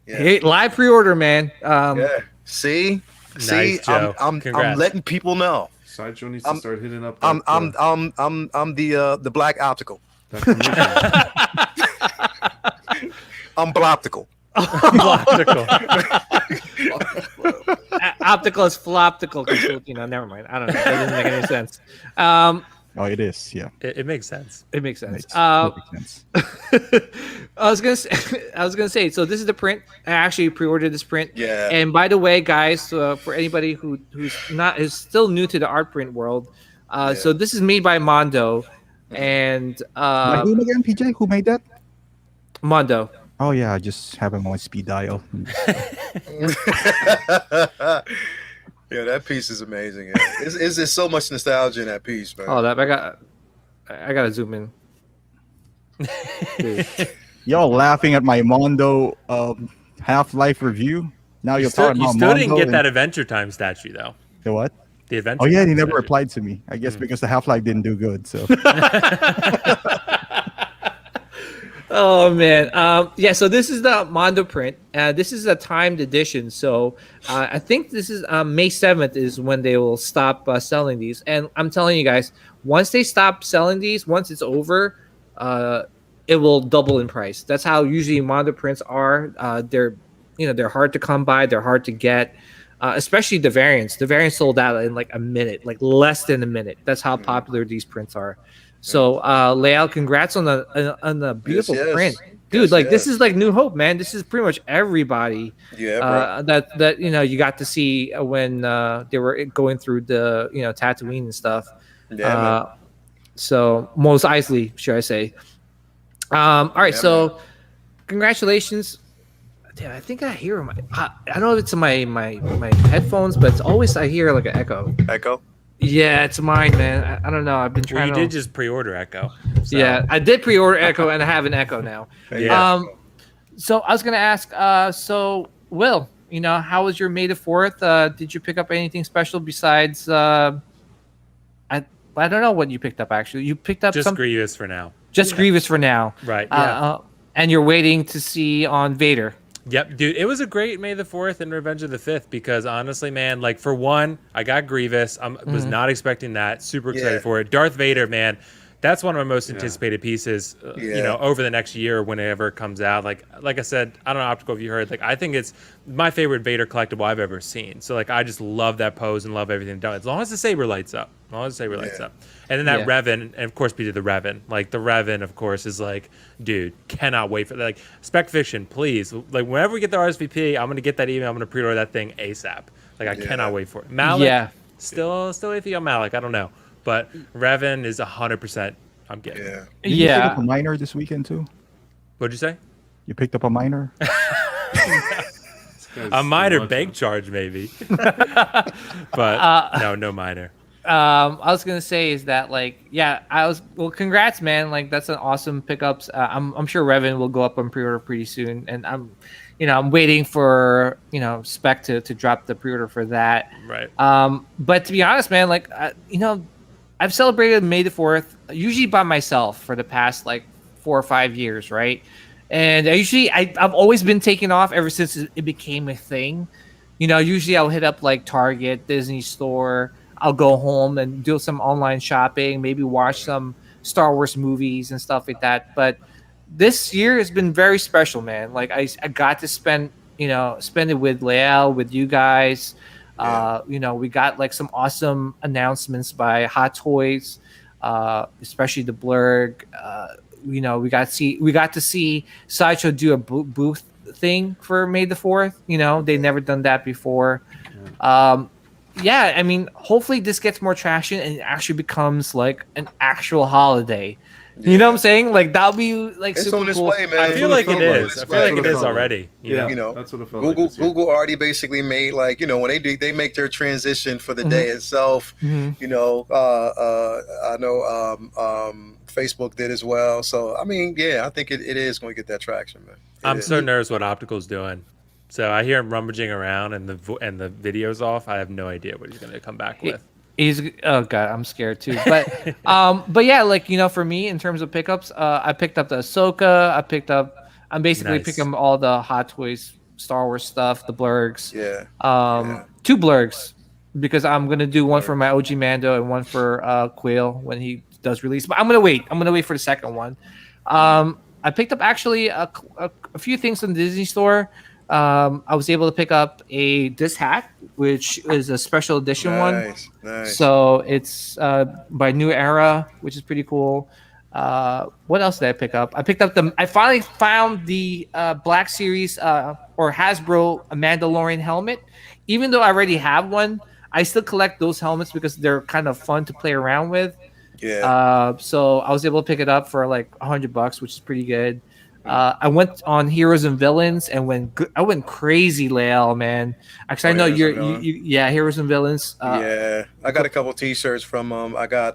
Yeah. Hey, live pre-order, man. Yeah. See, Nice, Joe. I'm Congrats. letting people know. Sideshow needs to start hitting up. I'm that, the black optical. that commission. I'm bloptical. Optical. Optical is floptical. Never mind. I don't know. That doesn't make any sense. Oh, it is. Yeah. It makes sense. It makes sense. Makes perfect sense. I was gonna say. So this is the print. I actually pre-ordered this print. Yeah. And by the way, guys, for anybody is still new to the art print world, so this is made by Mondo, and My name again, PJ? Who made that? Mondo. Oh yeah, I just have him on speed dial. Yeah, that piece is amazing. Yeah. There's so much nostalgia in that piece, man. Oh, that I gotta zoom in. Dude. Y'all laughing at my Mondo Half-Life review. Now you're talking You about still didn't Mondo get that Adventure Time statue though. The what? The Adventure. Oh yeah, he Time never statue. replied to me. I guess because the Half-Life didn't do good. So Oh man, yeah. So this is the Mondo print. This is a timed edition. So I think this is May 7th is when they will stop selling these. And I'm telling you guys, once they stop selling these, once it's over, it will double in price. That's how usually Mondo prints are. They're hard to come by. They're hard to get. Especially the variants. The variants sold out in like a minute, like less than a minute. That's how popular these prints are. So, Leal, congrats on the beautiful print, dude. Yes, this is like New Hope, man. This is pretty much everybody. Yeah, that you got to see when they were going through the Tatooine and stuff. Yeah. So Mos Eisley, should I say? All right, Yeah, so congratulations. Damn, I think I hear I don't know if it's in my headphones, but it's always I hear like an echo. Echo. Yeah, it's mine, man. I don't know. I've been Well, trying you to. did just pre-order Echo. So. Yeah, I did pre-order Echo, and I have an Echo now. Yeah. So I was gonna ask. So Will, how was your May the 4th? Did you pick up anything special besides? I don't know what you picked up. Actually, you picked up Just Grievous for now. Just Grievous for now. Right. Yeah. And you're waiting to see on Vader. Yep, dude. It was a great May the 4th and Revenge of the 5th because honestly, man, like for one, I got Grievous. I was not expecting that. Super excited for it. Darth Vader, man. That's one of my most anticipated pieces, over the next year whenever it comes out. Like I said, I don't know, Optical, if you heard, like I think it's my favorite Vader collectible I've ever seen. So like I just love that pose and love everything done. As long as the saber lights up. And then that Revan, and of course we did the Revan. Like the Revan, of course, is like, dude, cannot wait for that. Like Spec Fiction, please. Like whenever we get the RSVP, I'm gonna get that email. I'm gonna pre-order that thing ASAP. Like I cannot wait for it. Malik, still iffy on Malik. I don't know. But Revan is 100%. I'm getting. Yeah. Did you pick up a minor this weekend too? What'd you say? You picked up a minor? A minor much, bank man. charge, maybe. But no minor. I was gonna say is that like well, congrats, man. Like that's an awesome pickups. I'm sure Revan will go up on pre-order pretty soon, and I'm waiting for Spec to drop the pre-order for that. Right. But to be honest, man, like I've celebrated May the 4th usually by myself for the past like 4 or 5 years, right? And I've always been taken off ever since it became a thing. Usually I'll hit up like Target, Disney Store. I'll go home and do some online shopping, maybe watch some Star Wars movies and stuff like that. But this year has been very special, man. Like I got to spend it with Leal, with you guys. We got like some awesome announcements by Hot Toys, especially the Blurg. We got to see Sideshow do a booth thing for May the 4th. They've never done that before. I mean, hopefully this gets more traction and it actually becomes like an actual holiday. You know what I'm saying? Like that'll be like It's super on cool. display, man. I feel like it is. I It's feel like right. it is already. Yeah, that's what it felt like this year. Google already basically made like when they make their transition for the day itself. I know Facebook did as well. So I mean, I think it is going to get that traction, man. I'm so nervous what Optical's doing. So I hear him rummaging around and the video's off. I have no idea what he's going to come back with. Oh god, I'm scared too. But yeah, like for me in terms of pickups, I picked up the Ahsoka. I'm basically Nice. picking up all the Hot Toys Star Wars stuff, the Blurgs. Yeah. 2 Blurgs because I'm gonna do one for my OG Mando and one for Quill when he does release. But I'm gonna wait for the second one. I picked up actually a few things from the Disney Store. I was able to pick up this hat, which is a special edition one. Nice. So it's by New Era, which is pretty cool. What else did I pick up? I finally found the Black Series or Hasbro Mandalorian helmet. Even though I already have one, I still collect those helmets because they're kind of fun to play around with. Yeah. So I was able to pick it up for like $100, which is pretty good. I went on Heroes and Villains and I went crazy, Leal, man. Actually, I know Heroes and Villains. I got a couple T-shirts from them. I got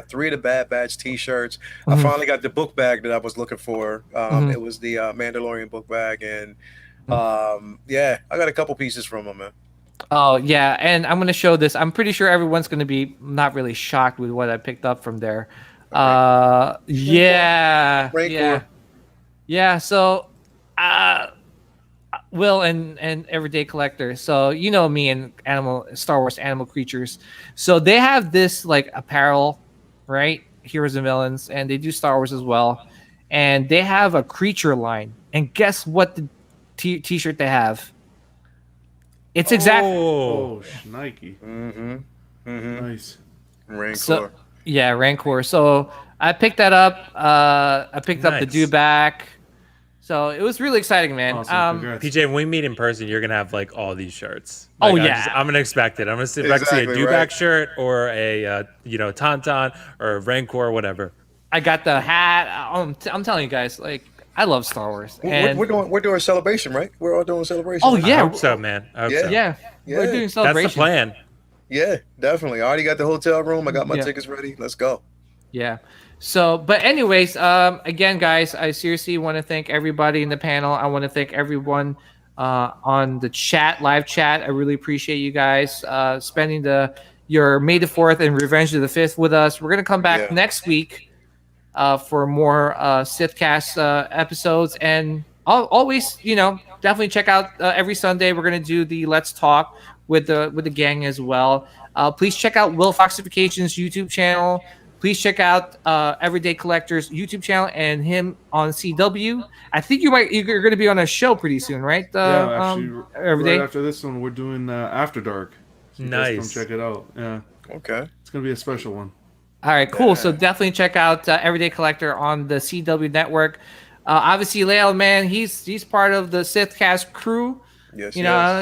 3 of the Bad Batch T-shirts. I finally got the book bag that I was looking for. It was the Mandalorian book bag, and I got a couple pieces from them, man. Oh yeah, and I'm gonna show this. I'm pretty sure everyone's gonna be not really shocked with what I picked up from there. Rancor. Yeah, so Will and Everyday Collector. So me and Star Wars animal creatures. So they have this like apparel, right? Heroes and Villains, and they do Star Wars as well. And they have a creature line. And guess what the t-shirt they have? It's exactly Nike. Nice. Rancor. So, yeah, Rancor. So I picked that up. I picked up the dewback. So it was really exciting, man. Awesome. Congrats. PJ, when we meet in person, you're gonna have like all these shirts. Oh, Like, yeah. I'm gonna expect it. I'm gonna see if I can see a Exactly, dewback right. shirt or a Tauntaun or a Rancor or whatever. I got the hat. I'm telling you guys, like, I love Star Wars. And We're doing a celebration, right? We're all doing a celebration. Oh, right? yeah. I hope so, man. I hope so. yeah, Yeah. we're doing That's celebration. the plan. Yeah, definitely. I already got the hotel room. I got my Yeah. tickets ready. Let's go. Yeah. So, but anyways, again, guys, I seriously want to thank everybody in the panel. I want to thank everyone on the live chat. I really appreciate you guys spending your May the 4th and Revenge of the 5th with us. We're gonna come back next week for more SithCast episodes, and always, definitely check out every Sunday. We're gonna do the Let's Talk with the gang as well. Please check out Will Foxification's YouTube channel. Please check out Everyday Collector's YouTube channel and him on CW. I think you're going to be on a show pretty soon, right? Actually, Everyday. right after this one, we're doing After Dark. So you guys come check it out. Yeah, Okay. it's gonna be a special one. All right, cool. So definitely check out Everyday Collector on the CW network. Obviously, Leal, man, he's part of the SithCast crew. Yes.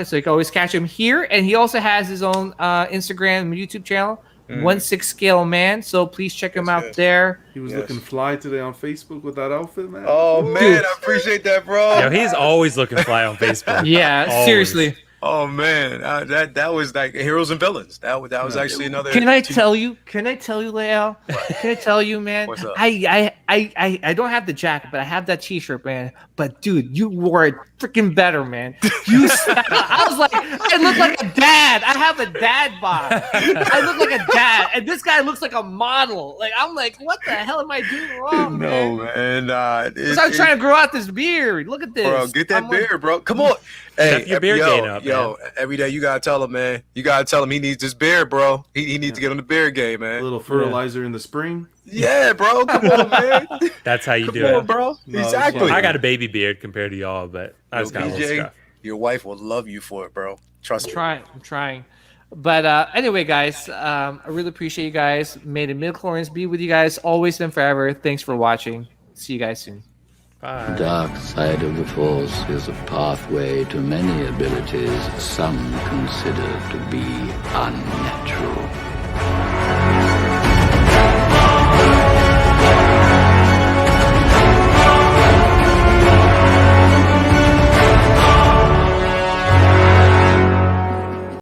So you can always catch him here, and he also has his own Instagram and YouTube channel. 1/6 scale man. So please check him out yes. there. He was looking fly today on Facebook with that outfit, man. Oh man, Dude. I appreciate that, bro. Yo, he's always looking fly on Facebook. Yeah, Always. seriously. Oh man, that was like heroes and villains. That was actually another. Can I tell you, Leo? Can I tell you, man? What's up? I don't have the jacket, but I have that T-shirt, man. But dude, you wore it freaking better, man. You, I was like, I look like a dad. I have a dad bod. I look like a dad, and this guy looks like a model. Like I'm like, what the hell am I doing wrong, man? No man, Because I'm trying to grow out this beard. Look at this, bro. Get that I'm beard, like, bro. Come on. Step your beard yo, game up, yo. Every day you gotta tell him, man. You gotta tell him he needs this beard, bro. He needs to get on the beard game, A man. little fertilizer in the spring. Yeah, bro. Come on, man. That's how you Come do on, it. bro. No, Exactly. I got a baby beard compared to y'all, but I just got a little BJ, scuff. your wife will love you for it, bro. Trust me. I'm trying. But anyway, guys, I really appreciate you guys. May the midichlorians be with you guys always and forever. Thanks for watching. See you guys soon. Bye. The dark side of the Force is a pathway to many abilities some consider to be unnatural.